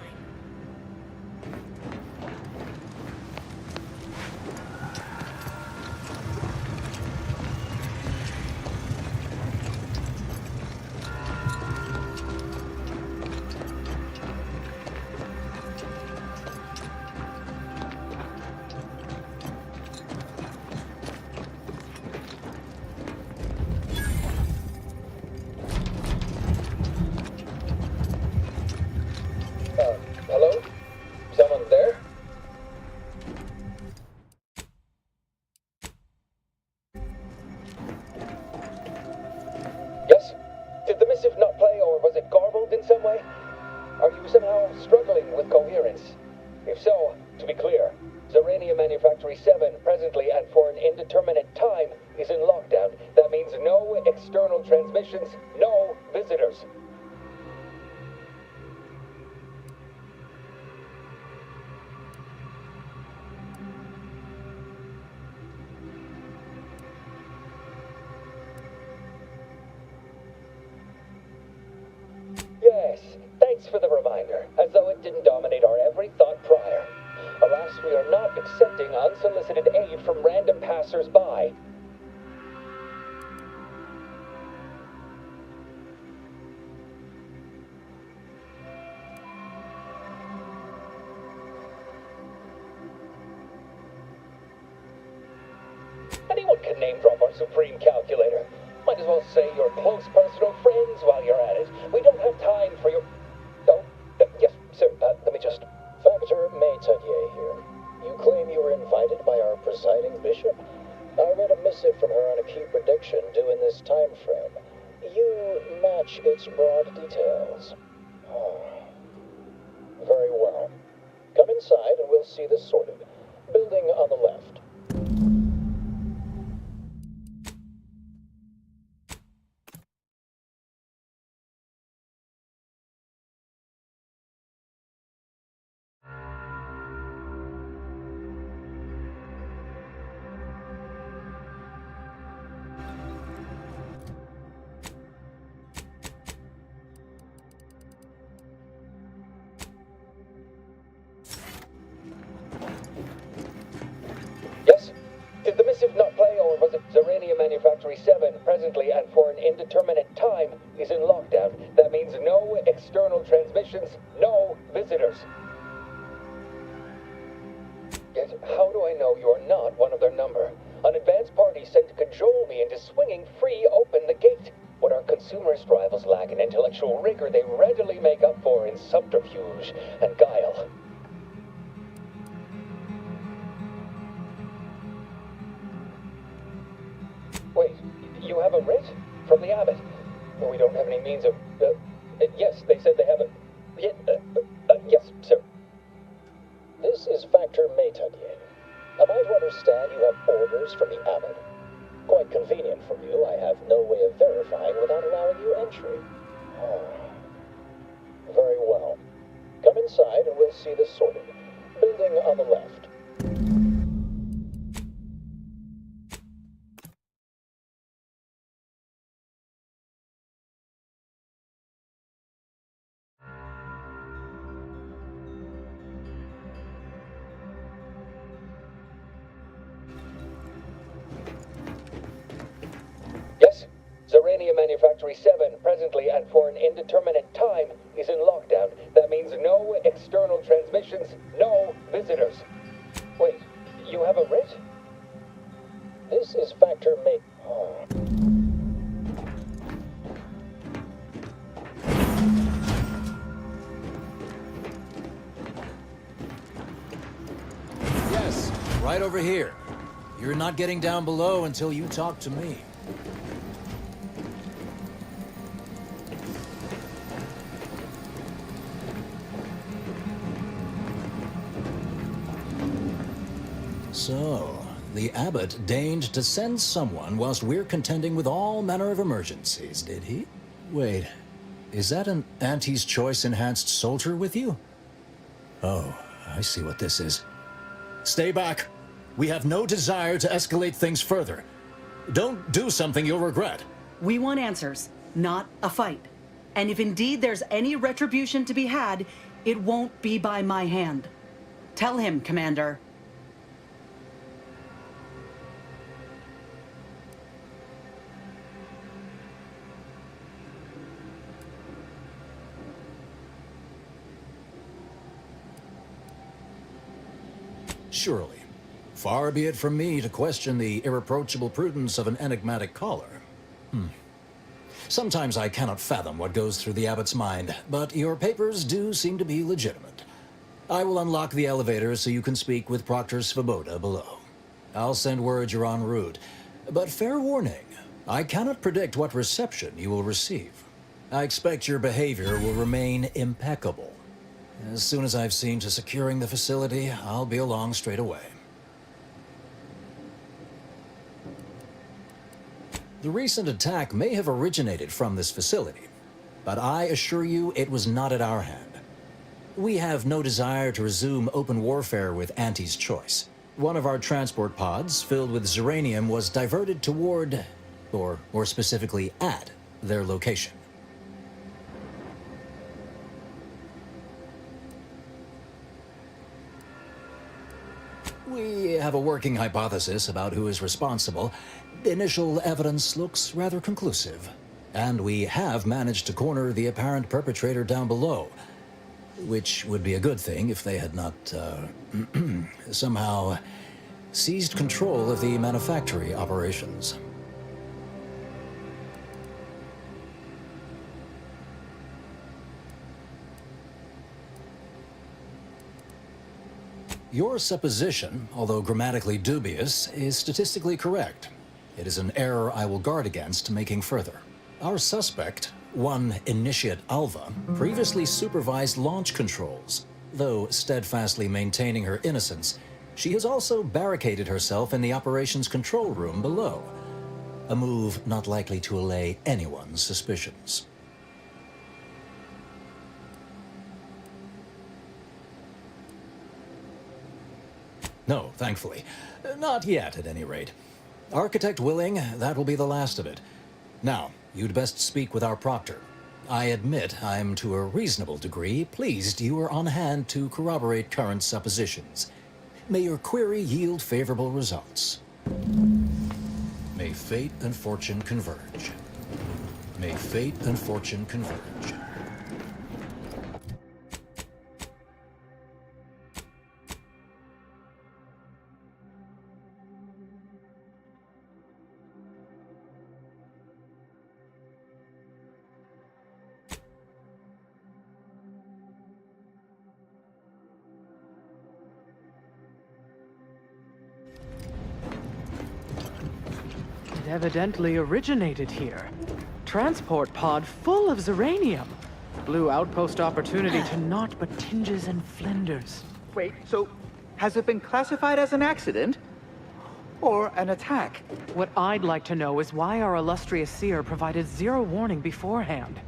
Hello? Someone there? Yes? Did the missive not play, or was it garbled in some way? Are you somehow struggling with coherence? If so, to be clear, Zerania Manufactory 7 presently and for an indeterminate time is in lockdown. That means no external transmissions, no visitors. Yes, thanks for the reminder, as though it didn't dominate our every thought prior. Alas, we are not accepting unsolicited aid from random passers-by. Anyone can name-drop our supreme calculator. Might as well say your close personal friends while you're at it. We don't have time for your... Oh, yes, sir, let me just... Factor Maytunier here. You claim you were invited by our presiding bishop? I read a missive from her on a key prediction due in this time frame. You match its broad details. Very well. Come inside and we'll see this sorted. Building on the left. Yes? Did the missive not play, or was it Zerania Manufactory 7 presently and for an indeterminate time is in lockdown? That means no external transmissions, no visitors. Yet, how do I know you're not one of their number? An advanced party sent to cajole me into swinging free open the gate. What our consumerist rivals lack in intellectual rigor, they readily make up for in subterfuge and guile. Wait, you have a writ? From the abbot? We don't have any means of... yes, they said they have a... yes, sir. This is Factor Maytunier. Am I to understand you have orders from the abbot? Quite convenient for you. I have no way of verifying without allowing you entry. Very well. Come inside and we'll see this sorted. Building on the left. Manufactory 7, presently and for an indeterminate time, is in lockdown. That means no external transmissions, no visitors. Wait, you have a writ? This is Factor Mate. Yes, right over here. You're not getting down below until you talk to me. So, the abbot deigned to send someone whilst we're contending with all manner of emergencies, did he? Wait, is that an Auntie's Choice enhanced soldier with you? Oh, I see what this is. Stay back. We have no desire to escalate things further. Don't do something you'll regret. We want answers, not a fight. And if indeed there's any retribution to be had, it won't be by my hand. Tell him, Commander. Surely. Far be it from me to question the irreproachable prudence of an enigmatic caller. Sometimes I cannot fathom what goes through the abbot's mind, but your papers do seem to be legitimate. I will unlock the elevator so you can speak with Proctor Svoboda below. I'll send word you're en route, but fair warning, I cannot predict what reception you will receive. I expect your behavior will remain impeccable. As soon as I've seen to securing the facility, I'll be along straight away. The recent attack may have originated from this facility, but I assure you it was not at our hand. We have no desire to resume open warfare with Auntie's Choice. One of our transport pods, filled with Zeranium, was diverted toward, or more specifically at, their location. We have a working hypothesis about who is responsible. Initial evidence looks rather conclusive. And we have managed to corner the apparent perpetrator down below. Which would be a good thing if they had not, somehow seized control of the manufactory operations. Your supposition, although grammatically dubious, is statistically correct. It is an error I will guard against making further. Our suspect, one Initiate Alva, previously supervised launch controls. Though steadfastly maintaining her innocence, she has also barricaded herself in the operations control room below. A move not likely to allay anyone's suspicions. No, thankfully. Not yet, at any rate. Architect willing, that will be the last of it. Now, you'd best speak with our proctor. I admit I'm to a reasonable degree pleased you are on hand to corroborate current suppositions. May your query yield favorable results. May fate and fortune converge. May fate and fortune converge. It evidently originated here. Transport pod full of Zeranium. Blue outpost opportunity to naught but tinges and flinders. Wait, so has it been classified as an accident? Or an attack? What I'd like to know is why our illustrious seer provided zero warning beforehand.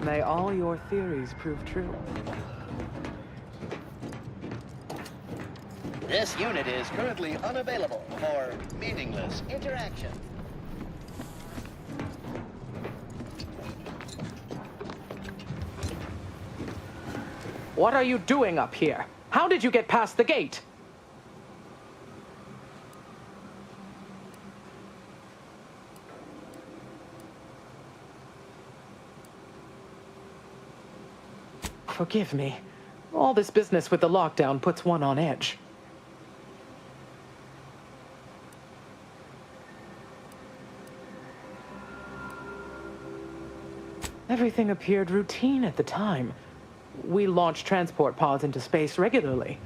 May all your theories prove true. This unit is currently unavailable for meaningless interaction. What are you doing up here? How did you get past the gate? forgive me. All this business with the lockdown puts one on edge. Everything appeared routine at the time. We launch transport pods into space regularly.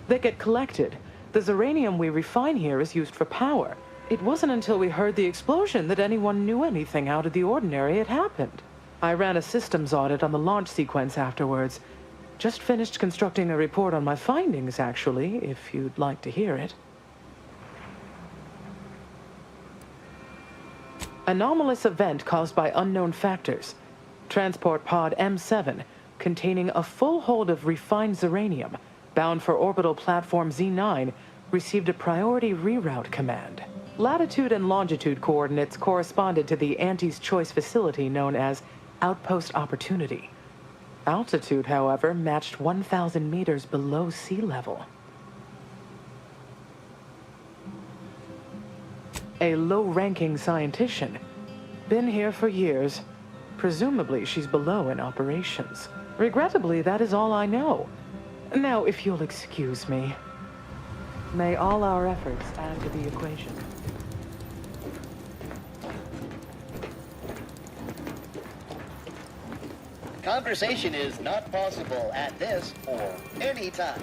They get collected. The Zeranium we refine here is used for power. It wasn't until we heard the explosion that anyone knew anything out of the ordinary had happened. I ran a systems audit on the launch sequence afterwards. Just finished constructing a report on my findings, actually, if you'd like to hear it. Anomalous event caused by unknown factors. Transport pod M7, containing a full hold of refined Zeranium, bound for orbital platform Z9, received a priority reroute command. Latitude and longitude coordinates corresponded to the Anti's Choice facility known as Outpost Opportunity. Altitude, however, matched 1,000 meters below sea level. A low-ranking scientician. Been here for years. Presumably, she's below in operations. Regrettably, that is all I know. Now, if you'll excuse me, may all our efforts add to the equation. Conversation is not possible at this or any time.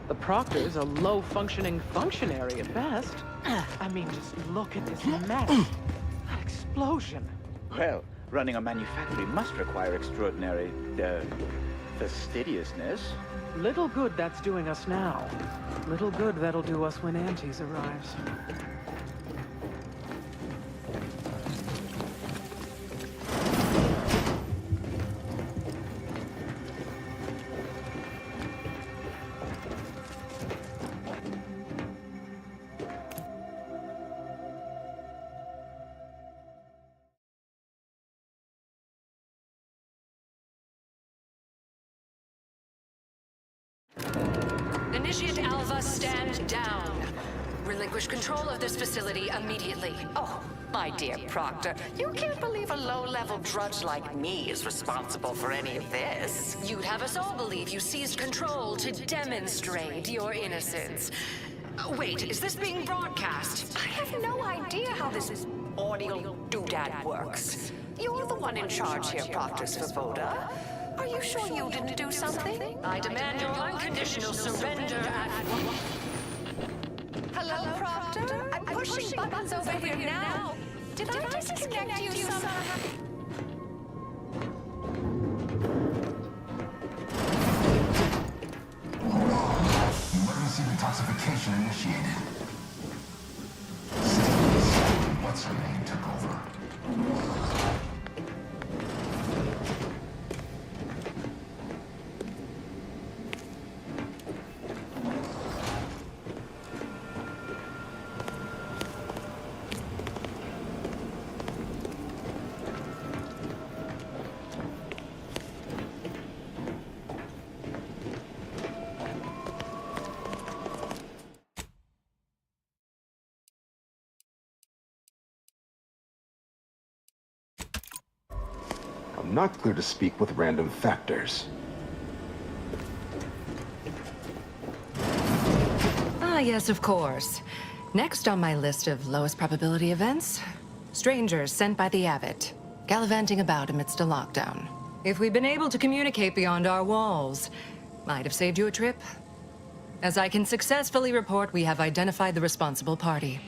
The Proctor's a low-functioning functionary at best. I mean, just look at this mess. That explosion. Well, running a manufactory must require extraordinary, fastidiousness. Little good that's doing us now. Little good that'll do us when Antes arrives. Initiate Alva, stand down. Relinquish control of this facility immediately. Oh, my dear Proctor, you can't believe a low-level drudge like me is responsible for any of this. You'd have us all believe you seized control to demonstrate your innocence. Wait, is this being broadcast? I have no idea how this audio doodad works. You're the one in charge here, Proctor Svoboda. Are you sure you didn't do something? I demand your unconditional surrender at... Hello, Proctor? I'm pushing buttons over here now. Did I disconnect you somehow? Emergency detoxification initiated. What's her name took over? I'm not clear to speak with random factors. Ah, yes, of course. Next on my list of lowest probability events, strangers sent by the Abbot, gallivanting about amidst a lockdown. If we'd been able to communicate beyond our walls, might have saved you a trip. As I can successfully report, we have identified the responsible party.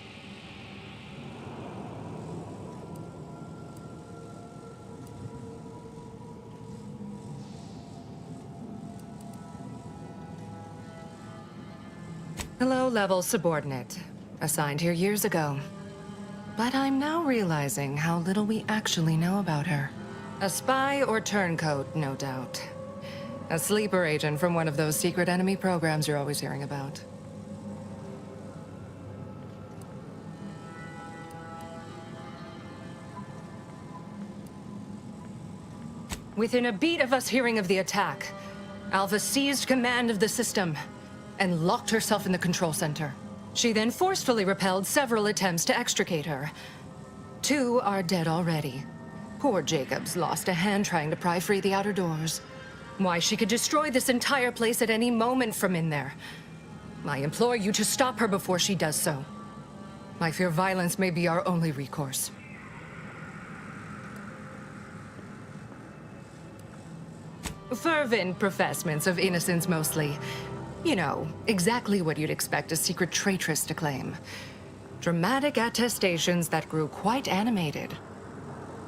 A low-level subordinate, assigned here years ago. But I'm now realizing how little we actually know about her. A spy or turncoat, no doubt. A sleeper agent from one of those secret enemy programs you're always hearing about. Within a beat of us hearing of the attack, Alpha seized command of the system and locked herself in the control center. She then forcefully repelled several attempts to extricate her. 2 are dead already. Poor Jacobs lost a hand trying to pry free the outer doors. Why, she could destroy this entire place at any moment from in there. I implore you to stop her before she does so. I fear violence may be our only recourse. Fervent professements of innocence mostly. You know, exactly what you'd expect a secret traitress to claim. Dramatic attestations that grew quite animated.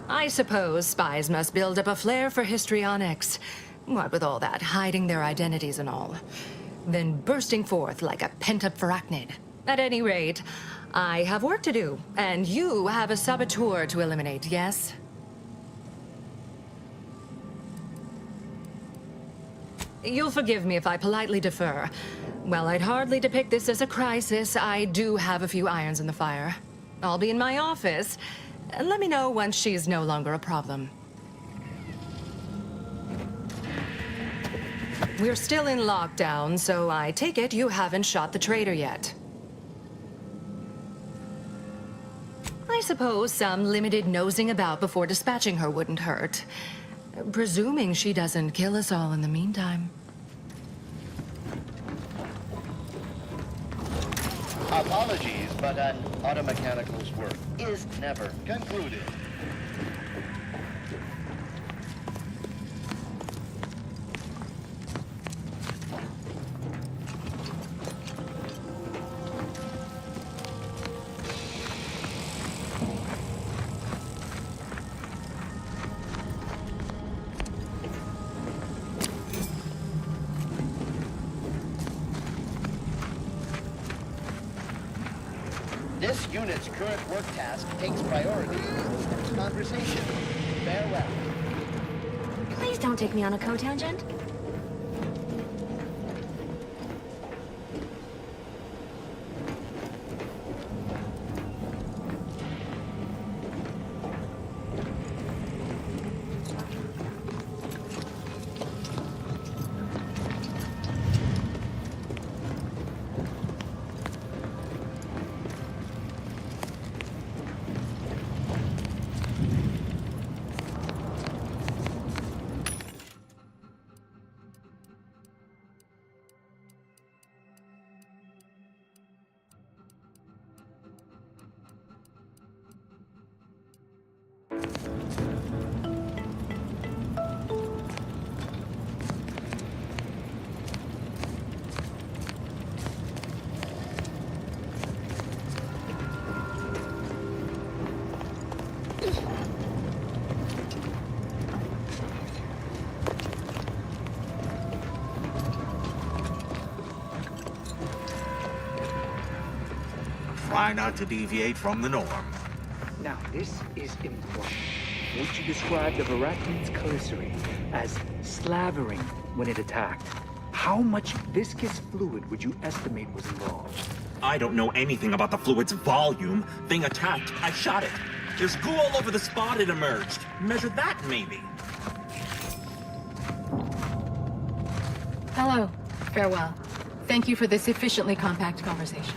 I suppose spies must build up a flair for histrionics. What with all that, hiding their identities and all. Then bursting forth like a pent-up arachnid. At any rate, I have work to do, and you have a saboteur to eliminate, yes? You'll forgive me if I politely defer. While I'd hardly depict this as a crisis, I do have a few irons in the fire. I'll be in my office. Let me know once she's no longer a problem. We're still in lockdown, so I take it you haven't shot the traitor yet. I suppose some limited nosing about before dispatching her wouldn't hurt. Presuming she doesn't kill us all in the meantime. Apologies, but an automechanical's work is never concluded. This unit's current work task takes priority over this conversation. Farewell. Please don't take me on a co-tangent. Try not to deviate from the norm. Now, this is important. What you described of Arachnid's cursory as slavering when it attacked. How much viscous fluid would you estimate was involved? I don't know anything about the fluid's volume. Thing attacked, I shot it. There's goo all over the spot it emerged. Measure that, maybe. Hello. Farewell. Thank you for this efficiently compact conversation.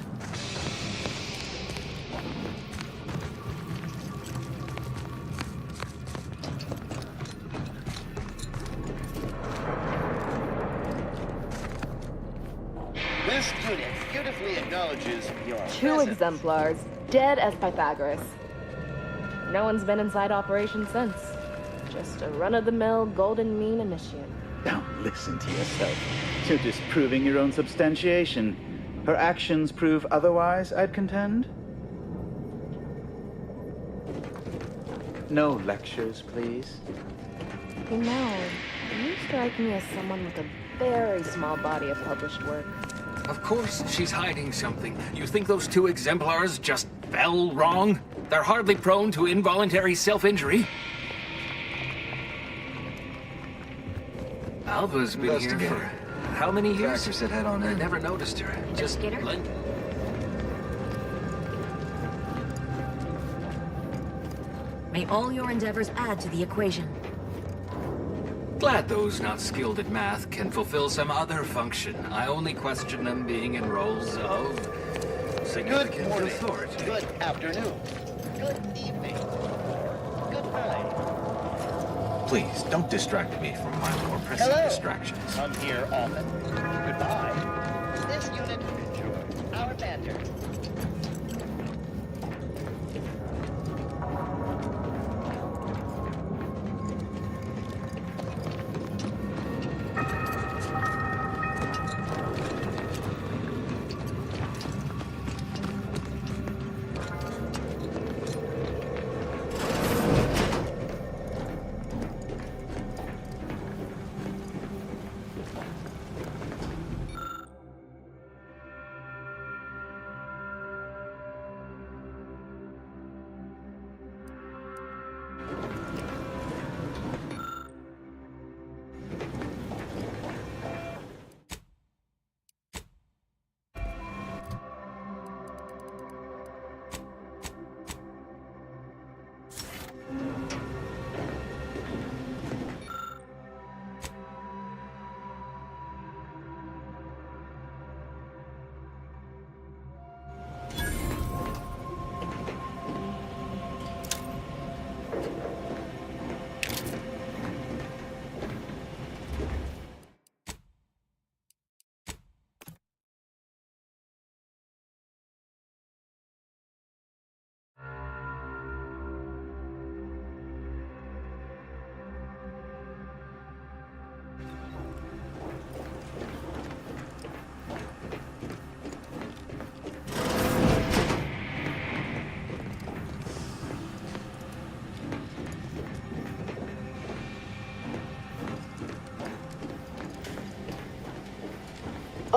This unit beautifully acknowledges your 2 presence. exemplars, dead as Pythagoras. No one's been inside operation since. Just a run-of-the-mill golden mean initiate. Don't listen to yourself. You're just proving your own substantiation. Her actions prove otherwise, I'd contend. No lectures, please. You know, you strike me as someone with a very small body of published work. Of course she's hiding something. You think those 2 exemplars just fell wrong? They're hardly prone to involuntary self-injury. Alva's been here for how many years? Factor said head on in. I never noticed her. Just blended. May all your endeavors add to the equation. Glad those not skilled at math can fulfill some other function. I only question them being in roles of Good morning. Good afternoon. Good evening. Or good night. Please, don't distract me from my more pressing Hello. distractions. Come here often. Goodbye. This unit enjoys our banter.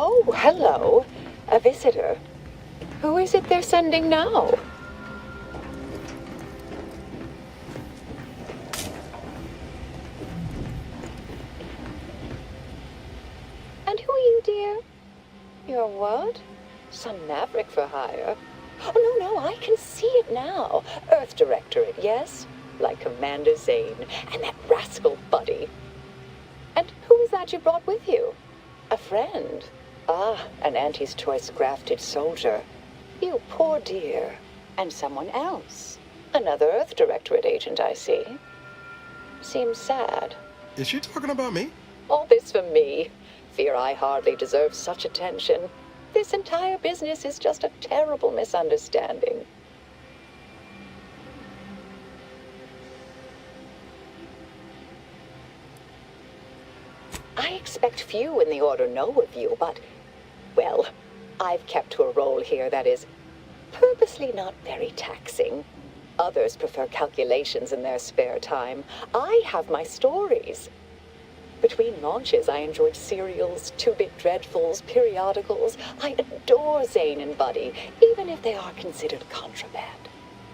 Oh, hello. A visitor. Who is it they're sending now? And who are you, dear? You're what? Some maverick for hire? Oh, no, I can see it now. Earth Directorate, yes? Like Commander Zane and that rascal Buddy. And who is that you brought with you? A friend? Ah, an Auntie's choice grafted soldier. You poor dear. And someone else. Another Earth Directorate agent, I see. Seems sad. Is she talking about me? All this for me. Fear I hardly deserve such attention. This entire business is just a terrible misunderstanding. I expect few in the Order know of you, but, well, I've kept to a role here that is purposely not very taxing. Others prefer calculations in their spare time. I have my stories. Between launches, I enjoyed serials, two-bit dreadfuls, periodicals. I adore Zane and Buddy, even if they are considered contraband.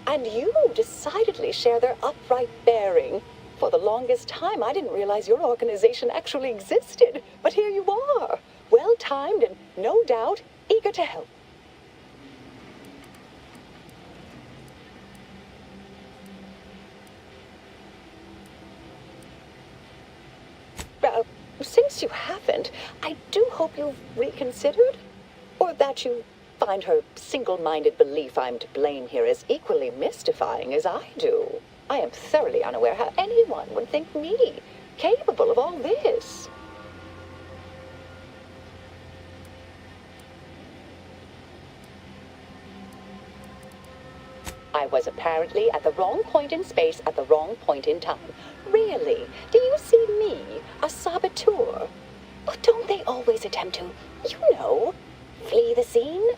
And you decidedly share their upright bearing. For the longest time, I didn't realize your organization actually existed. But here you are, well-timed and, no doubt, eager to help. Since you haven't, I do hope you've reconsidered. Or that you find her single-minded belief I'm to blame here as equally mystifying as I do. I am thoroughly unaware how anyone would think me capable of all this. I was apparently at the wrong point in space at the wrong point in time. Really? Do you see me, a saboteur? But don't they always attempt to, you know, flee the scene?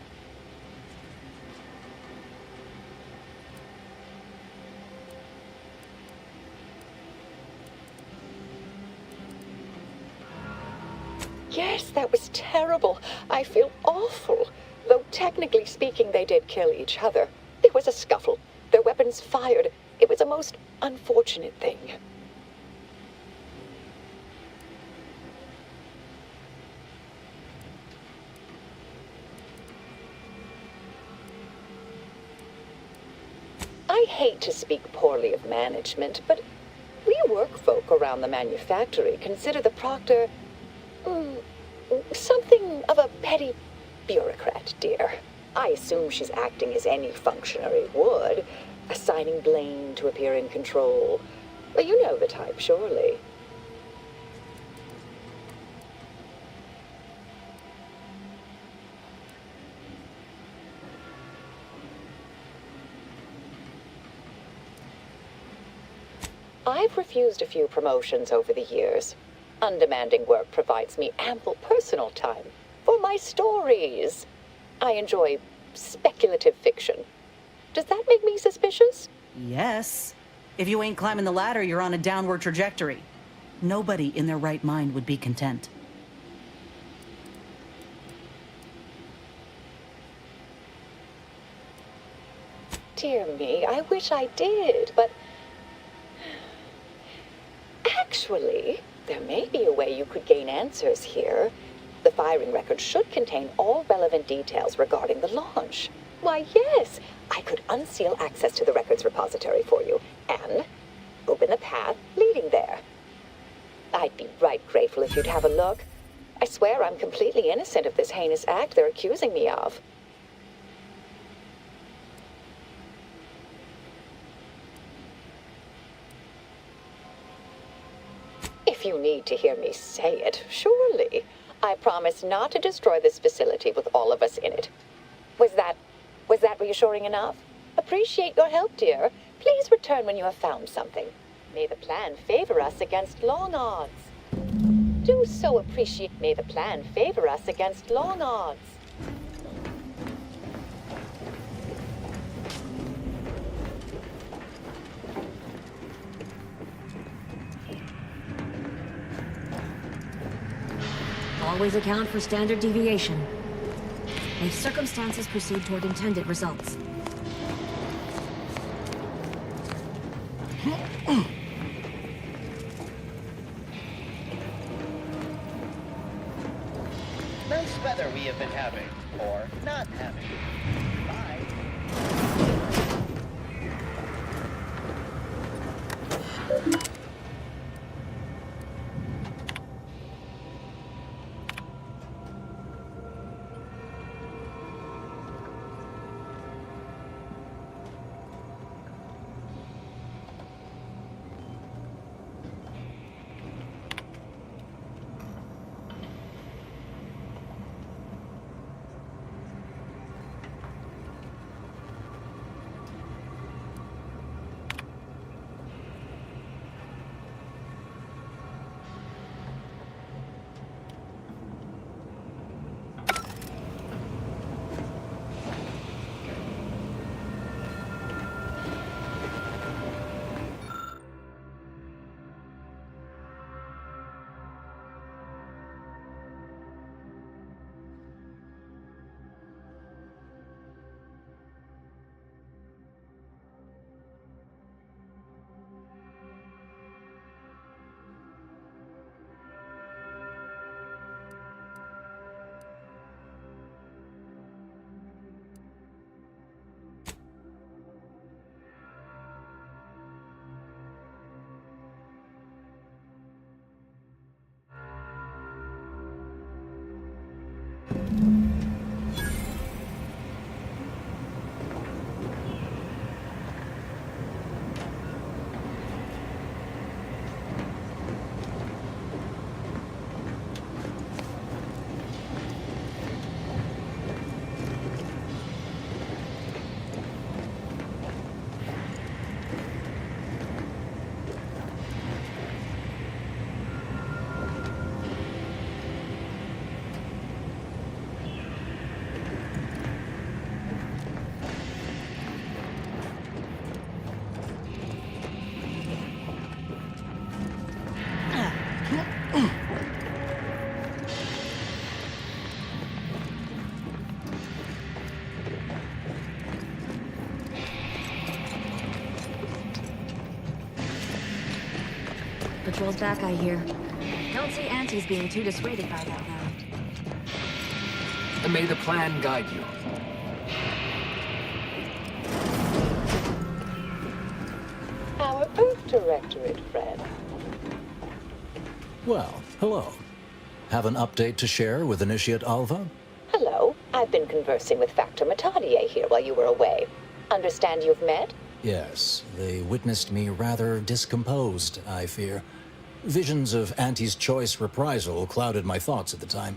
Yes, that was terrible. I feel awful. Though technically speaking, they did kill each other. There was a scuffle. Their weapons fired. It was a most unfortunate thing. I hate to speak poorly of management, but we workfolk around the manufactory consider the proctor something of a petty bureaucrat, dear. I assume she's acting as any functionary would, assigning blame to appear in control. But you know the type, surely. I've refused a few promotions over the years. Undemanding work provides me ample personal time for my stories. I enjoy speculative fiction. Does that make me suspicious? Yes. If you ain't climbing the ladder, you're on a downward trajectory. Nobody in their right mind would be content. Dear me, I wish I did, but... Actually, there may be a way you could gain answers here. The firing record should contain all relevant details regarding the launch. Why, yes, I could unseal access to the records repository for you, and open the path leading there. I'd be right grateful if you'd have a look. I swear I'm completely innocent of this heinous act they're accusing me of. If you need to hear me say it, surely. I promise not to destroy this facility with all of us in it. Was that reassuring enough? Appreciate your help, dear. Please return when you have found something. May the plan favor us against long odds. Do so appreciate. May the plan favor us against long odds. Always account for standard deviation. May circumstances proceed toward intended results. Nice weather we have been having, or not having. Bye. Patrol's back, I hear. Don't see Auntie's being too dissuaded by that now. And may the plan guide you. Our Earth Directorate friend. Well, hello. Have an update to share with Initiate Alva? Hello. I've been conversing with Factor Matadier here while you were away. Understand you've met? Yes, they witnessed me rather discomposed, I fear. Visions of Auntie's choice reprisal clouded my thoughts at the time.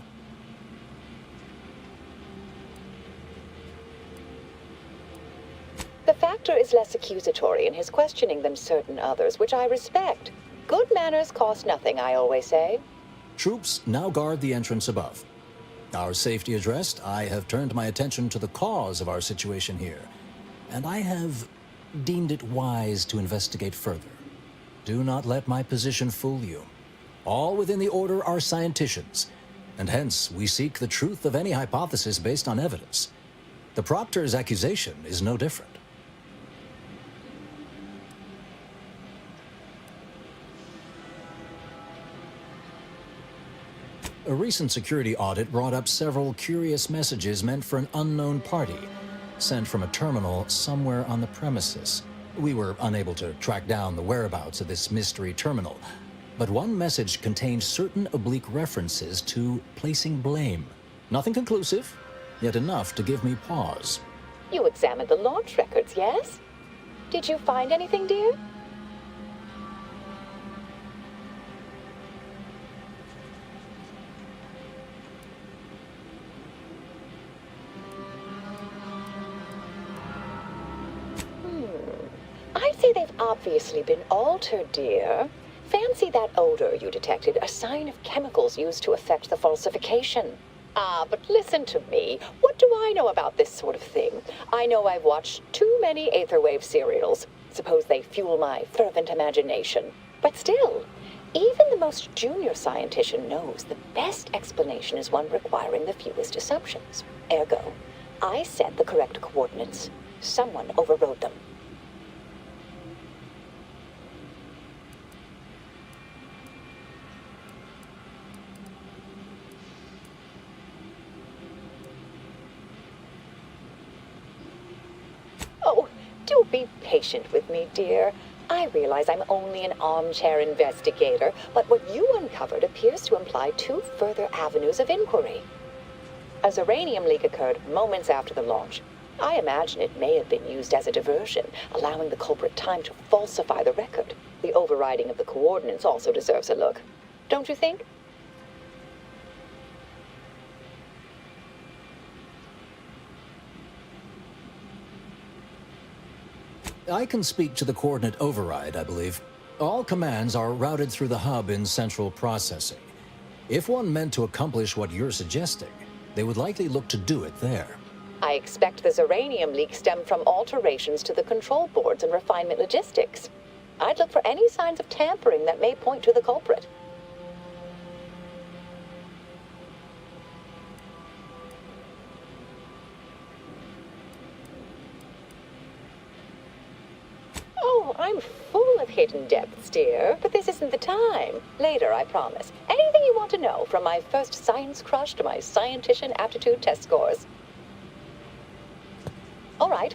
The Factor is less accusatory in his questioning than certain others, which I respect. Good manners cost nothing, I always say. Troops now guard the entrance above. Our safety addressed, I have turned my attention to the cause of our situation here, and I have deemed it wise to investigate further. Do not let my position fool you. All within the Order are scienticians, and hence we seek the truth of any hypothesis based on evidence. The Proctor's accusation is no different. A recent security audit brought up several curious messages meant for an unknown party, sent from a terminal somewhere on the premises. We were unable to track down the whereabouts of this mystery terminal, but one message contained certain oblique references to placing blame. Nothing conclusive, yet enough to give me pause. You examined the launch records, yes? Did you find anything, dear? I'd say they've obviously been altered, dear. Fancy that odor you detected, a sign of chemicals used to affect the falsification. Ah, but listen to me. What do I know about this sort of thing? I know I've watched too many Aetherwave serials. Suppose they fuel my fervent imagination. But still, even the most junior scientician knows the best explanation is one requiring the fewest assumptions. Ergo, I set the correct coordinates. Someone overrode them. Oh, do be patient with me, dear. I realize I'm only an armchair investigator, but what you uncovered appears to imply two further avenues of inquiry. A Zeranium leak occurred moments after the launch. I imagine it may have been used as a diversion, allowing the culprit time to falsify the record. The overriding of the coordinates also deserves a look. Don't you think? I can speak to the coordinate override, I believe. All commands are routed through the hub in central processing. If one meant to accomplish what you're suggesting, they would likely look to do it there. I expect the Zeranium leak stemmed from alterations to the control boards and refinement logistics. I'd look for any signs of tampering that may point to the culprit. Oh, I'm full of hidden depths, dear, but this isn't the time. Later, I promise. Anything you want to know, from my first science crush to my scientician aptitude test scores. All right.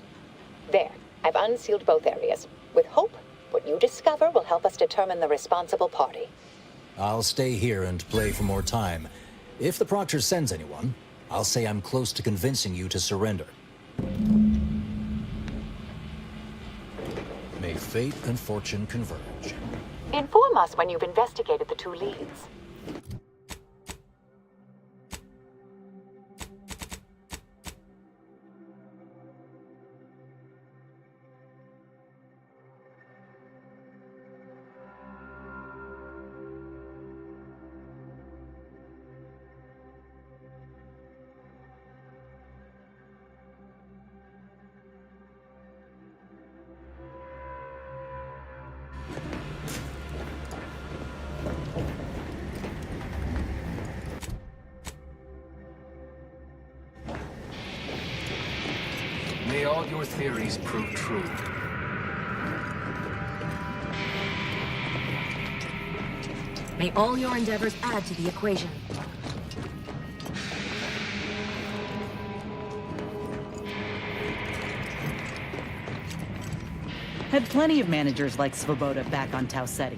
There. I've unsealed both areas. With hope, what you discover will help us determine the responsible party. I'll stay here and play for more time. If the Proctor sends anyone, I'll say I'm close to convincing you to surrender. May fate and fortune converge. Inform us when you've investigated the two leads. May all your theories prove true. May all your endeavors add to the equation. Had plenty of managers like Svoboda back on Tau Ceti.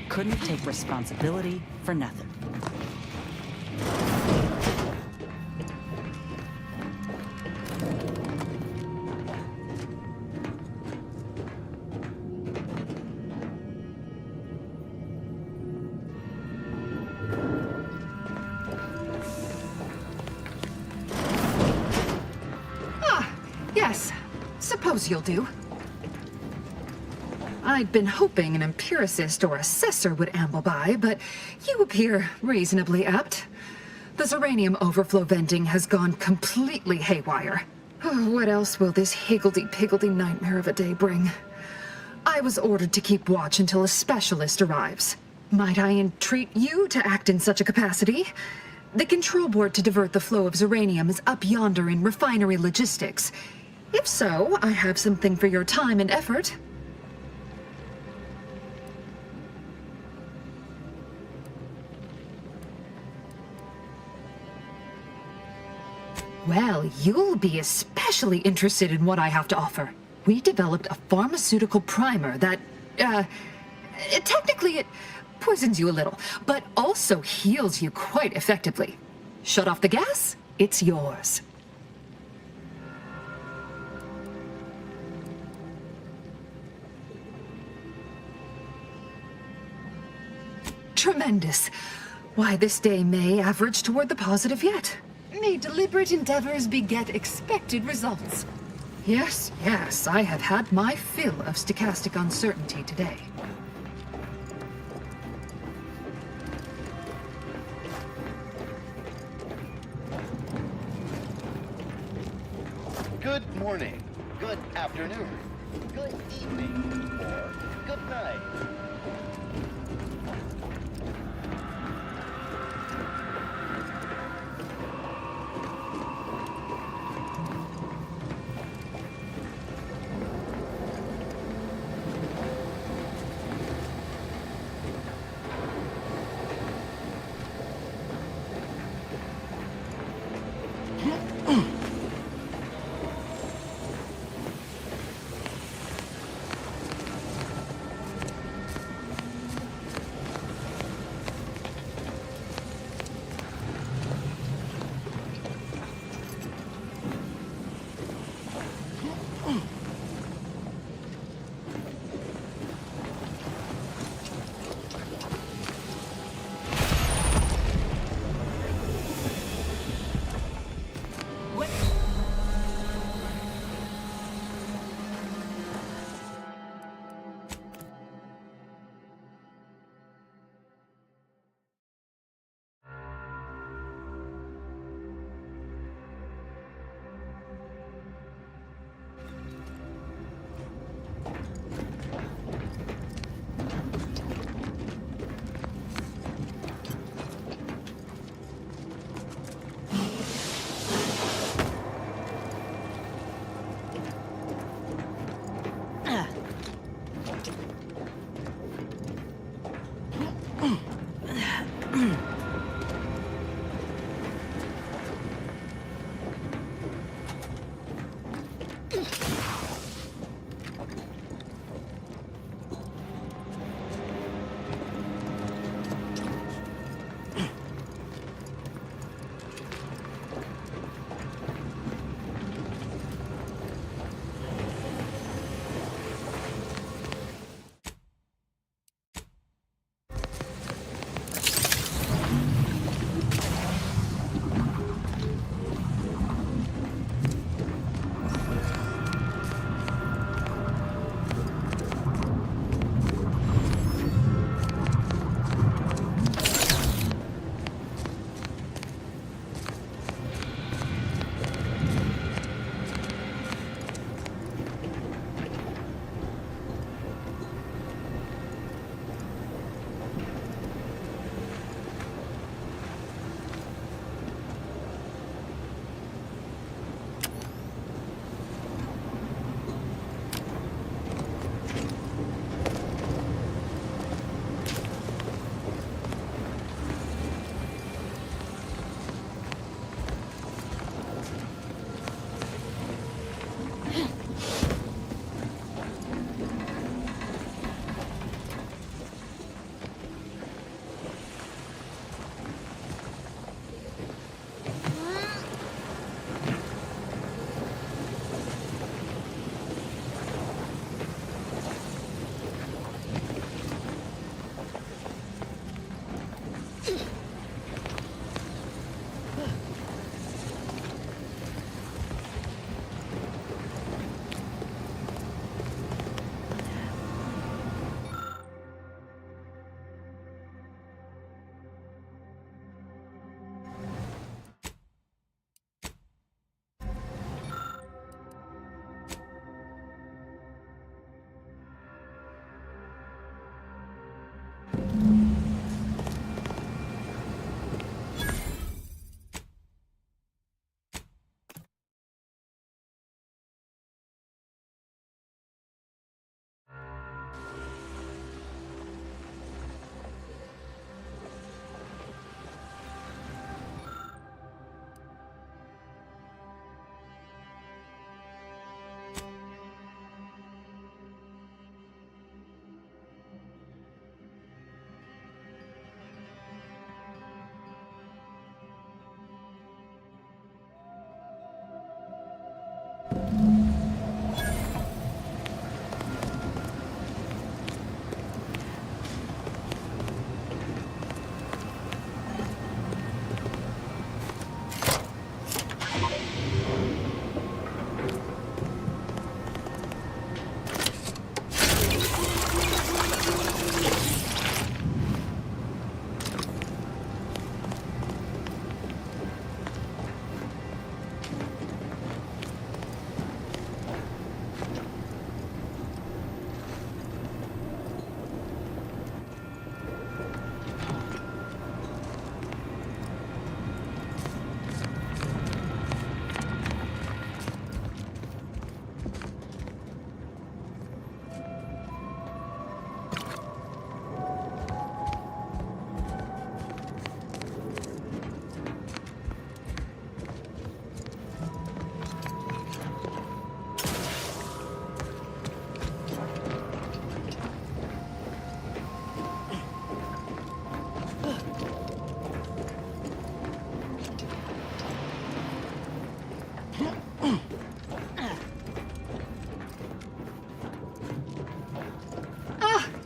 Couldn't take responsibility for nothing. suppose you'll do. I'd been hoping an empiricist or assessor would amble by, but you appear reasonably apt. The Zeranium overflow venting has gone completely haywire. Oh, what else will this higgledy-piggledy nightmare of a day bring? I was ordered to keep watch until a specialist arrives. Might I entreat you to act in such a capacity? The control board to divert the flow of Zeranium is up yonder in refinery logistics. If so, I have something for your time and effort. Well, you'll be especially interested in what I have to offer. We developed a pharmaceutical primer that, technically it poisons you a little, but also heals you quite effectively. Shut off the gas, it's yours. Tremendous. Why, this day may average toward the positive yet. May deliberate endeavors beget expected results. Yes, yes, I have had my fill of stochastic uncertainty today. Good morning, good afternoon, good evening, or good night.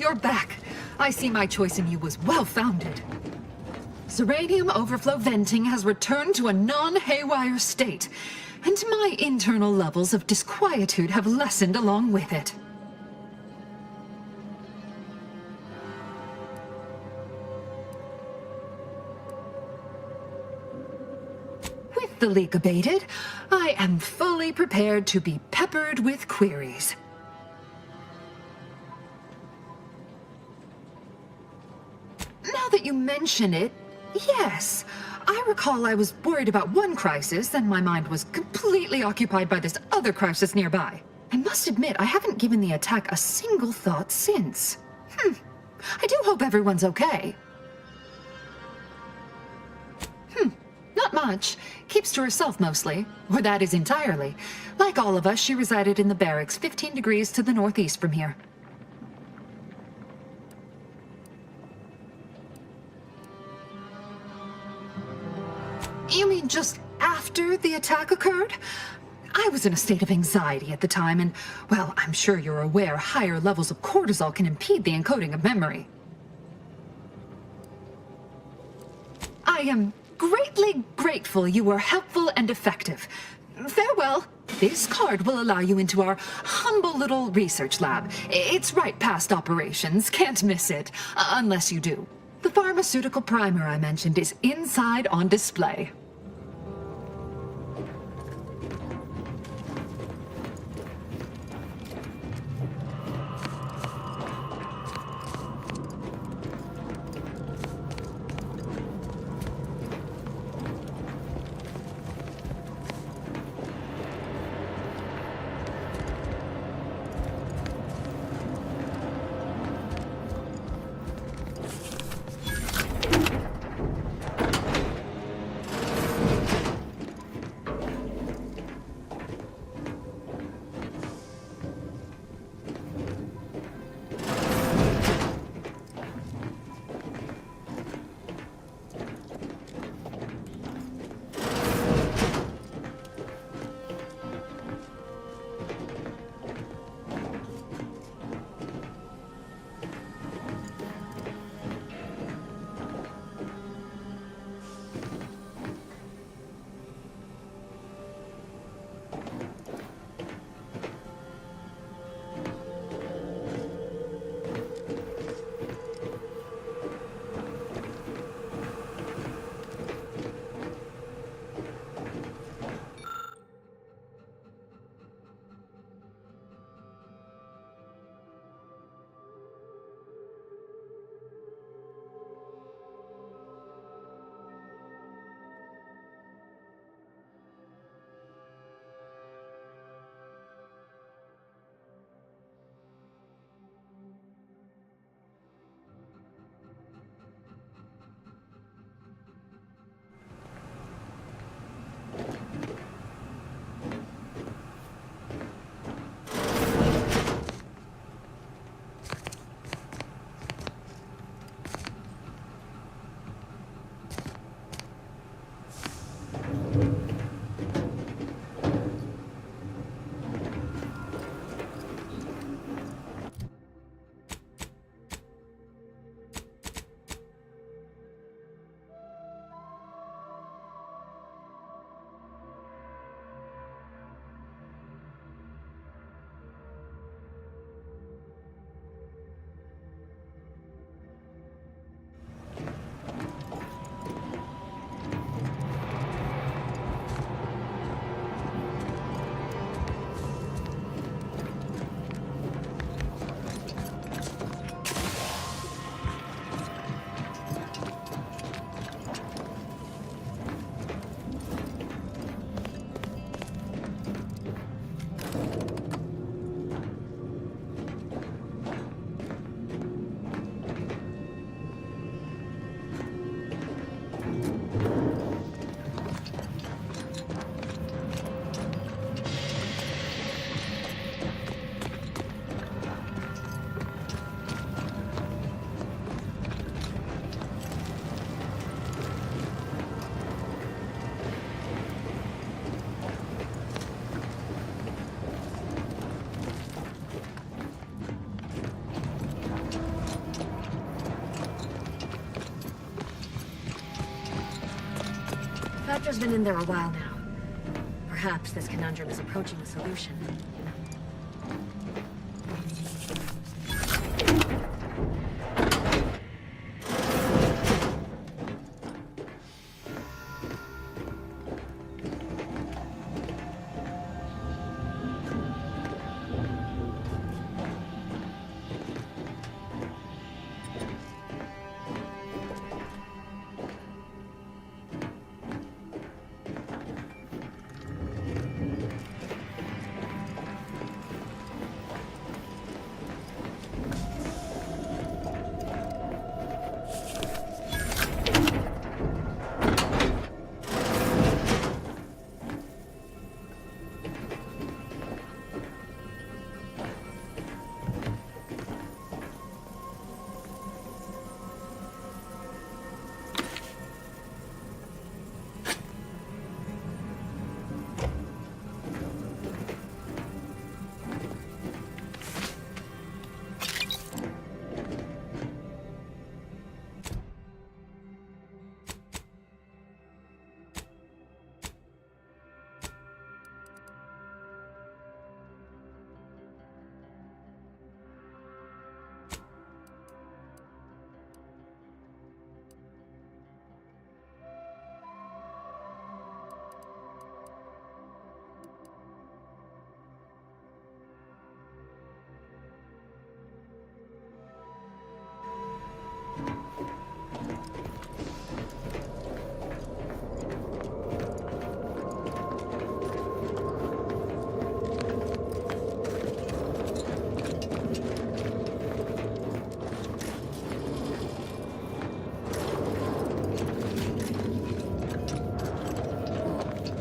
you're back. I see my choice in you was well-founded. Zeranium overflow venting has returned to a non-haywire state, and my internal levels of disquietude have lessened along with it. With the leak abated, I am fully prepared to be peppered with queries. Now that you mention it, yes. I recall I was worried about one crisis, and my mind was completely occupied by this other crisis nearby. I must admit, I haven't given the attack a single thought since. I do hope everyone's okay. Not much. Keeps to herself mostly, or that is entirely. Like all of us, she resided in the barracks 15 degrees to the northeast from here. You mean just after the attack occurred? I was in a state of anxiety at the time, and, well, I'm sure you're aware higher levels of cortisol can impede the encoding of memory. I am greatly grateful you were helpful and effective. Farewell. This card will allow you into our humble little research lab. It's right past operations. Can't miss it. Unless you do. The pharmaceutical primer I mentioned is inside on display. Spectre's been in there a while now. Perhaps this conundrum is approaching a solution.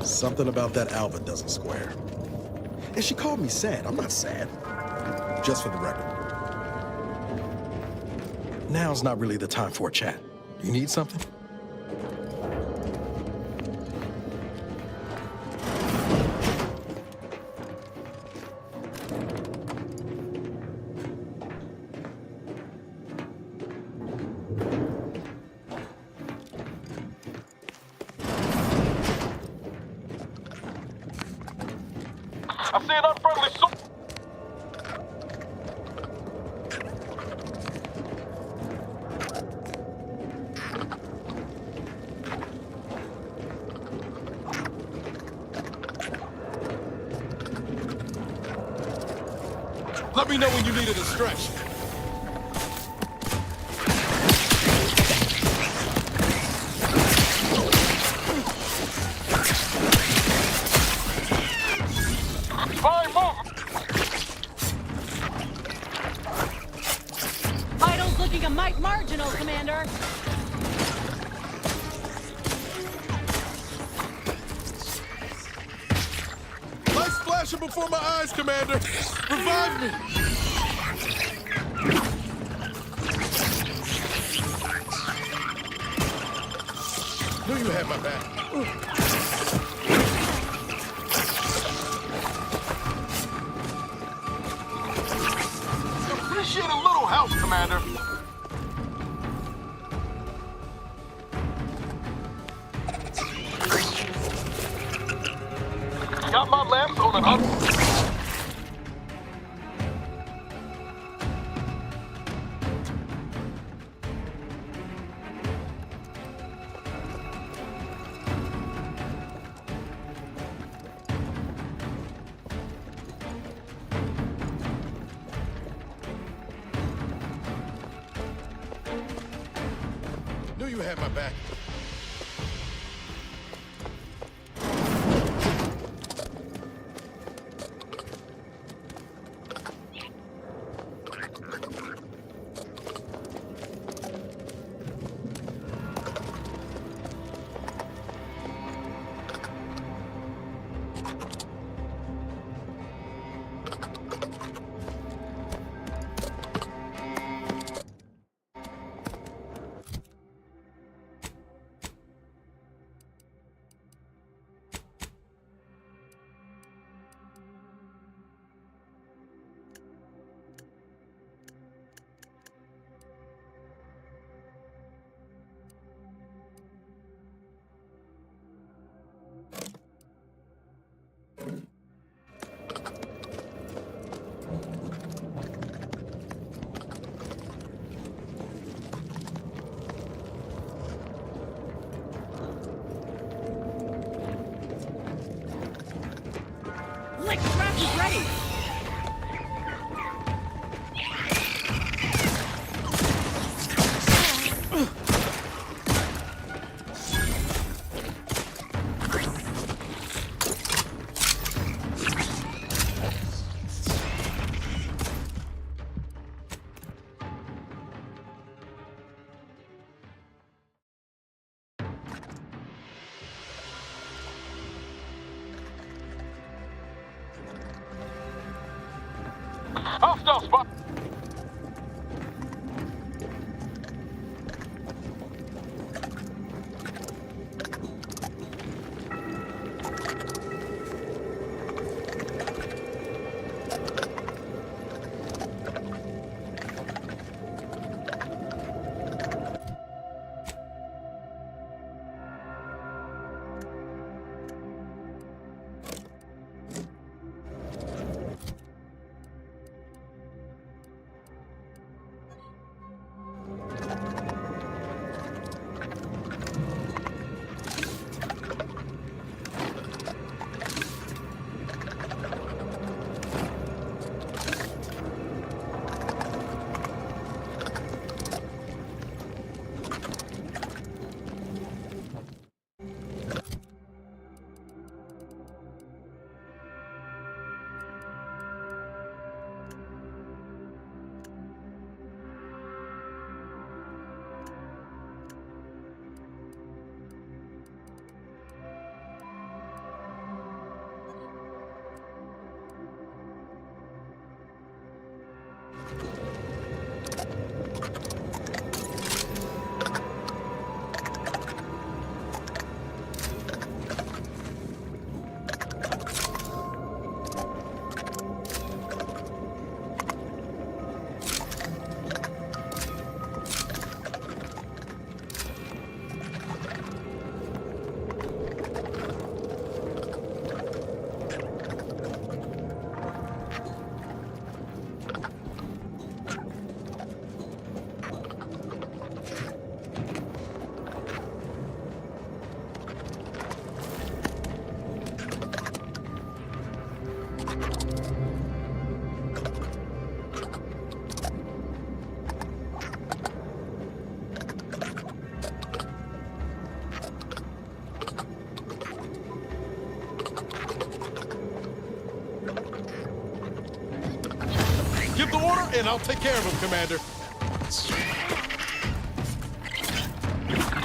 Something about that Alva doesn't square. And she called me sad. I'm not sad. Just for the record. Now's not really the time for a chat. You need something? I see an unfriendly soul. Let me know when you need a distraction. Fine move. Vitals looking a mite marginal, Commander. Lights flashing before my eyes, Commander. Revive me. Knew you had my back. Appreciate a little help, Commander. Got my lamps on an Knew you had my back. ready! Hostile spot. Give the order, and I'll take care of him, Commander.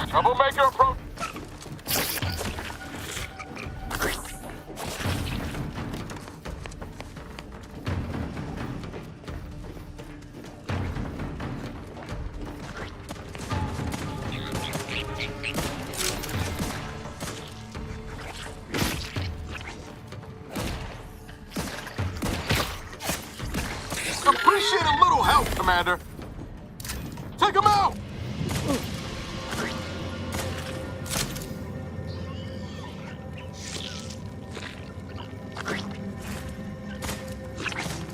Troublemaker approach. Appreciate a little help, Commander. Take him out!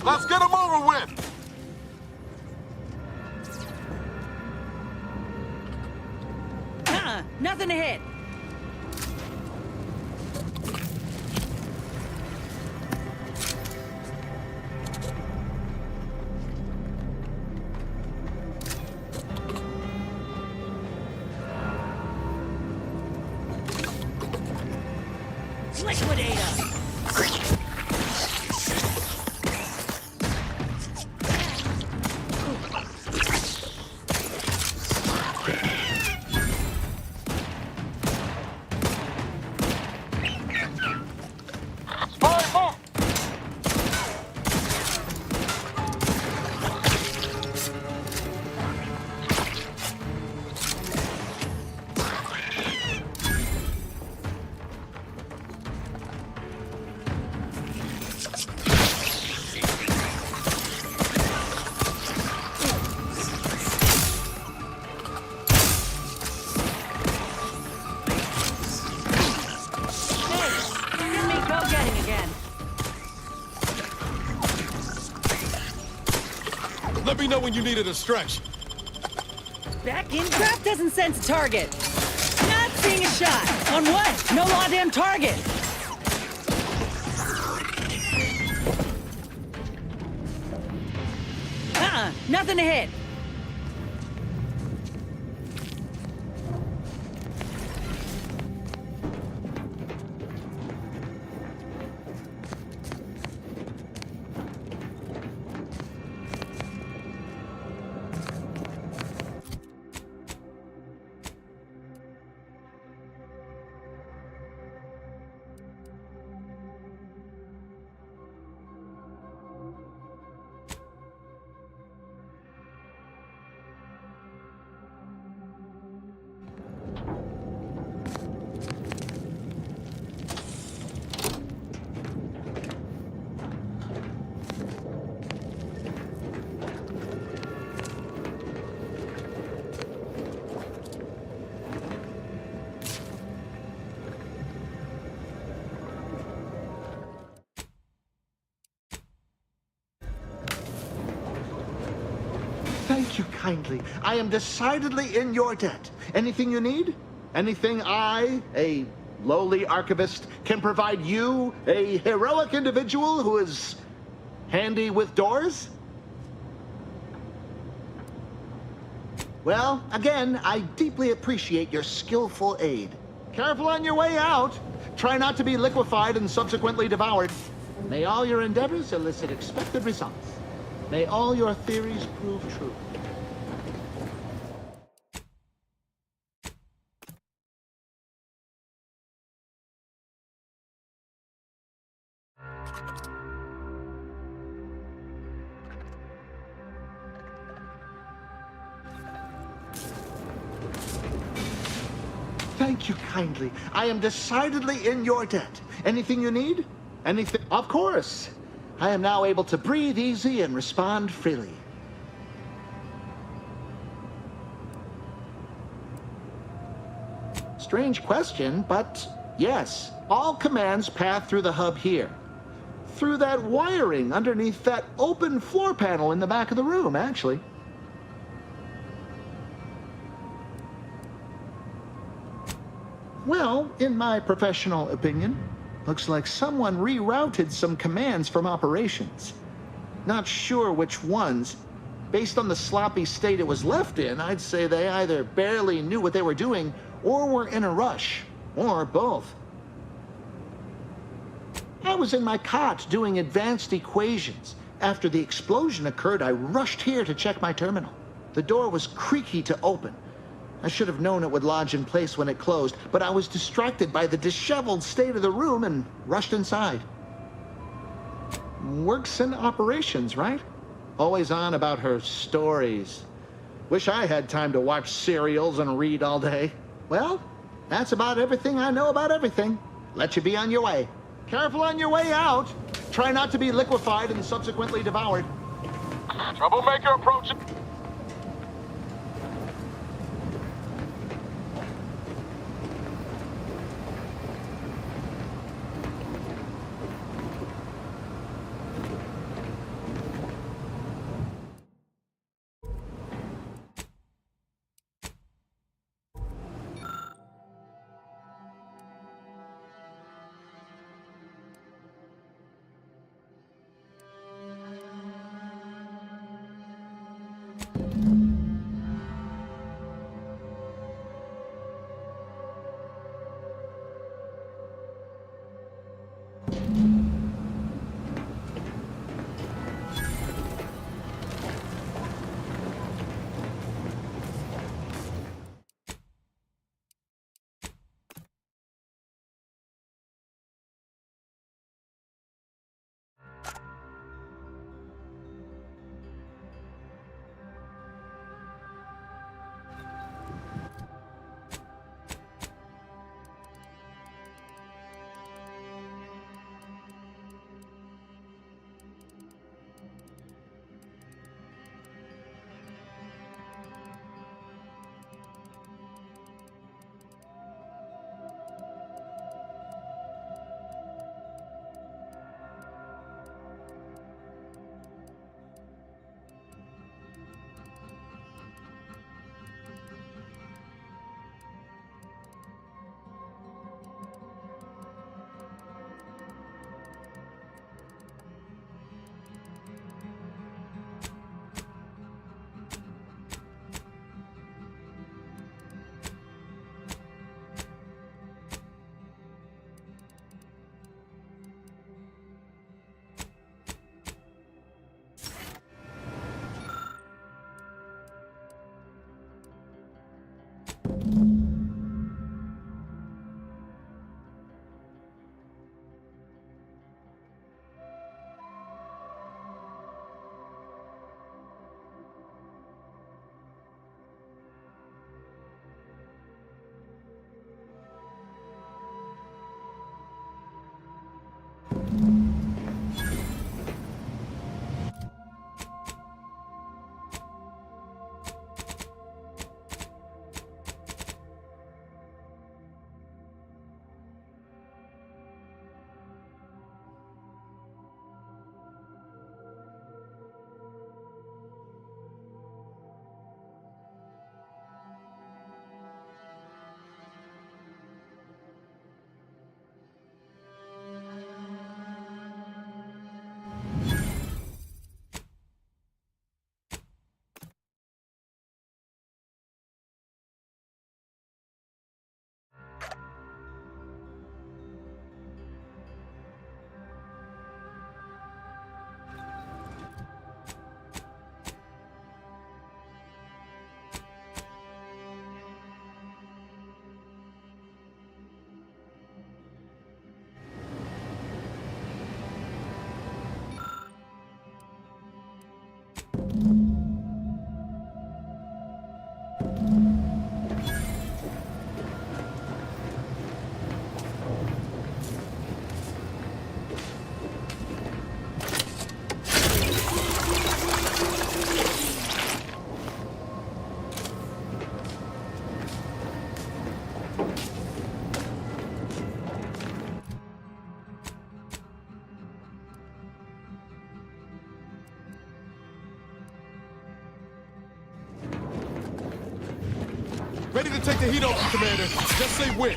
Let's get him over with! Nothing to hit. Let me know when you need a distraction. Back in craft doesn't sense a target. Not seeing a shot. On what? No goddamn target. Nothing to hit. Thank you kindly. I am decidedly in your debt. Anything you need? Anything I, a lowly archivist, can provide you, a heroic individual who is handy with doors? Well, again, I deeply appreciate your skillful aid. Careful on your way out. Try not to be liquefied and subsequently devoured. May all your endeavors elicit expected results. May all your theories prove true. Thank you kindly. I am decidedly in your debt. Anything you need? Anything? Of course. I am now able to breathe easy and respond freely. Strange question, but yes. All commands pass through the hub here. Through that wiring underneath that open floor panel in the back of the room, actually. Well, in my professional opinion, looks like someone rerouted some commands from operations. Not sure which ones. Based on the sloppy state it was left in, I'd say they either barely knew what they were doing or were in a rush, or both. I was in my cot doing advanced equations. After the explosion occurred, I rushed here to check my terminal. The door was creaky to open. I should have known it would lodge in place when it closed, but I was distracted by the disheveled state of the room and rushed inside. Works in operations, right? Always on about her stories. Wish I had time to watch serials and read all day. Well, that's about everything I know about everything. Let you be on your way. Careful on your way out. Try not to be liquefied and subsequently devoured. Troublemaker approaching. Ready to take the heat off you, Commander. Just say when.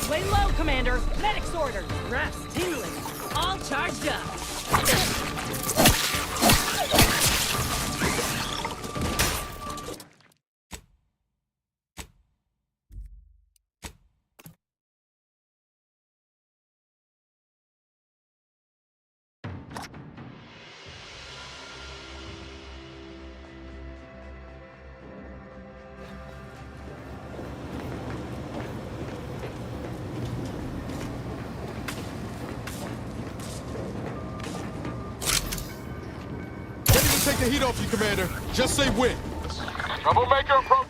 Lay low, Commander. Medic's orders. Reps tingling. All charged up. Take the heat off you, Commander. Just say when. Troublemaker approach.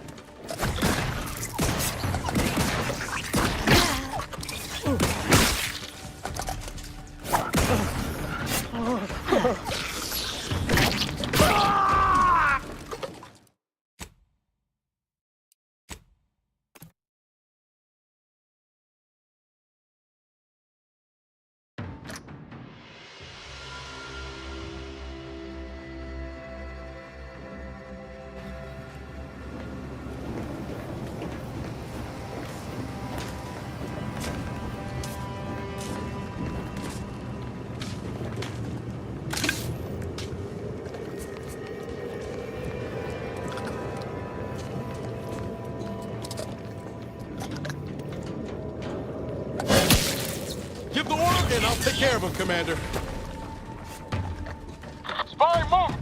Give the order, and I'll take care of him, Commander. Spy, move!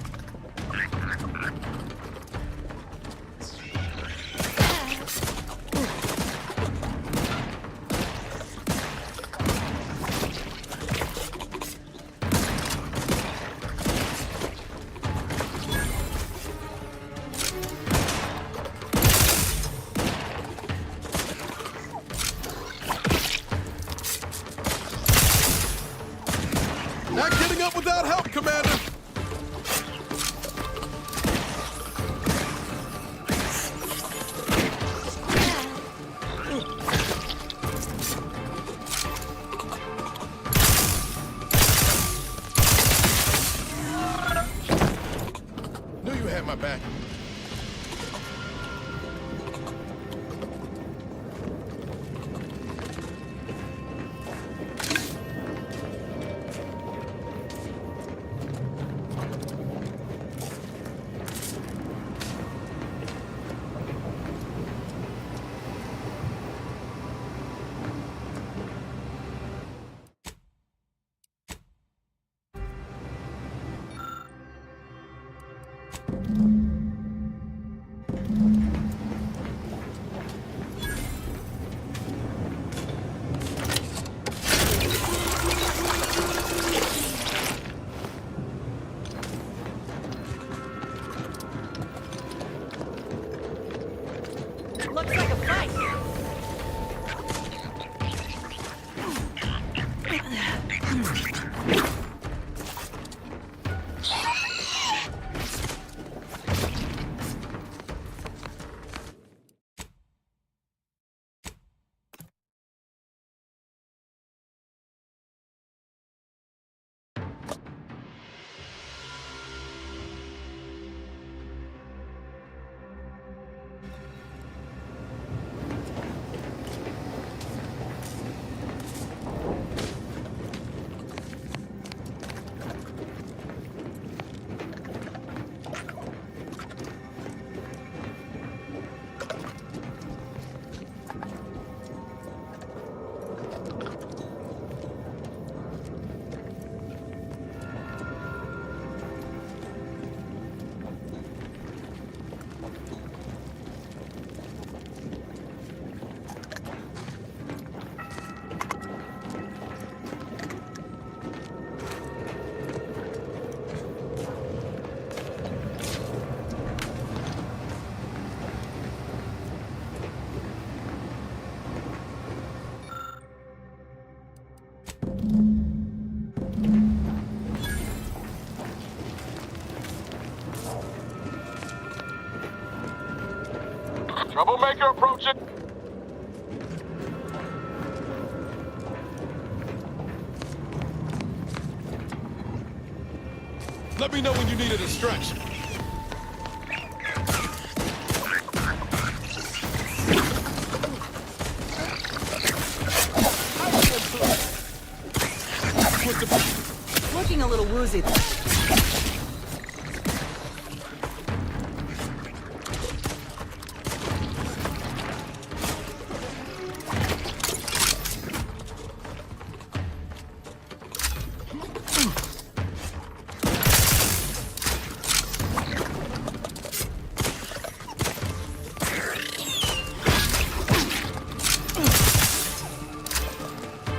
my back. Looks like a fight. Troublemaker approaching. Let me know when you need a distraction. Looking a little woozy.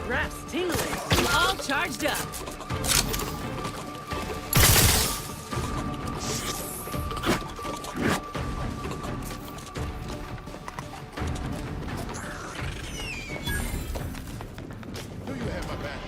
Reps tingling. All charged up. Do you have my back?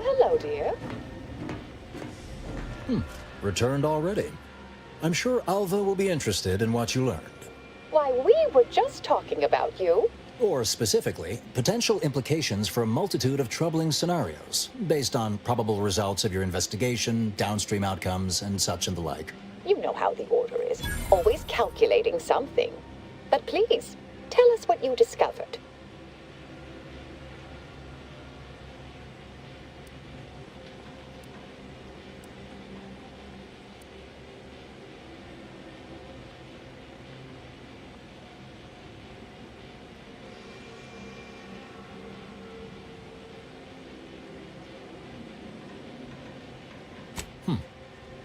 Hello, dear. Returned already. I'm sure Alva will be interested in what you learned. Why, we were just talking about you. Or specifically, potential implications for a multitude of troubling scenarios, based on probable results of your investigation, downstream outcomes, and such and the like. You know how the Order is. Always calculating something. But please, tell us what you discovered.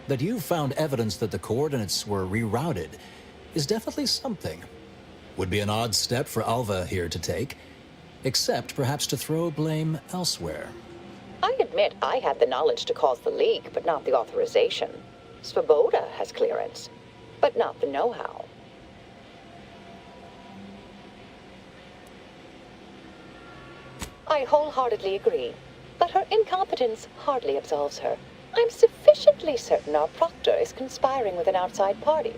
That you found evidence that the coordinates were rerouted is definitely something. Would be an odd step for Alva here to take, except perhaps to throw blame elsewhere. I admit I had the knowledge to cause the leak, but not the authorization. Svoboda has clearance, but not the know-how. I wholeheartedly agree, but her incompetence hardly absolves her. I'm sufficiently certain our proctor is conspiring with an outside party.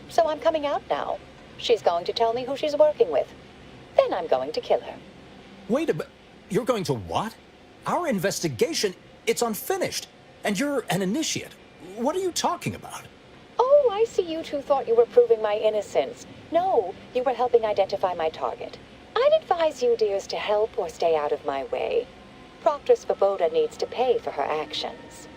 So I'm coming out now. She's going to tell me who she's working with. Then I'm going to kill her. Wait a minute. You're going to what? Our investigation, it's unfinished. And you're an initiate. What are you talking about? Oh, I see you two thought you were proving my innocence. No, you were helping identify my target. I'd advise you, dears, to help or stay out of my way. Proctor Svoboda needs to pay for her actions.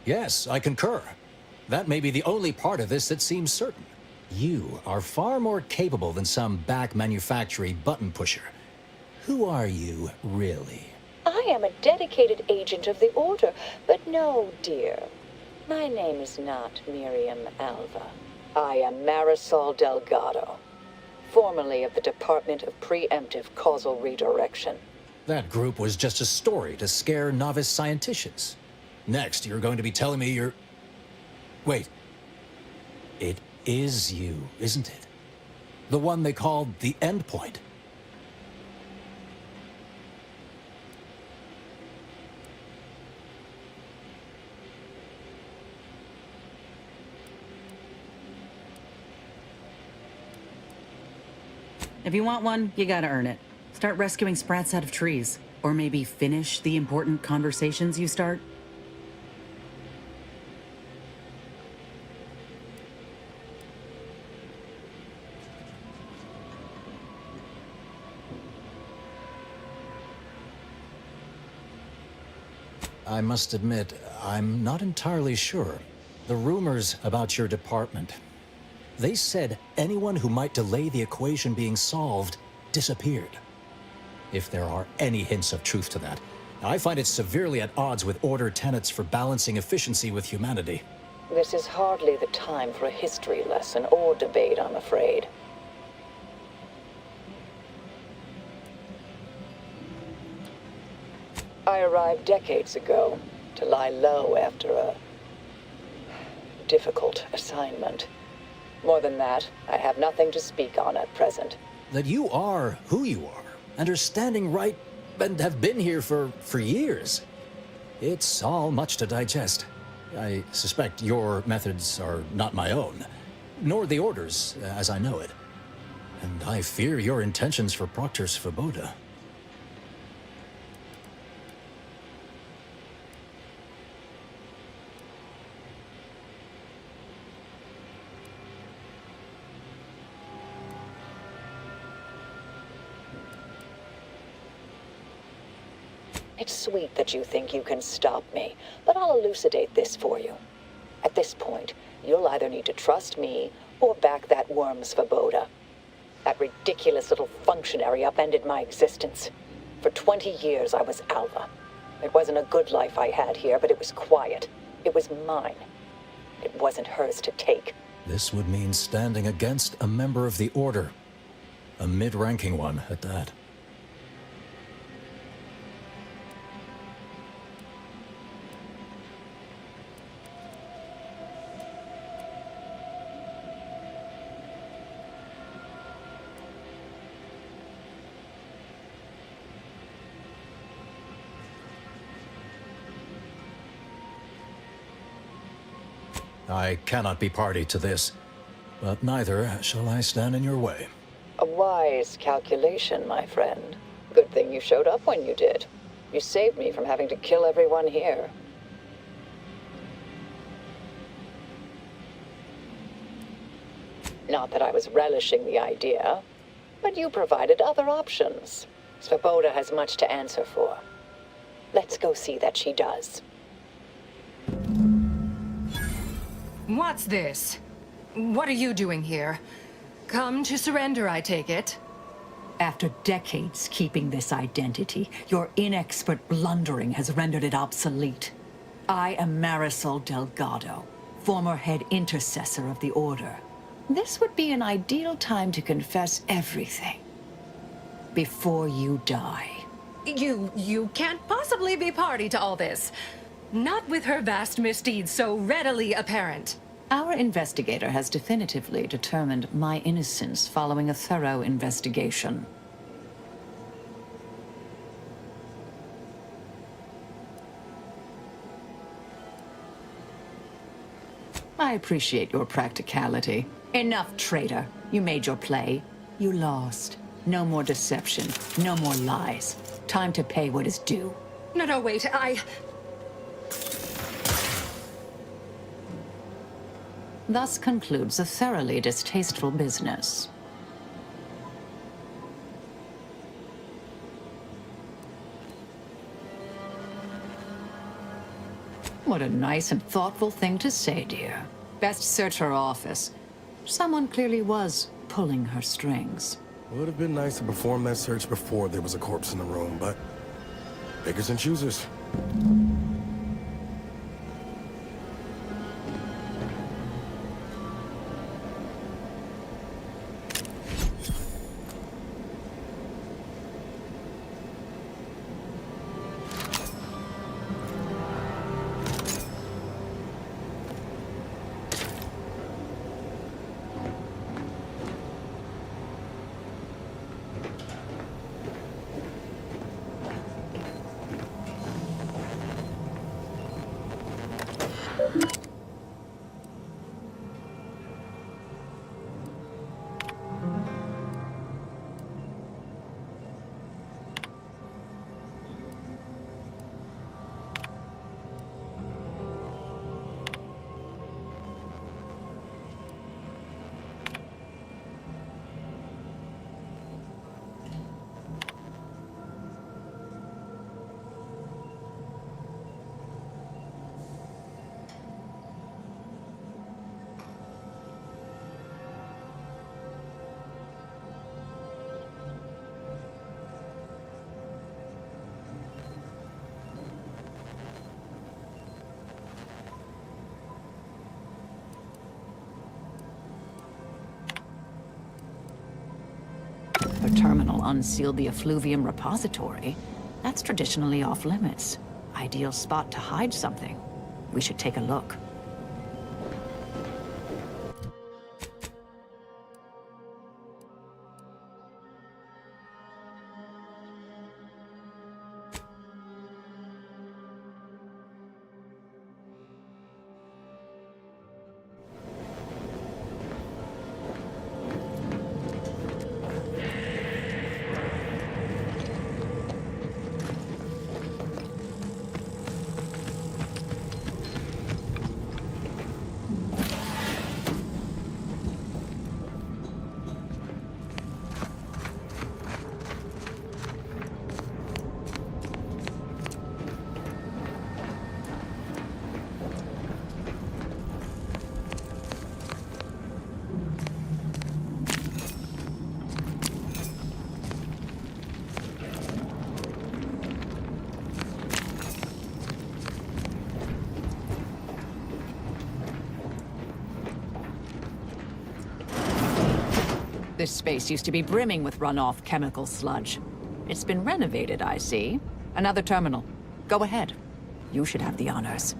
Yes, I concur. That may be the only part of this that seems certain. You are far more capable than some back-manufactory button pusher. Who are you, really? I am a dedicated agent of the Order, but no, dear. My name is not Miriam Alva. I am Marisol Delgado, formerly of the Department of Preemptive Causal Redirection. That group was just a story to scare novice scienticians. Next, you're going to be telling me you're... Wait. It is you, isn't it? The one they called the Endpoint. If you want one, you gotta earn it. Start rescuing sprats out of trees. Or maybe finish the important conversations you start. I must admit, I'm not entirely sure. The rumors about your department. They said anyone who might delay the equation being solved disappeared. If there are any hints of truth to that, I find it severely at odds with Order tenets for balancing efficiency with humanity. This is hardly the time for a history lesson or debate, I'm afraid. I arrived decades ago to lie low after a difficult assignment. More than that, I have nothing to speak on at present. That you are who you are, and are standing right, and have been here for years. It's all much to digest. I suspect your methods are not my own, nor the Order's, as I know it. And I fear your intentions for Proctor Svoboda. It's sweet that you think you can stop me, but I'll elucidate this for you. At this point, you'll either need to trust me or back that worm Svoboda. That ridiculous little functionary upended my existence. For 20 years, I was Alva. It wasn't a good life I had here, but it was quiet. It was mine. It wasn't hers to take. This would mean standing against a member of the Order. A mid-ranking one, at that. I cannot be party to this, but neither shall I stand in your way. A wise calculation, my friend. Good thing you showed up when you did. You saved me from having to kill everyone here. Not that I was relishing the idea, but you provided other options. Svoboda has much to answer for. Let's go see that she does. What's this? What are you doing here? Come to surrender, I take it? After decades keeping this identity, your inexpert blundering has rendered it obsolete. I am Marisol Delgado, former head intercessor of the Order. This would be an ideal time to confess everything. Before you die. You can't possibly be party to all this. Not with her vast misdeeds so readily apparent. Our investigator has definitively determined my innocence following a thorough investigation. I appreciate your practicality. Enough, traitor. You made your play. You lost. No more deception. No more lies. Time to pay what is due. No, wait, Thus concludes a thoroughly distasteful business. What a nice and thoughtful thing to say, dear. Best search her office. Someone clearly was pulling her strings. Would have been nice to perform that search before there was a corpse in the room, but pickers and choosers. The terminal unsealed the effluvium repository. That's traditionally off limits. Ideal spot to hide something. We should take a look. This space used to be brimming with runoff chemical sludge. It's been renovated, I see. Another terminal. Go ahead. You should have the honors.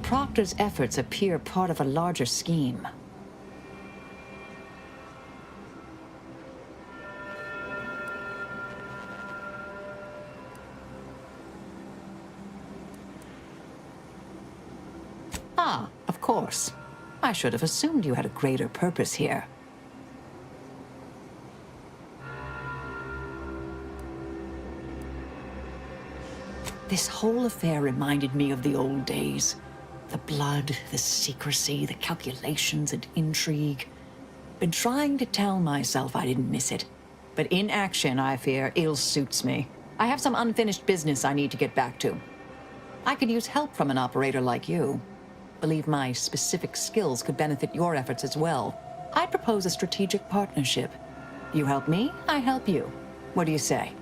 Proctor's efforts appear part of a larger scheme. Ah, of course. I should have assumed you had a greater purpose here. This whole affair reminded me of the old days. The blood, the secrecy, the calculations and intrigue. Been trying to tell myself I didn't miss it. But in action, I fear, ill suits me. I have some unfinished business I need to get back to. I could use help from an operator like you. Believe my specific skills could benefit your efforts as well. I propose a strategic partnership. You help me, I help you. What do you say?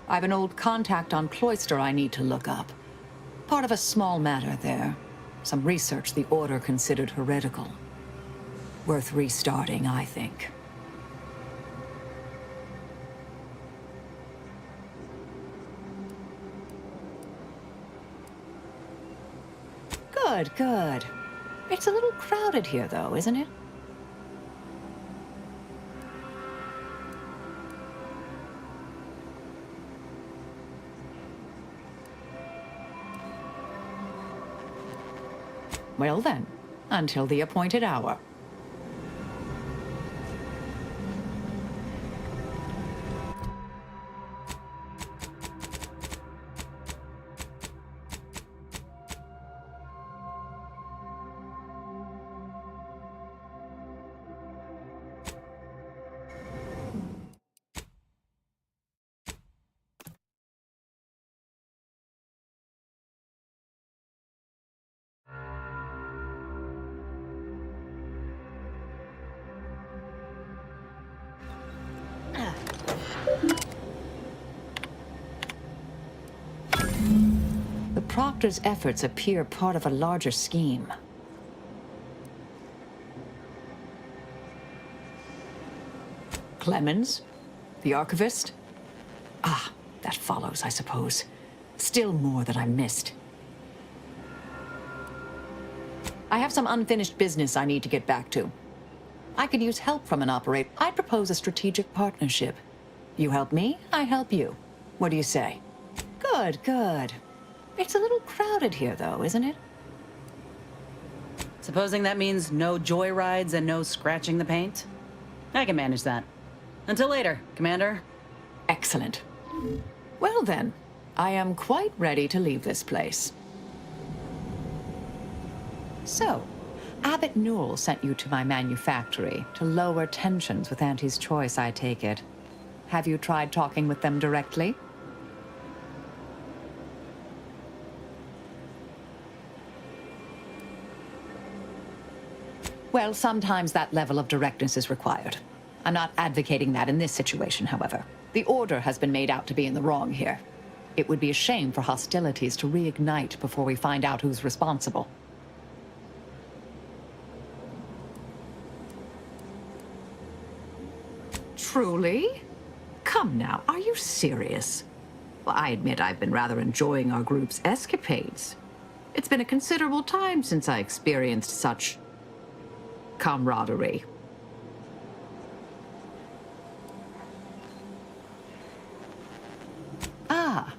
I've an old contact on Cloister I need to look up. Part of a small matter there. Some research the Order considered heretical. Worth restarting, I think. Good, good. It's a little crowded here, though, isn't it? Well then, until the appointed hour. The Proctor's efforts appear part of a larger scheme. Clemens? The archivist? Ah, that follows, I suppose. Still more that I missed. I have some unfinished business I need to get back to. I could use help from an operator. I propose a strategic partnership. You help me, I help you. What do you say? Good, good. It's a little crowded here, though, isn't it? Supposing that means no joyrides and no scratching the paint? I can manage that. Until later, Commander. Excellent. Well then, I am quite ready to leave this place. So, Abbot Newell sent you to my manufactory to lower tensions with Auntie's Choice, I take it. Have you tried talking with them directly? Well, sometimes that level of directness is required. I'm not advocating that in this situation, however. The Order has been made out to be in the wrong here. It would be a shame for hostilities to reignite before we find out who's responsible. Truly? Come now, are you serious? Well, I admit I've been rather enjoying our group's escapades. It's been a considerable time since I experienced such camaraderie. Ah.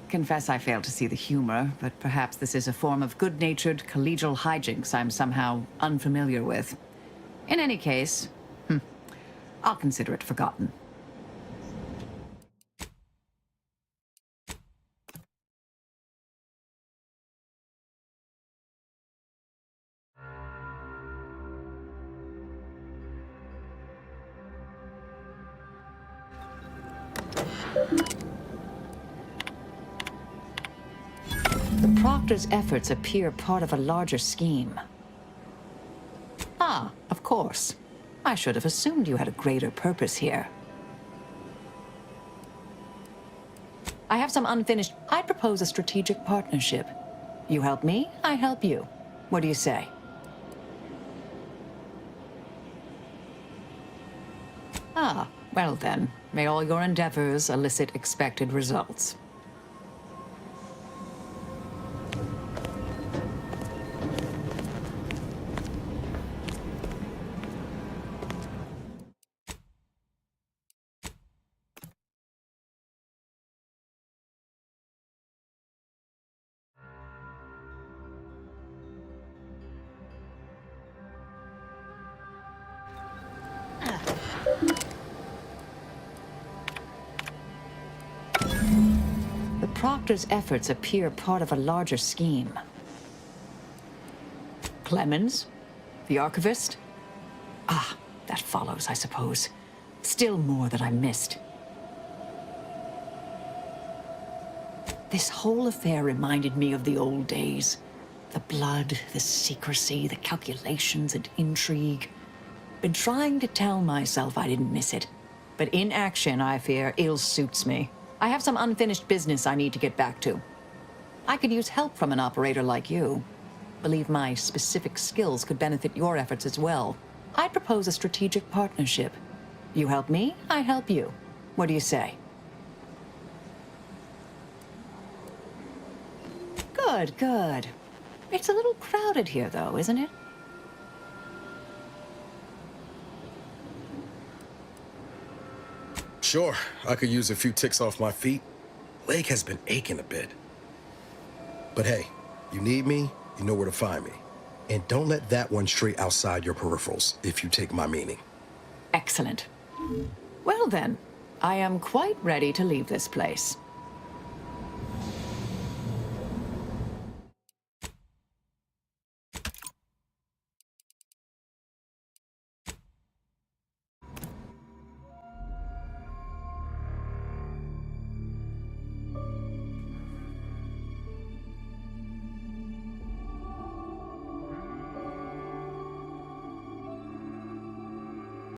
Confess I failed to see the humor, but perhaps this is a form of good-natured collegial hijinks I'm somehow unfamiliar with. In any case, I'll consider it forgotten. The Proctor's efforts appear part of a larger scheme. Ah, of course. I should have assumed you had a greater purpose here. I have some unfinished... I propose a strategic partnership. You help me, I help you. What do you say? Well then, may all your endeavors elicit expected results. The Proctor's efforts appear part of a larger scheme. Clemens? The archivist? Ah, that follows, I suppose. Still more that I missed. This whole affair reminded me of the old days. The blood, the secrecy, the calculations and intrigue. Been trying to tell myself I didn't miss it. But in action, I fear, ill suits me. I have some unfinished business I need to get back to. I could use help from an operator like you. Believe my specific skills could benefit your efforts as well. I'd propose a strategic partnership. You help me, I help you. What do you say? Good, good. It's a little crowded here, though, isn't it? Sure, I could use a few ticks off my feet. Leg has been aching a bit. But hey, you need me, you know where to find me. And don't let that one stray outside your peripherals, if you take my meaning. Excellent. Well then, I am quite ready to leave this place.